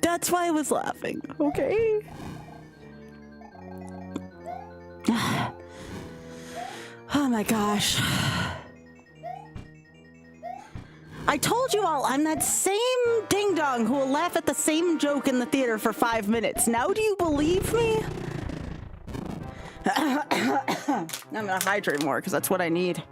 That's why I was laughing, okay? Oh my gosh. I told you all, I'm that same ding-dong who will laugh at the same joke in the theater for 5 minutes. Now do you believe me? I'm gonna hydrate more because that's what I need.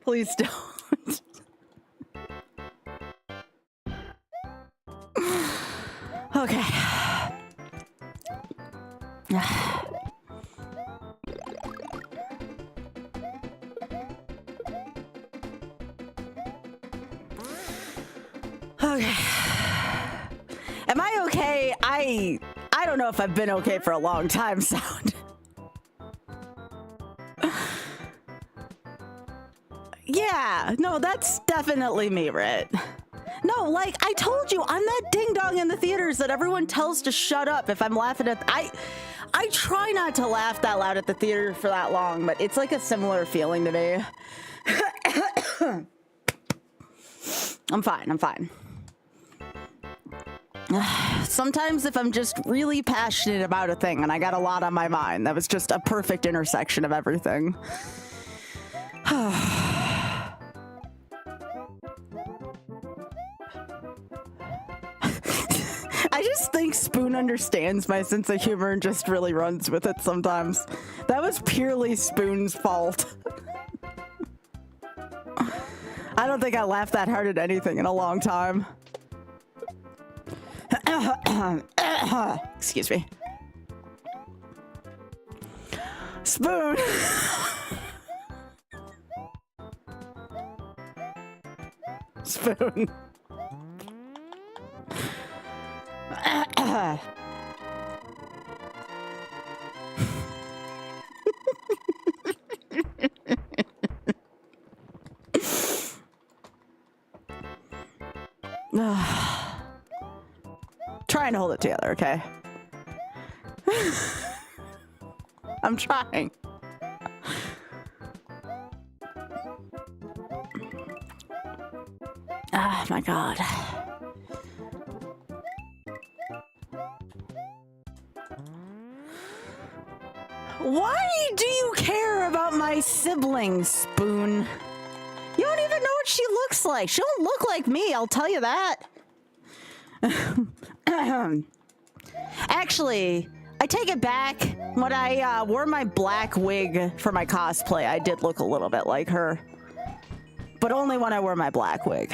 Please don't. Okay. Okay. Am I okay? I don't know if I've been okay for a long time, Sound. Yeah, no, that's definitely me, Rit. No, like, I told you, I'm that ding-dong in the theaters that everyone tells to shut up if I'm laughing at... I try not to laugh that loud at the theater for that long, but it's like a similar feeling to me. I'm fine, I'm fine. Sometimes if I'm just really passionate about a thing and I got a lot on my mind, that was just a perfect intersection of everything. I just think Spoon understands my sense of humor and just really runs with it sometimes. That was purely Spoon's fault. I don't think I laughed that hard at anything in a long time. Excuse me. Spoon. Spoon. Trying to hold it together, okay? I'm trying. Oh my God. Why do you care about my siblings, Spoon? You don't even know what she looks like. She don't look like me, I'll tell you that. Actually, I take it back. When I wore my black wig for my cosplay, I did look a little bit like her. But only when I wore my black wig.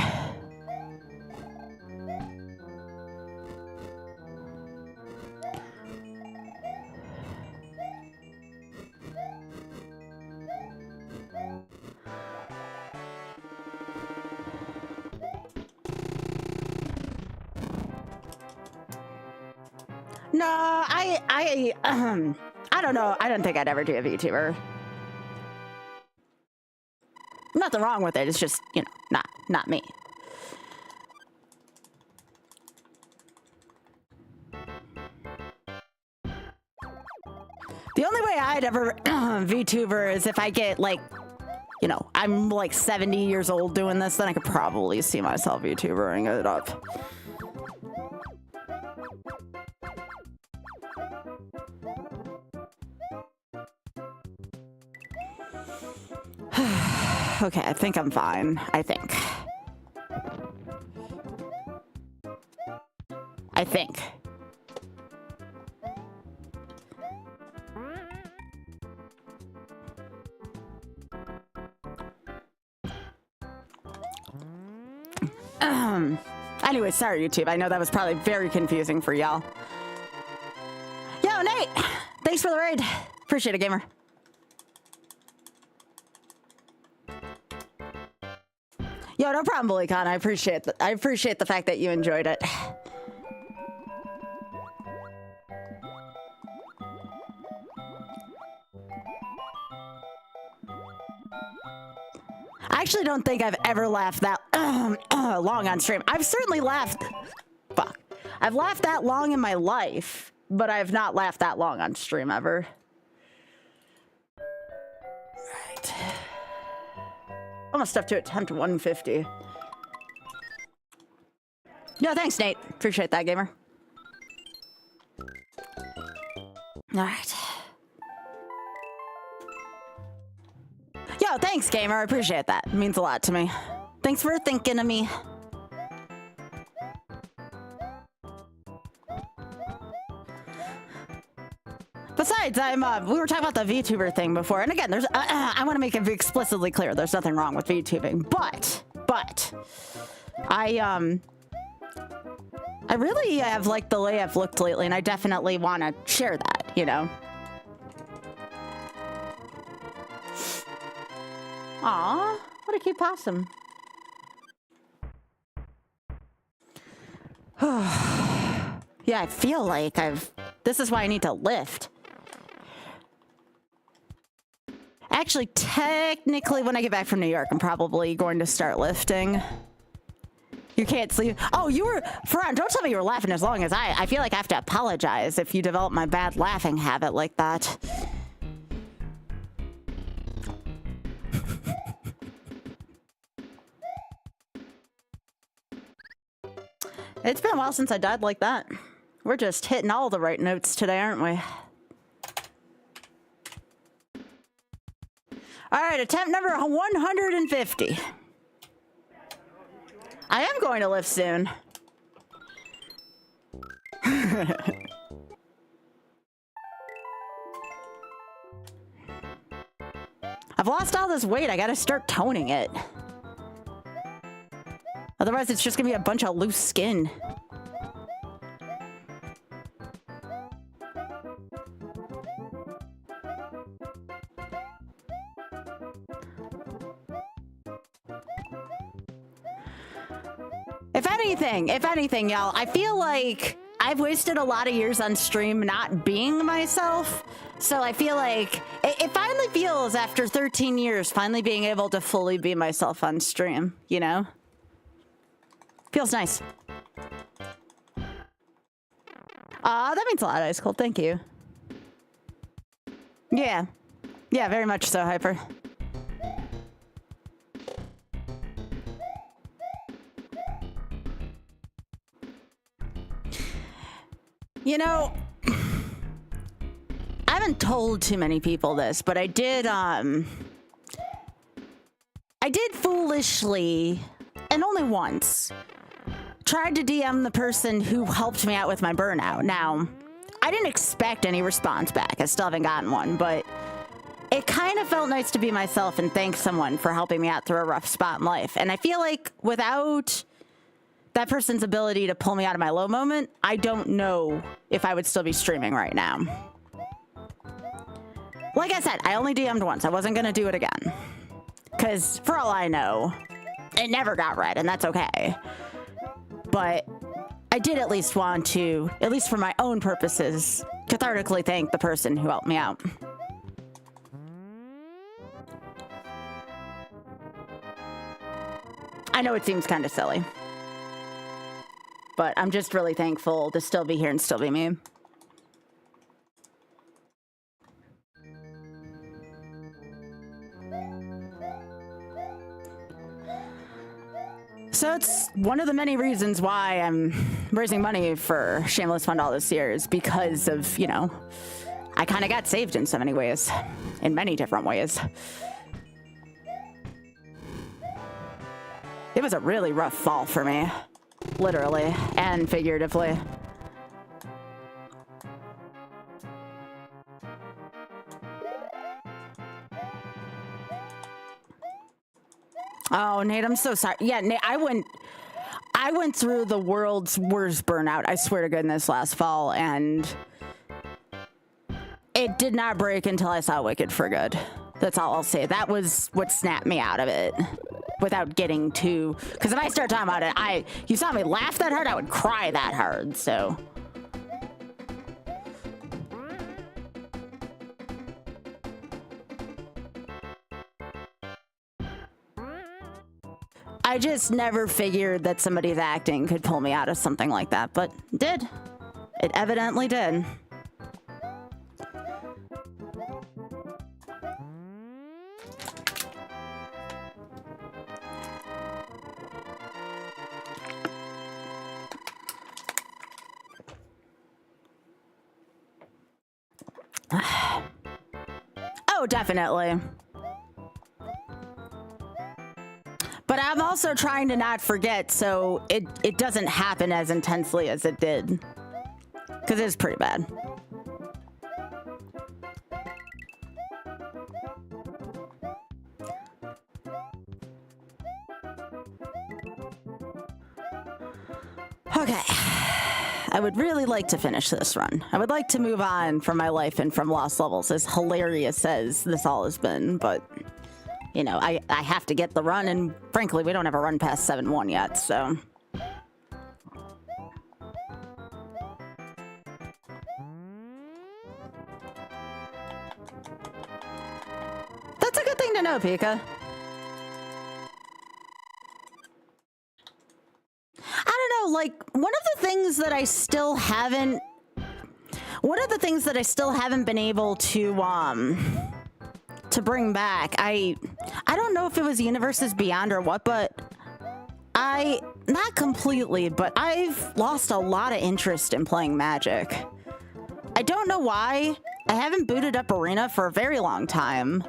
No, I don't know. I don't think I'd ever do a VTuber. Nothing wrong with it. It's just, you know, not me. The only way I'd ever VTuber is if I get like, you know, I'm like 70 years old doing this, then I could probably see myself VTubering it up. Okay, I think I'm fine. I think. Anyway, sorry, YouTube. I know that was probably very confusing for y'all. Yo, Nate! Thanks for the raid. Appreciate it, gamer. Yo, no problem, BullyCon. I appreciate the fact that you enjoyed it. I actually don't think I've ever laughed that long on stream. I've certainly laughed. Fuck. I've laughed that long in my life, but I've not laughed that long on stream ever. Right. Almost up to a 10 to 150. No, thanks, Nate. Appreciate that, gamer. All right. Yo, thanks, gamer. I appreciate that. It means a lot to me. Thanks for thinking of me. Besides, besides, we were talking about the VTuber thing before, and again, there's I want to make it explicitly clear there's nothing wrong with VTubing, but I really have liked the way I've looked lately, and I definitely want to share that, you know. Aw, what a cute possum. Yeah, I feel like this is why I need to lift. Actually, technically, when I get back from New York, I'm probably going to start lifting. You can't sleep. Oh, you were, Ferran, don't tell me you were laughing as long as I feel like I have to apologize if you develop my bad laughing habit like that. It's been a while since I died like that. We're just hitting all the right notes today, aren't we? All right, attempt number 150. I am going to lift soon. I've lost all this weight. I gotta start toning it. Otherwise, it's just gonna be a bunch of loose skin. If anything, y'all, I feel like I've wasted a lot of years on stream not being myself. So I feel like it finally feels, after 13 years, finally being able to fully be myself on stream, you know? Feels nice. That means a lot, Ice Cold. Thank you. Yeah. Yeah, very much so, Hyper. You know, I haven't told too many people this, but I did foolishly, and only once, tried to DM the person who helped me out with my burnout. Now, I didn't expect any response back. I still haven't gotten one, but it kind of felt nice to be myself and thank someone for helping me out through a rough spot in life. And I feel like without that person's ability to pull me out of my low moment, I don't know if I would still be streaming right now. Like I said, I only DM'd once. I wasn't going to do it again. Because for all I know, it never got read, and that's okay. But I did at least want to, at least for my own purposes, cathartically thank the person who helped me out. I know it seems kind of silly, but I'm just really thankful to still be here and still be me. So it's one of the many reasons why I'm raising money for Shameless Fund all this year, is because of, you know, I kind of got saved in so many ways, in many different ways. It was a really rough fall for me, literally and figuratively. Oh, Nate, I'm so sorry. Yeah, Nate, I went through the world's worst burnout, I swear to goodness, last fall, and it did not break until I saw Wicked for Good. That's all I'll say. That was what snapped me out of it, without getting too... Because if I start talking about it, you saw me laugh that hard, I would cry that hard, so... I just never figured that somebody's acting could pull me out of something like that, but it did. It evidently did. Oh, definitely. But I'm also trying to not forget, so it doesn't happen as intensely as it did. Because it is pretty bad. Okay. I would really like to finish this run. I would like to move on from my life and from Lost Levels, as hilarious as this all has been, but, you know, I have to get the run, and frankly, we don't have a run past 7-1 yet, so... That's a good thing to know, Pika. I don't know, like, one of the things that I still haven't been able to bring back, I don't know if it was Universes Beyond or what, but not completely, but I've lost a lot of interest in playing Magic. I don't know why. I haven't booted up Arena for a very long time.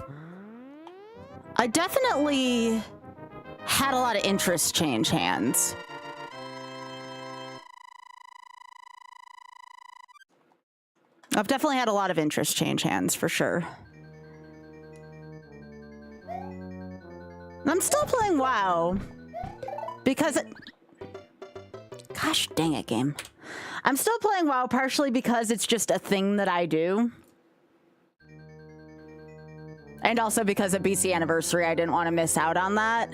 I definitely had a lot of interest change hands. I've definitely had a lot of interest change hands, for sure. I'm still playing WoW because gosh dang it, game. I'm still playing WoW partially because it's just a thing that I do. And also because of BC Anniversary, I didn't want to miss out on that.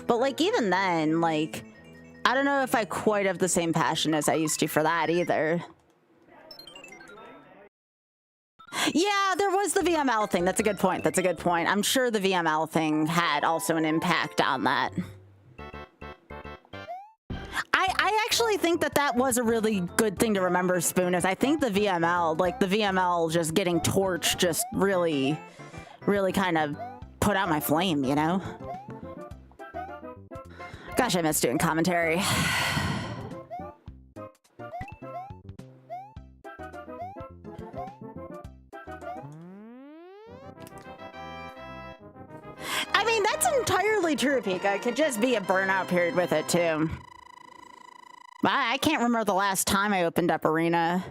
But like even then, like, I don't know if I quite have the same passion as I used to for that either. Yeah, there was the VML thing. That's a good point. That's a good point. I'm sure the VML thing had also an impact on that. I actually think that that was a really good thing to remember, Spoon, is I think the VML, like the VML just getting torched just really kind of put out my flame, you know? Gosh, I miss doing commentary. I mean, that's entirely true, Pika. It could just be a burnout period with it, too. I can't remember the last time I opened up Arena.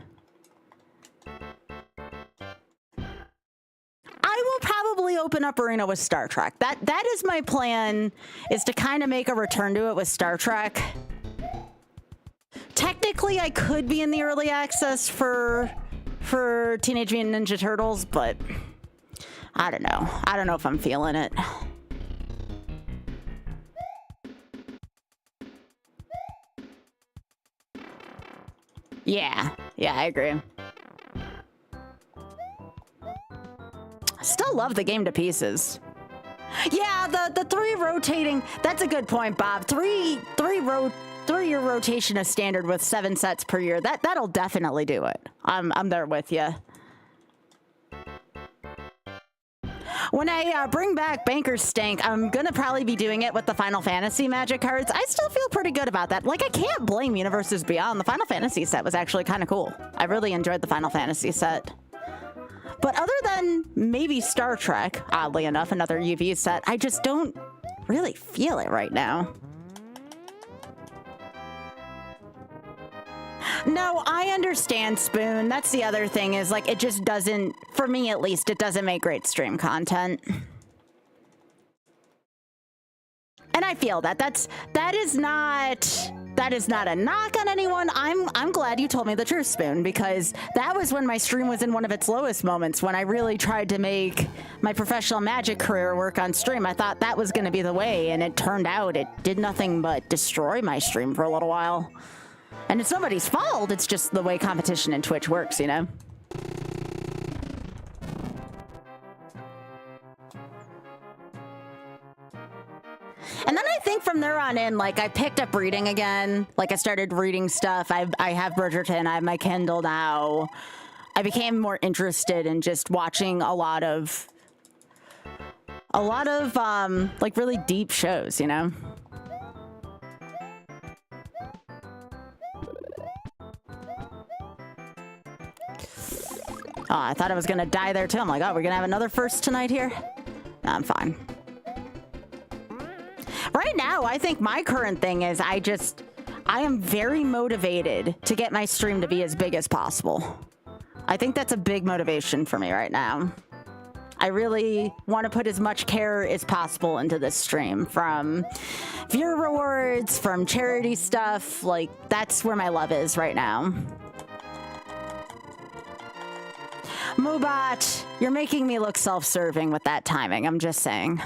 I will probably open up Arena with Star Trek. That is my plan, is to kind of make a return to it with Star Trek. Technically, I could be in the early access for Teenage Mutant Ninja Turtles, but I don't know. I don't know if I'm feeling it. Yeah, I agree. Still love the game to pieces. Yeah, the 3 rotating, that's a good point, Bob. 3-year rotation is standard with 7 sets per year. That'll definitely do it. I'm there with you. When I bring back Banker's Stank, I'm gonna probably be doing it with the Final Fantasy Magic cards. I still feel pretty good about that. Like, I can't blame Universes Beyond. The Final Fantasy set was actually kind of cool. I really enjoyed the Final Fantasy set. But other than maybe Star Trek, oddly enough, another UV set, I just don't really feel it right now. No, I understand, Spoon. That's the other thing, is like, it just doesn't, for me at least, it doesn't make great stream content. And I feel that. That is not a knock on anyone. I'm glad you told me the truth, Spoon, because that was when my stream was in one of its lowest moments, when I really tried to make my professional Magic career work on stream. I thought that was going to be the way, and it turned out it did nothing but destroy my stream for a little while. And it's nobody's fault, it's just the way competition in Twitch works, you know? And then I think from there on in, like, I picked up reading again. Like, I started reading stuff. I have Bridgerton, I have my Kindle now. I became more interested in just watching a lot of like, really deep shows, you know? Oh, I thought I was gonna die there too. I'm like, oh, we're gonna have another first tonight here? No, I'm fine. Right now, I think my current thing is I am very motivated to get my stream to be as big as possible. I think that's a big motivation for me right now. I really want to put as much care as possible into this stream, from viewer rewards, from charity stuff. Like, that's where my love is right now. Moobot, you're making me look self-serving with that timing, I'm just saying.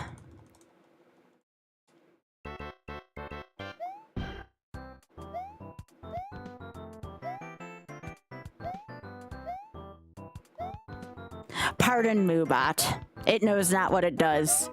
Pardon, Moobot. It knows not what it does.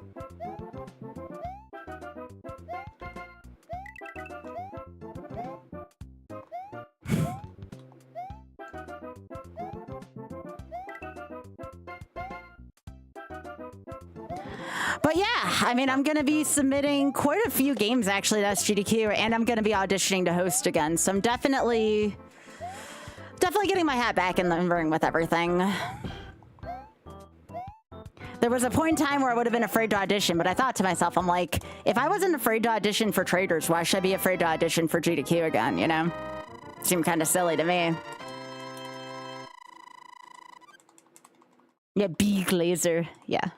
But yeah, I mean, I'm going to be submitting quite a few games actually to SGDQ, and I'm going to be auditioning to host again. So I'm definitely getting my hat back in the ring with everything. There was a point in time where I would have been afraid to audition, but I thought to myself, I'm like, if I wasn't afraid to audition for traders, why should I be afraid to audition for GDQ again, you know? Seemed kind of silly to me. Yeah, big laser. Yeah.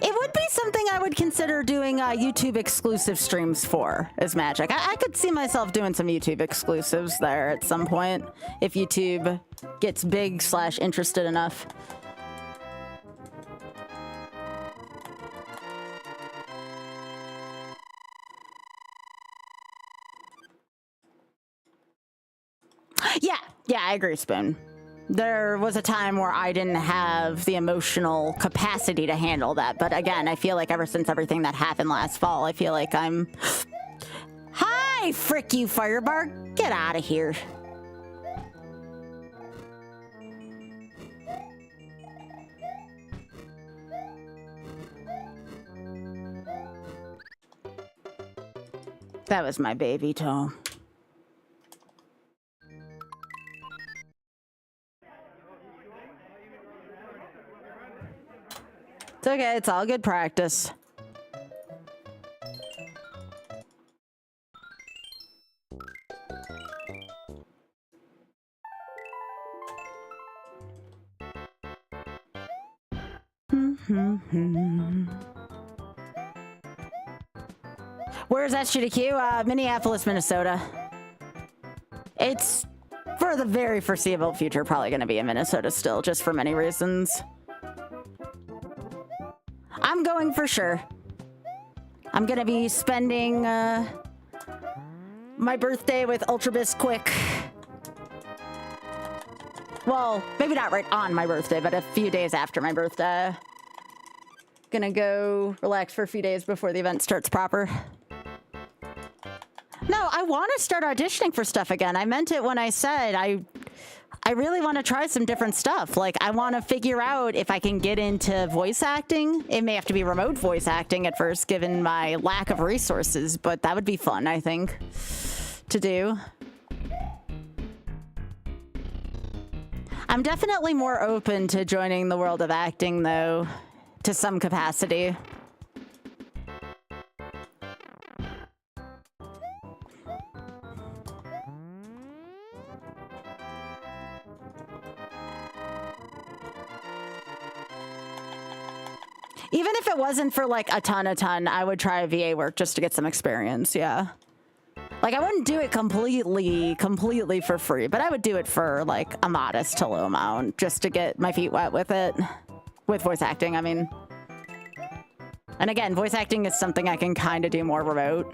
It would be something I would consider doing YouTube exclusive streams for, is Magic. I could see myself doing some YouTube exclusives there at some point, if YouTube gets big / interested enough. Yeah, I agree, Spoon. There was a time where I didn't have the emotional capacity to handle that. But again, I feel like ever since everything that happened last fall, I feel like I'm... Hi, frick you, Firebark. Get out of here. That was my baby toe. It's okay, it's all good practice. Where's SGDQ? Minneapolis, Minnesota. It's, for the very foreseeable future, probably going to be in Minnesota still, just for many reasons. I'm going for sure. I'm gonna be spending my birthday with Ultra Bisquick. Well, maybe not right on my birthday, but a few days after my birthday. Gonna go relax for a few days before the event starts proper. No, I want to start auditioning for stuff again. I meant it when I said I really want to try some different stuff. Like, I want to figure out if I can get into voice acting. It may have to be remote voice acting at first, given my lack of resources, but that would be fun, I think, to do. I'm definitely more open to joining the world of acting, though, to some capacity. Even if it wasn't for, like, a ton, I would try VA work just to get some experience, yeah. Like, I wouldn't do it completely for free, but I would do it for, like, a modest to low amount just to get my feet wet with it. With voice acting, I mean. And again, voice acting is something I can kind of do more remote.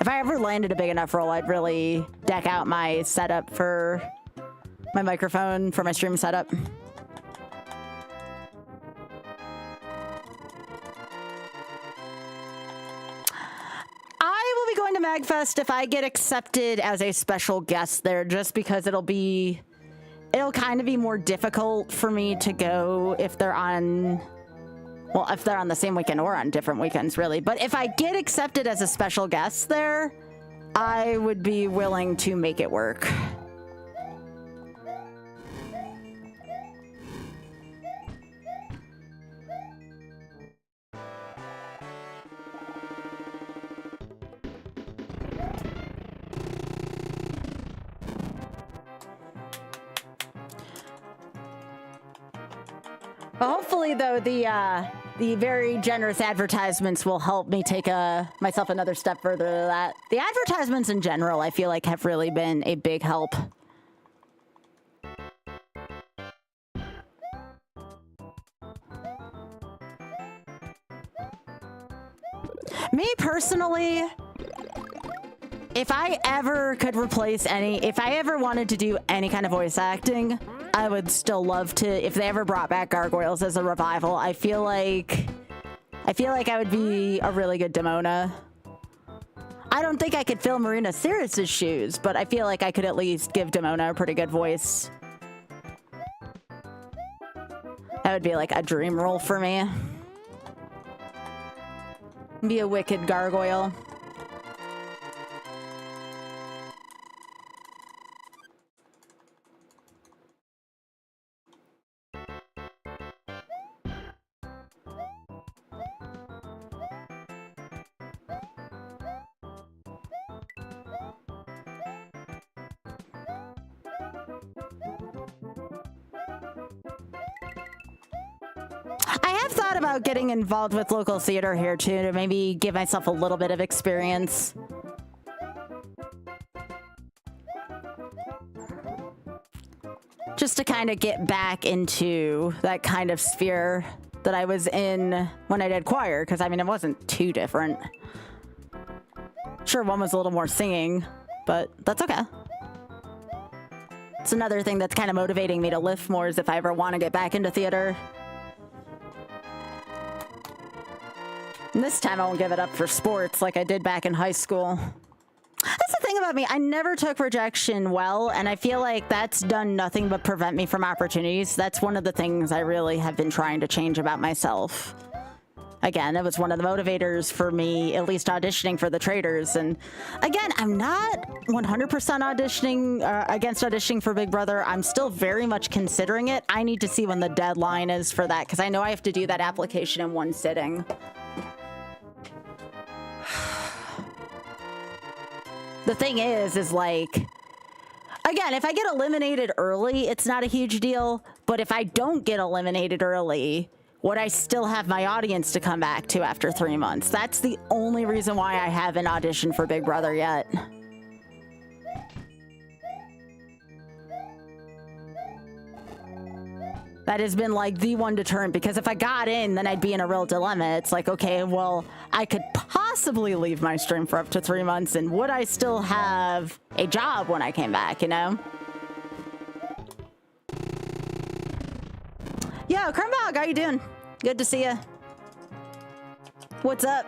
If I ever landed a big enough role, I'd really deck out my setup for my microphone, for my stream setup. I will be going to MagFest if I get accepted as a special guest there, just because it'll kind of be more difficult for me to go if they're on, well, if they're on the same weekend or on different weekends, really. But if I get accepted as a special guest there, I would be willing to make it work. Well, hopefully, though, the very generous advertisements will help me take myself another step further to that. The advertisements in general, I feel like, have really been a big help. Me personally, if I ever could replace if I ever wanted to do any kind of voice acting, I would still love to, if they ever brought back Gargoyles as a revival. I feel like I would be a really good Demona. I don't think I could fill Marina Sirris's shoes, but I feel like I could at least give Demona a pretty good voice. That would be like a dream role for me. Be a wicked gargoyle. I have thought about getting involved with local theater here too, to maybe give myself a little bit of experience. Just to kind of get back into that kind of sphere that I was in when I did choir, because I mean, it wasn't too different. Sure, one was a little more singing, but that's okay. It's another thing that's kind of motivating me to lift more, is if I ever want to get back into theater. And this time I won't give it up for sports like I did back in high school. That's the thing about me. I never took rejection well, and I feel like that's done nothing but prevent me from opportunities. That's one of the things I really have been trying to change about myself. Again, it was one of the motivators for me, at least auditioning for the Traders. And again, I'm not 100% auditioning against auditioning for Big Brother. I'm still very much considering it. I need to see when the deadline is for that, because I know I have to do that application in one sitting. The thing is like, again, if I get eliminated early, it's not a huge deal. But if I don't get eliminated early, would I still have my audience to come back to after 3 months? That's the only reason why I haven't auditioned for Big Brother yet. That has been like the one deterrent, because if I got in, then I'd be in a real dilemma. It's like, okay, well, I could possibly leave my stream for up to 3 months, and would I still have a job when I came back, you know? Yo, Crumbog, how you doing? Good to see you. What's up?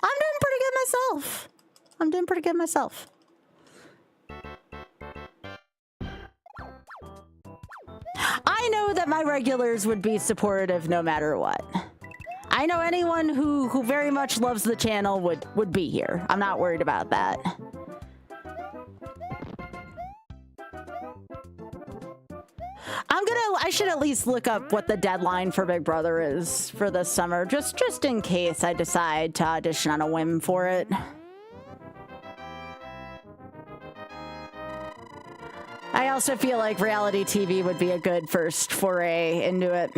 I'm doing pretty good myself. I'm doing pretty good myself. I know that my regulars would be supportive no matter what. I know anyone who very much loves the channel would be here. I'm not worried about that. I should at least look up what the deadline for Big Brother is for this summer, just in case I decide to audition on a whim for it. I also feel like reality TV would be a good first foray into it.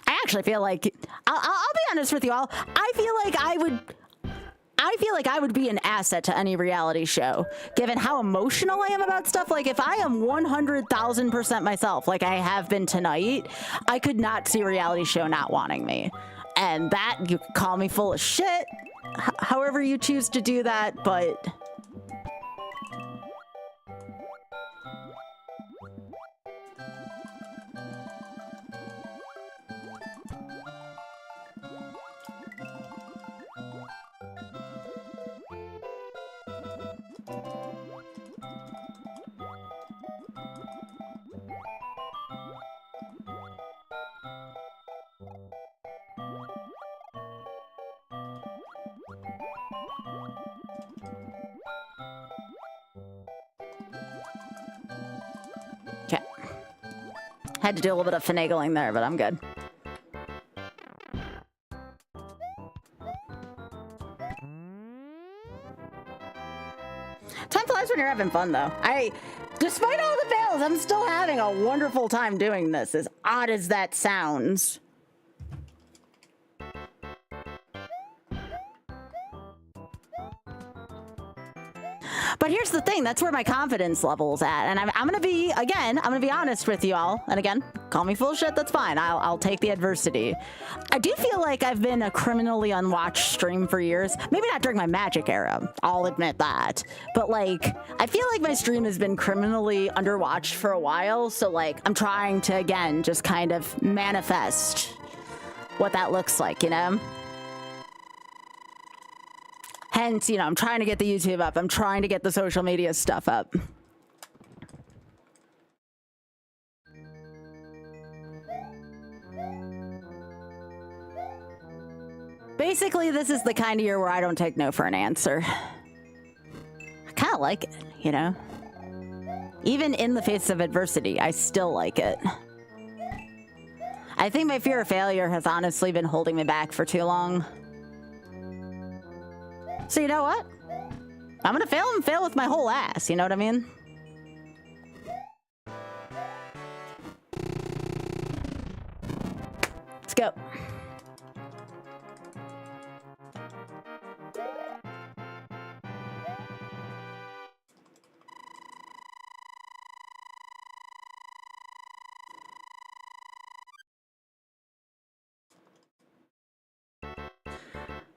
I actually feel like, I'll be honest with you all, I feel like I would be an asset to any reality show, given how emotional I am about stuff. Like, if I am 100,000% myself, like I have been tonight, I could not see a reality show not wanting me. And that, you could call me full of shit, however you choose to do that, but... Okay. Had to do a little bit of finagling there, but I'm good. when you're having fun, though. Despite all the fails, I'm still having a wonderful time doing this, as odd as that sounds. But here's the thing, that's where my confidence level's at. And I'm gonna be, again, I'm gonna be honest with you all. And again, call me full of shit, that's fine. I'll take the adversity. I do feel like I've been a criminally unwatched stream for years. Maybe not during my magic era, I'll admit that. But like, I feel like my stream has been criminally underwatched for a while. So like, I'm trying to, again, just kind of manifest what that looks like, you know? Hence, you know, I'm trying to get the YouTube up. I'm trying to get the social media stuff up. Basically, this is the kind of year where I don't take no for an answer. I kind of like it, you know? Even in the face of adversity, I still like it. I think my fear of failure has honestly been holding me back for too long. So you know what? I'm gonna fail and fail with my whole ass, you know what I mean? Let's go.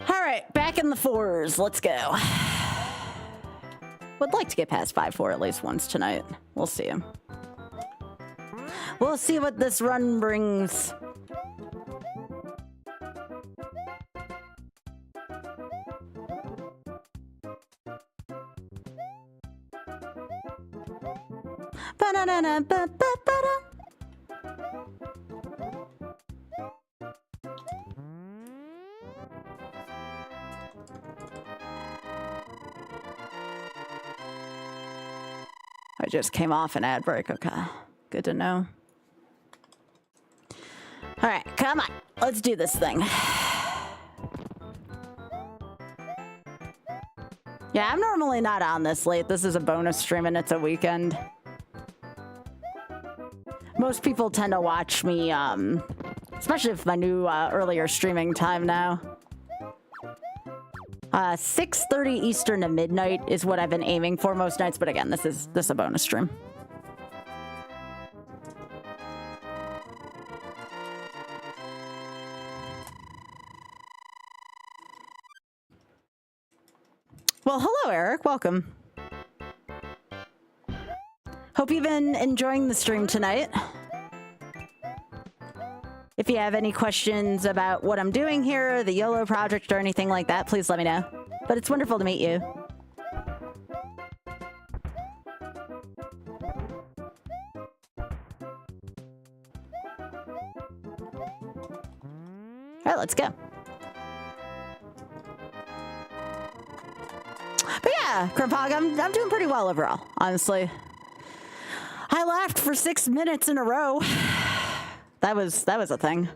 All right, back in the fours. Let's go. Would like to get past 5-4 at least once tonight. We'll see. We'll see what this run brings. Ba-da-da-da-ba-ba-ba-da. I just came off an ad break. Okay, good to know. All right, come on. Let's do this thing. Yeah, I'm normally not on this late. This is a bonus stream and it's a weekend. Most people tend to watch me, especially with my new earlier streaming time now. 6:30 Eastern to midnight is what I've been aiming for most nights, but again, this is a bonus stream. Well, hello, Eric. Welcome. Hope you've been enjoying the stream tonight. If you have any questions about what I'm doing here, the YOLO project, or anything like that, please let me know. But it's wonderful to meet you. All right, let's go. But yeah, Krimpog, I'm doing pretty well overall, honestly. I laughed for 6 minutes in a row. That was a thing.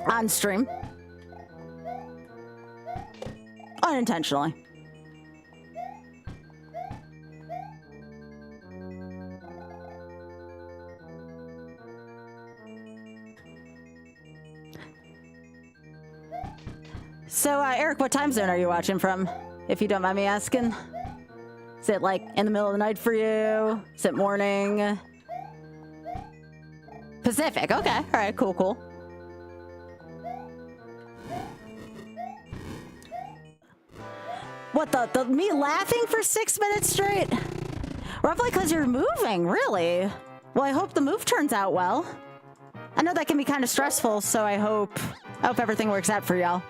On stream. Unintentionally. So, Eric, what time zone are you watching from, if you don't mind me asking? Is it like in the middle of the night for you? Is it morning? Pacific, okay. All right, cool, cool. What, the me laughing for 6 minutes straight? Roughly because you're moving, really? Well, I hope the move turns out well. I know that can be kind of stressful, so I hope everything works out for y'all.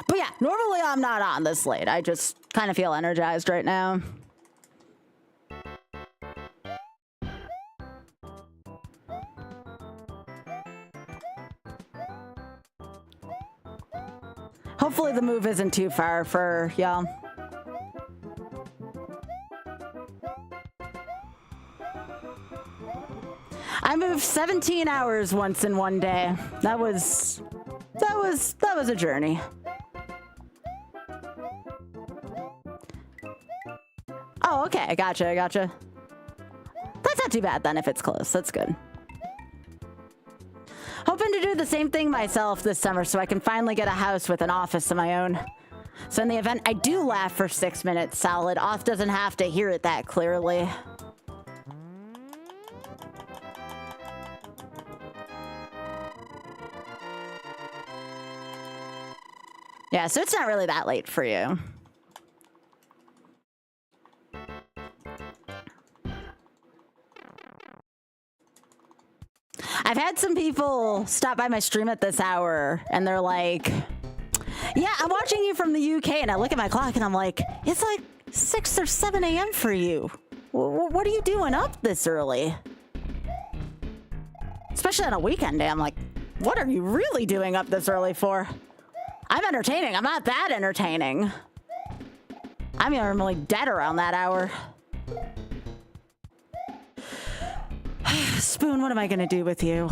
But yeah, normally I'm not on this late. I just kind of feel energized right now. Hopefully the move isn't too far for y'all. I moved 17 hours once in one day. That was a journey. Oh, okay. Gotcha, gotcha. That's not too bad then if it's close. That's good. Hoping to do the same thing myself this summer so I can finally get a house with an office of my own. So in the event I do laugh for 6 minutes solid, Off doesn't have to hear it that clearly. Yeah, so it's not really that late for you. I've had some people stop by my stream at this hour and they're like, yeah, I'm watching you from the UK. And I look at my clock and I'm like, it's like 6 or 7 a.m. for you. What are you doing up this early? Especially on a weekend day. I'm like, what are you really doing up this early for? I'm entertaining. I'm not that entertaining. I'm normally dead around that hour. Spoon, what am I gonna do with you?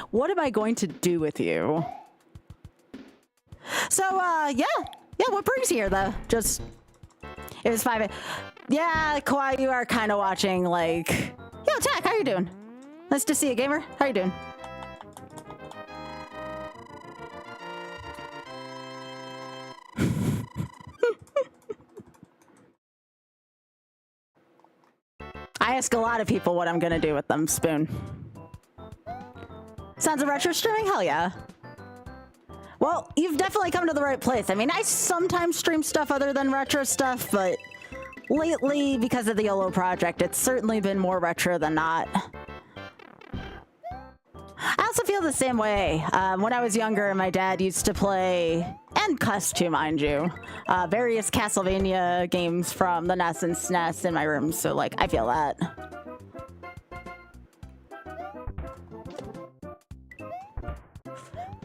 What am I going to do with you? So, yeah, what brings you here, though? Just, it was 5. Yeah, Kawhi, you are kind of watching, like, yo, Tech, how you doing? Nice to see you, gamer. How you doing? I ask a lot of people what I'm gonna do with them, Spoon. Sounds of retro streaming? Hell yeah. Well, you've definitely come to the right place. I mean, I sometimes stream stuff other than retro stuff, but lately, because of the YOLO project, it's certainly been more retro than not. I also feel the same way. When I was younger, my dad used to play, and cuss too, mind you, various Castlevania games from the NES and SNES in my room, so, like, I feel that.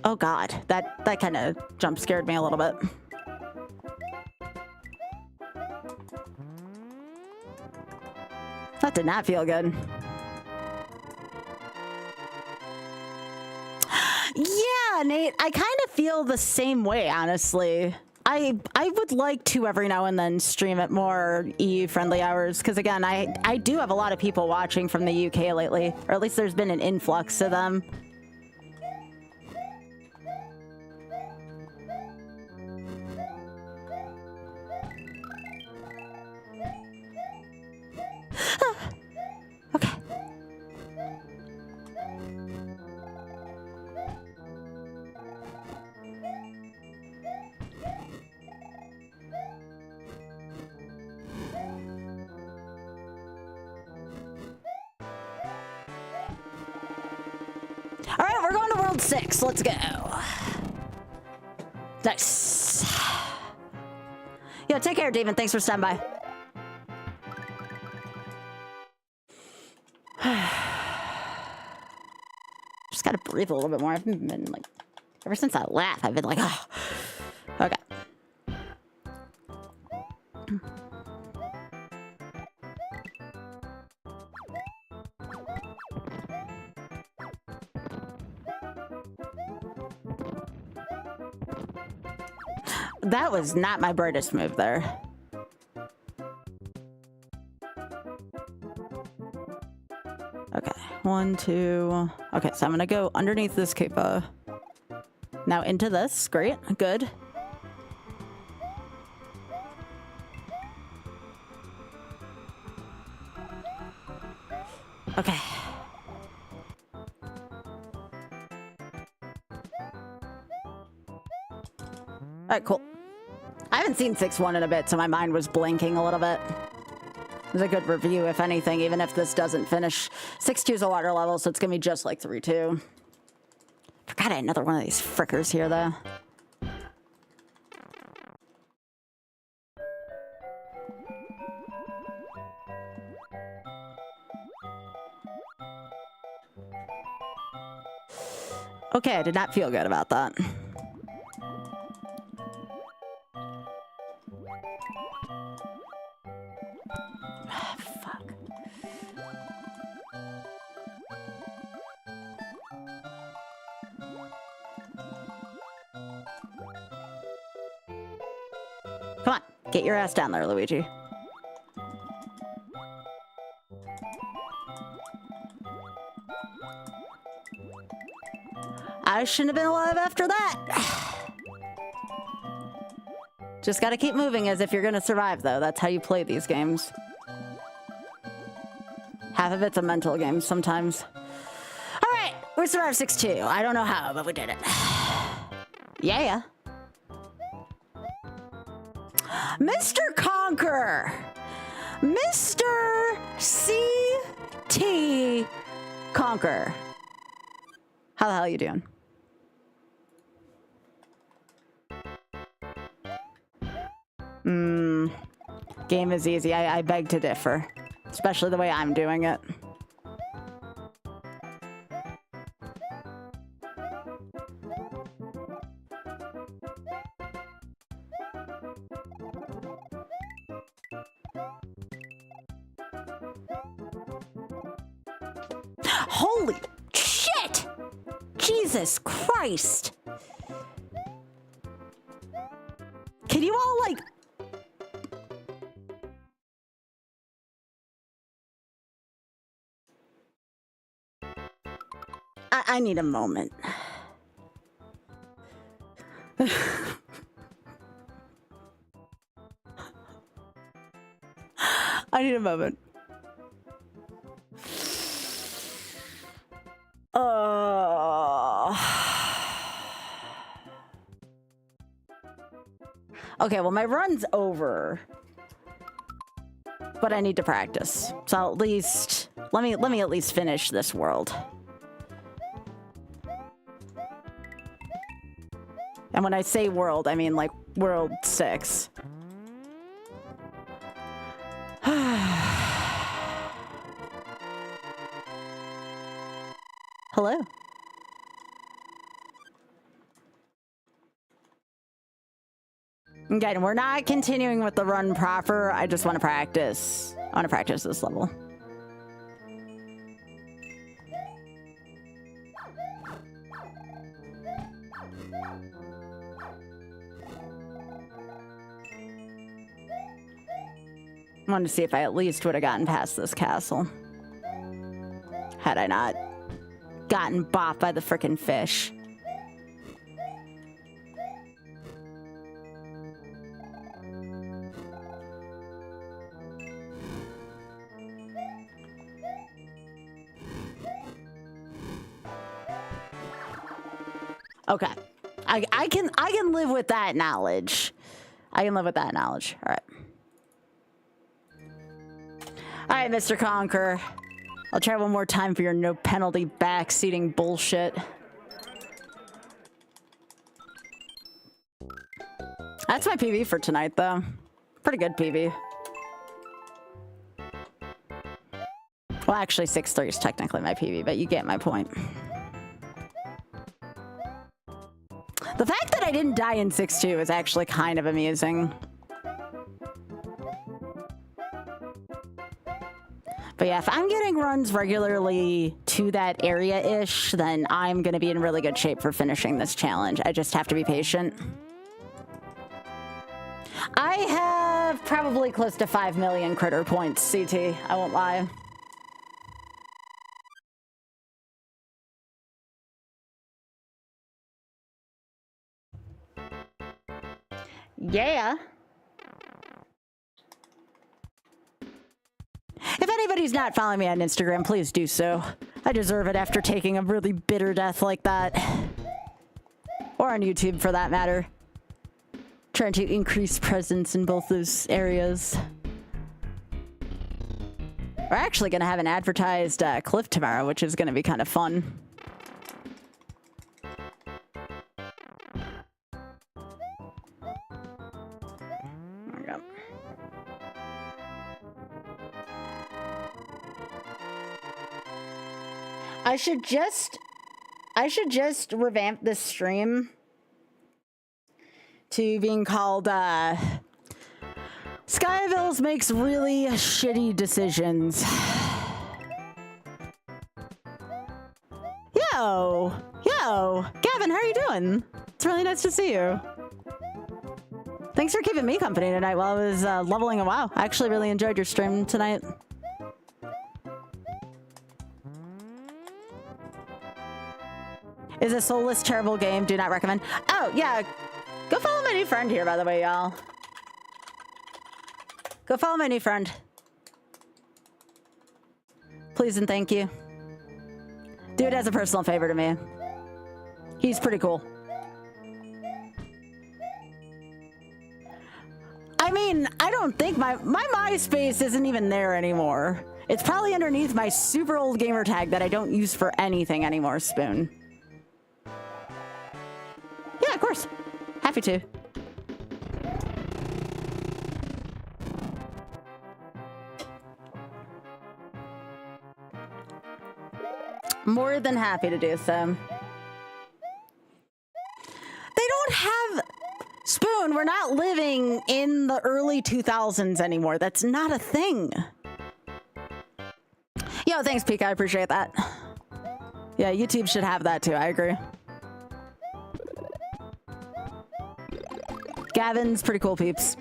Oh god, that kind of jump scared me a little bit. That did not feel good. Yeah, Nate, I kind of feel the same way, honestly. I would like to every now and then stream at more EU-friendly hours, because again, I do have a lot of people watching from the UK lately, or at least there's been an influx of them. Okay. All right, we're going to World 6. Let's go. Nice. Yo, take care, David. Thanks for stopping by. Just gotta breathe a little bit more. I've been like, ever since I laughed, I've been like, oh. Okay. That was not my brightest move there. Okay, 1, 2. Okay, so I'm gonna go underneath this Koopa. Now into this. Great, good. Okay. Alright, cool. I haven't seen 6-1 in a bit, so my mind was blinking a little bit. It was a good review, if anything, even if this doesn't finish. 6-2 is a water level, so it's gonna be just like 3-2. Forgot I had another one of these frickers here, though. Okay, I did not feel good about that. Fuck. Come on, get your ass down there, Luigi. I shouldn't have been alive after that. Just gotta keep moving as if you're gonna survive, though. That's how you play these games. Half of it's a mental game sometimes. All right, we survived 6-2. I don't know how, but we did it. Yeah. Mr. Conquer. Mr. C.T. Conquer. How the hell are you doing? Game is easy. I beg to differ. Especially the way I'm doing it. Holy shit! Jesus Christ! Can you all, like... I need a moment. I need a moment. Okay, well, my run's over. But I need to practice. So at least let me at least finish this world. And when I say world, I mean like world 6. Hello. Again, we're not continuing with the run proper. I just want to practice. I want to practice this level. I wanted to see if I at least would have gotten past this castle. Had I not gotten bopped by the frickin' fish. Okay. I can live with that knowledge. I can live with that knowledge. All right. All right, Mr. Conquer. I'll try one more time for your no penalty backseating bullshit. That's my PB for tonight, though. Pretty good PB. Well, actually, 6-3 is technically my PB, but you get my point. The fact that I didn't die in 6-2 is actually kind of amusing. But yeah, if I'm getting runs regularly to that area-ish, then I'm going to be in really good shape for finishing this challenge. I just have to be patient. I have probably close to 5 million critter points, CT. I won't lie. Yeah. If anybody's not following me on Instagram, please do so. I deserve it after taking a really bitter death like that. Or on YouTube, for that matter. Trying to increase presence in both those areas. We're actually going to have an advertised cliff tomorrow, which is going to be kind of fun. There we go. I should just revamp this stream to being called Skybilz makes really shitty decisions. Yo, Gavin, how are you doing? It's really nice to see you. Thanks Thanks for keeping me company tonight while I was leveling a WoW. I actually really enjoyed your stream tonight. Is a soulless, terrible game. Do not recommend. Oh, yeah. Go follow my new friend here, by the way, y'all. Go follow my new friend. Please and thank you. Dude has a personal favor to me. He's pretty cool. I mean, I don't think my MySpace isn't even there anymore. It's probably underneath my super old gamer tag that I don't use for anything anymore, Spoon. Yeah, of course. Happy to. More than happy to do so. They don't have... Spoon, we're not living in the early 2000s anymore. That's not a thing. Yo, thanks, Pika. I appreciate that. Yeah, YouTube should have that too. I agree. Gavin's pretty cool, peeps.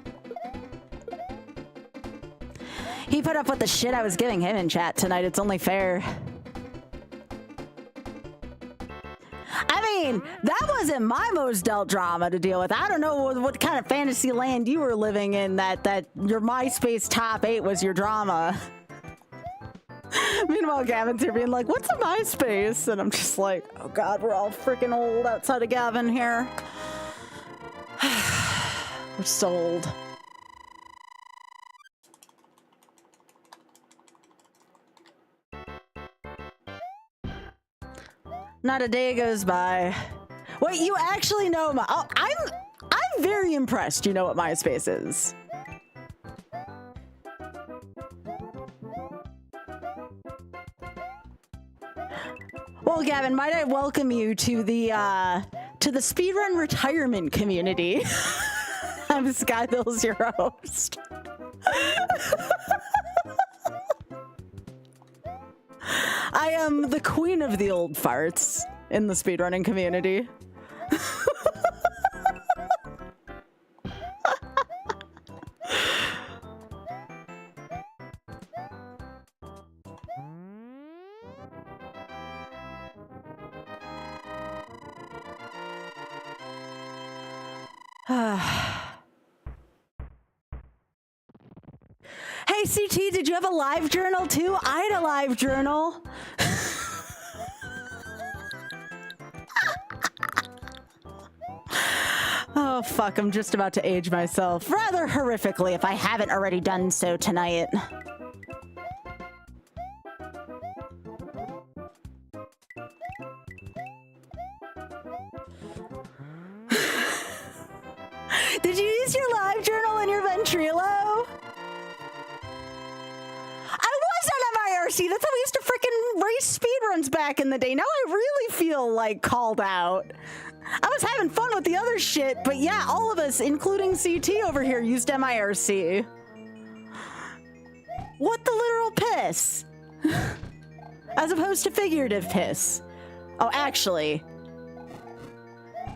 He put up with the shit I was giving him in chat tonight. It's only fair. I mean, that wasn't my most dealt drama to deal with. I don't know what kind of fantasy land you were living in that your MySpace top 8 was your drama. Meanwhile, Gavin's here being like, what's a MySpace? And I'm just like, oh God, we're all freaking old outside of Gavin here. We're so old. Not a day goes by. Wait, you actually know my... Oh, I'm very impressed you know what MySpace is. Well, Gavin, might I welcome you to the speedrun retirement community. I'm Skybilz, your host. I am the queen of the old farts in the speedrunning community. Hey, CT, did you have a live journal too? I had a live journal. Oh, fuck, I'm just about to age myself rather horrifically if I haven't already done so tonight. Did you use your live journal in your Ventrilo? I was on MIRC. That's how we used to freaking race speedruns back in the day. Now I really feel like called out. I was having fun with the other shit, but yeah, all of us, including CT over here, used MIRC. What the literal piss? As opposed to figurative piss. Oh, actually,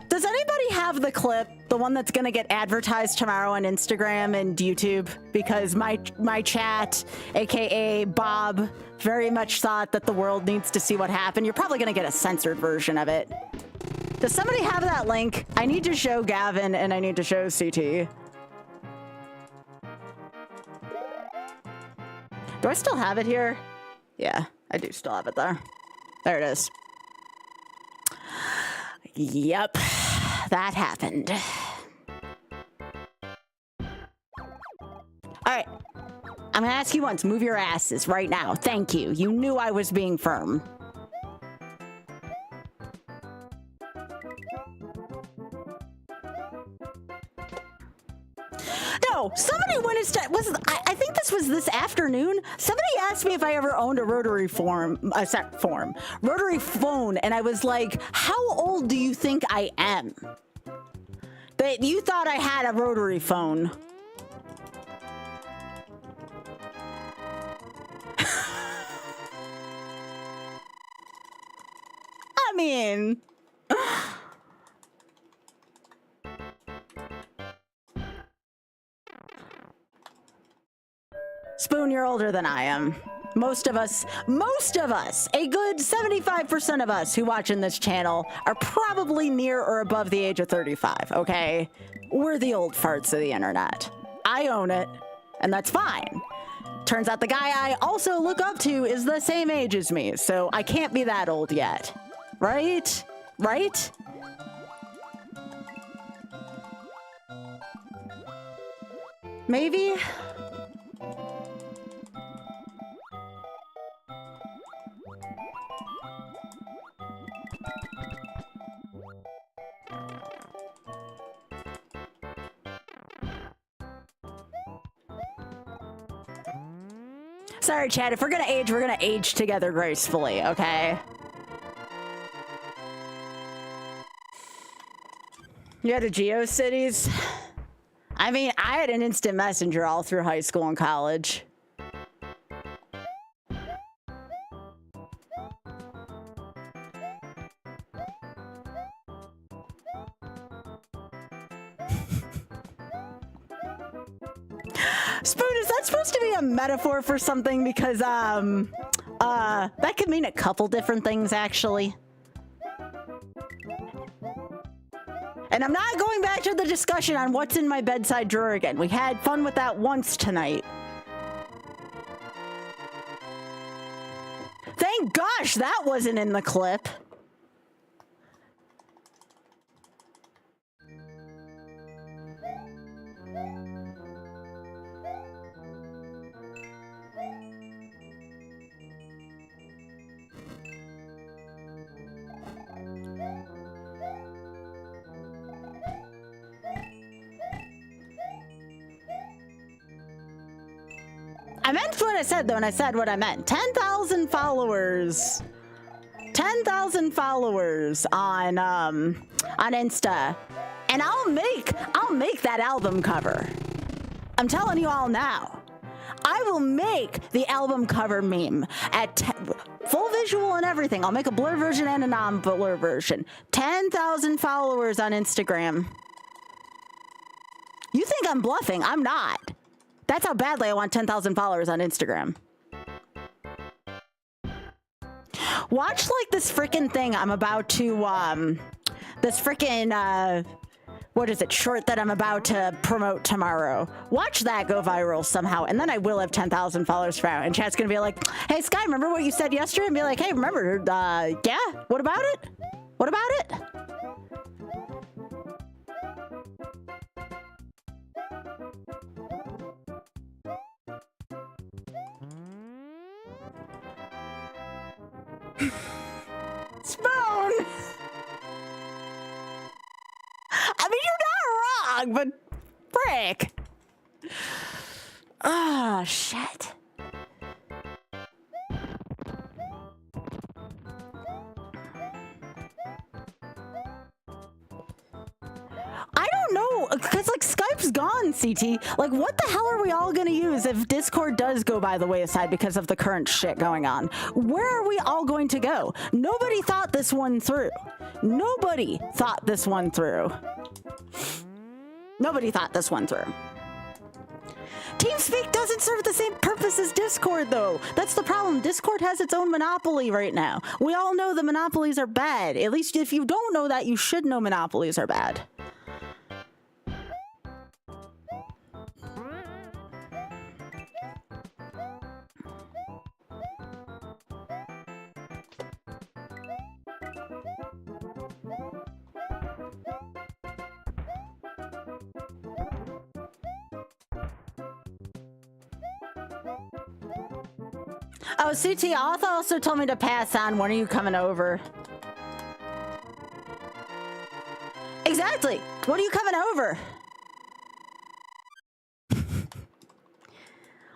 does anybody have the clip, the one that's gonna get advertised tomorrow on Instagram and YouTube? Because my chat, aka Bob, very much thought that the world needs to see what happened. You're probably gonna get a censored version of it. Does somebody have that link? I need to show Gavin and I need to show CT. Do I still have it here? Yeah, I do still have it there. There it is. Yep, that happened. All right, I'm gonna ask you once, move your asses right now. Thank you. You knew I was being firm. No, somebody when it's I think this was this afternoon. Somebody asked me if I ever owned a rotary rotary phone, and I was like, "How old do you think I am? That you thought I had a rotary phone?" I mean. Spoon, you're older than I am. Most of us, a good 75% of us who watch in this channel are probably near or above the age of 35, okay? We're the old farts of the internet. I own it, and that's fine. Turns out the guy I also look up to is the same age as me, so I can't be that old yet. Right? Right? Maybe? Sorry, Chad, if we're gonna age together gracefully, okay? You had a GeoCities? I mean, I had an instant messenger all through high school and college. Spoon, is that supposed to be a metaphor for something? Because, that could mean a couple different things, actually. And I'm not going back to the discussion on what's in my bedside drawer again. We had fun with that once tonight. Thank gosh that wasn't in the clip. I meant what I said, though, and I said what I meant. 10,000 followers. 10,000 followers on Insta. And I'll make that album cover. I'm telling you all now. I will make the album cover meme at full visual and everything. I'll make a blur version and a non-blur version. 10,000 followers on Instagram. You think I'm bluffing? I'm not. That's how badly I want 10,000 followers on Instagram. Watch like this freaking thing I'm about to, this freaking, what is it, short that I'm about to promote tomorrow. Watch that go viral somehow, and then I will have 10,000 followers for now. And chat's gonna be like, hey, Sky, remember what you said yesterday? And be like, hey, remember, yeah, what about it? What about it? Spoon! I mean, you're not wrong, but frick. Oh, shit. I don't know, because, like, Skype's gone, CT. Like, what the hell are we all gonna use if Discord does go by the wayside because of the current shit going on? Where are we all going to go? Nobody thought this one through. Nobody thought this one through. Nobody thought this one through. TeamSpeak doesn't serve the same purpose as Discord, though. That's the problem. Discord has its own monopoly right now. We all know the monopolies are bad. At least if you don't know that, you should know monopolies are bad. Oh, CT Alpha also told me to pass on. When are you coming over? Exactly. When are you coming over?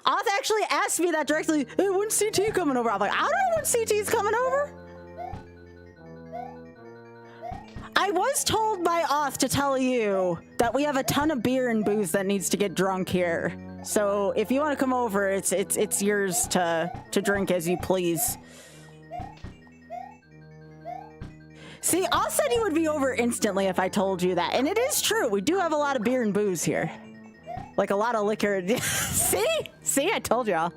Auth actually asked me that directly. Hey, when's CT coming over? I'm like, I don't know when CT's coming over. I was told by Auth to tell you that we have a ton of beer and booze that needs to get drunk here. So if you want to come over, it's yours to drink as you please. See, Auth said you would be over instantly if I told you that, and it is true. We do have a lot of beer and booze here, like a lot of liquor. See? See, I told y'all.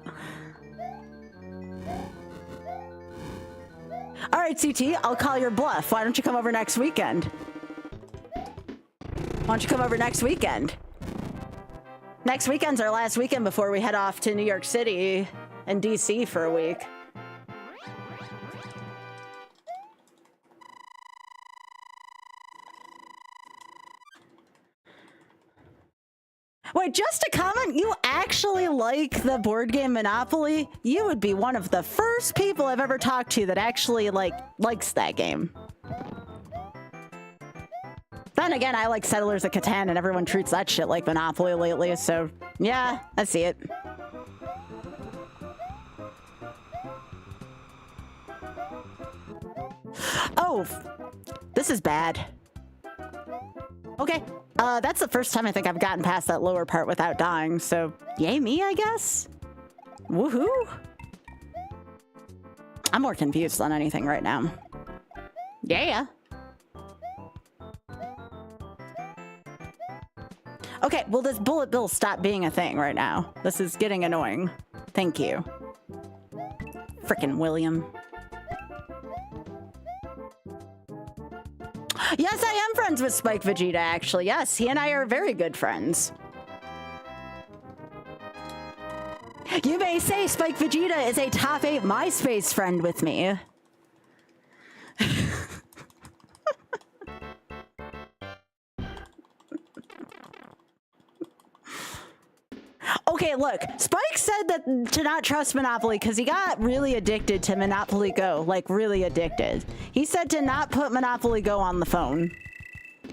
All right, CT, I'll call your bluff. Why don't you come over next weekend? Why don't you come over next weekend? Next weekend's our last weekend before we head off to New York City and DC for a week. Wait, just a comment, you actually like the board game Monopoly? You would be one of the first people I've ever talked to that actually, likes that game. Then again, I like Settlers of Catan, and everyone treats that shit like Monopoly lately, so yeah, I see it. Oh, this is bad. Okay, that's the first time I think I've gotten past that lower part without dying, so yay me, I guess? Woohoo! I'm more confused than anything right now. Yeah. Okay, will this bullet bill stop being a thing right now? This is getting annoying. Thank you. Frickin' William. Yes, I am friends with Spike Vegeta, actually. Yes, he and I are very good friends. You may say Spike Vegeta is a top 8 MySpace friend with me. Okay, look, Spike said that to not trust Monopoly because he got really addicted to Monopoly Go, like really addicted. He said to not put Monopoly Go on the phone.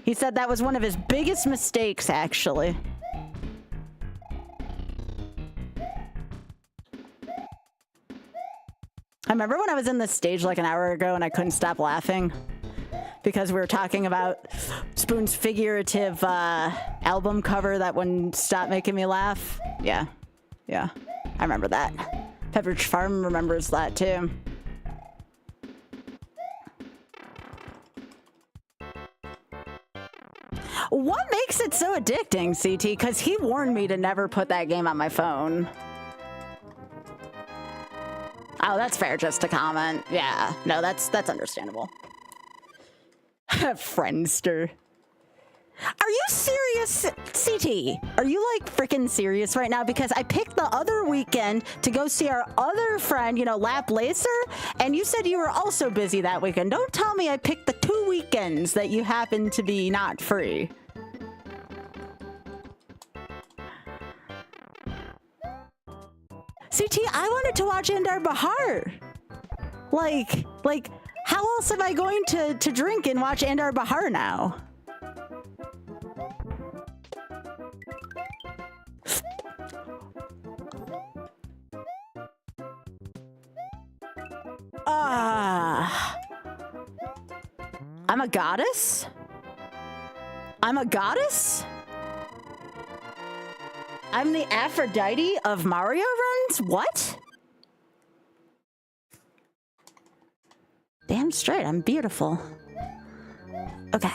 He said that was one of his biggest mistakes, actually. I remember when I was in this stage like an hour ago and I couldn't stop laughing because we were talking about Spoon's figurative album cover that wouldn't stop making me laugh. Yeah, I remember that. Pepperidge Farm remembers that too. What makes it so addicting, CT? Because he warned me to never put that game on my phone. Oh, that's fair just to comment. Yeah, no, that's understandable. Friendster. Are you serious, CT? Are you like freaking serious right now? Because I picked the other weekend to go see our other friend, you know, Lap Lacer, and you said you were also busy that weekend. Don't tell me I picked the 2 weekends that you happen to be not free. CT, I wanted to watch Indar Bahar. Like, how else am I going to drink and watch Indar Bahar now? I'm a goddess? I'm a goddess? I'm the Aphrodite of Mario runs? What? Damn straight, I'm beautiful. Okay.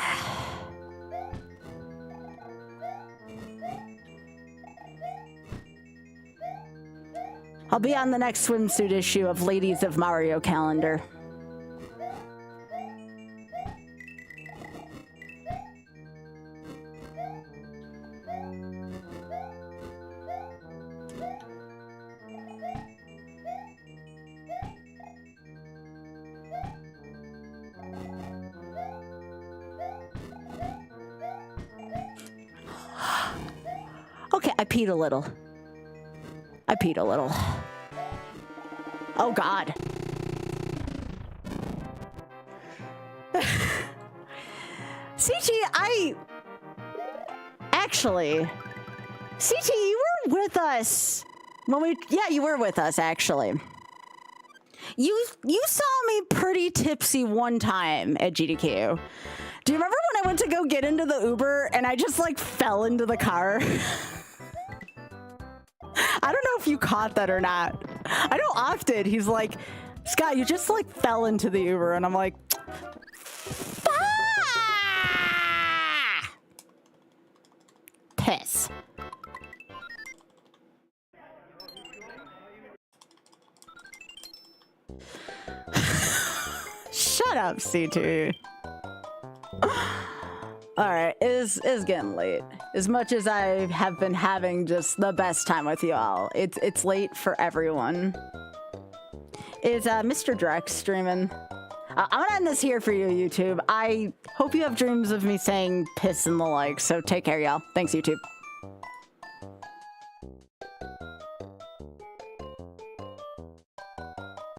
I'll be on the next swimsuit issue of Ladies of Mario calendar. Okay, I peed a little. Oh, God. CT, Actually, CT, you were with us when we... Yeah, you were with us, actually. You saw me pretty tipsy one time at GDQ. Do you remember when I went to go get into the Uber and I just, like, fell into the car? I don't know if you caught that or not. I know often he's like, Scott, you just like fell into the Uber. And I'm like, piss. Shut up, C2. Alright, it's getting late. As much as I have been having just the best time with you all, it's late for everyone. Is Mr. Drex streaming? I'm gonna end this here for you, YouTube. I hope you have dreams of me saying piss and the like, so take care, y'all. Thanks, YouTube.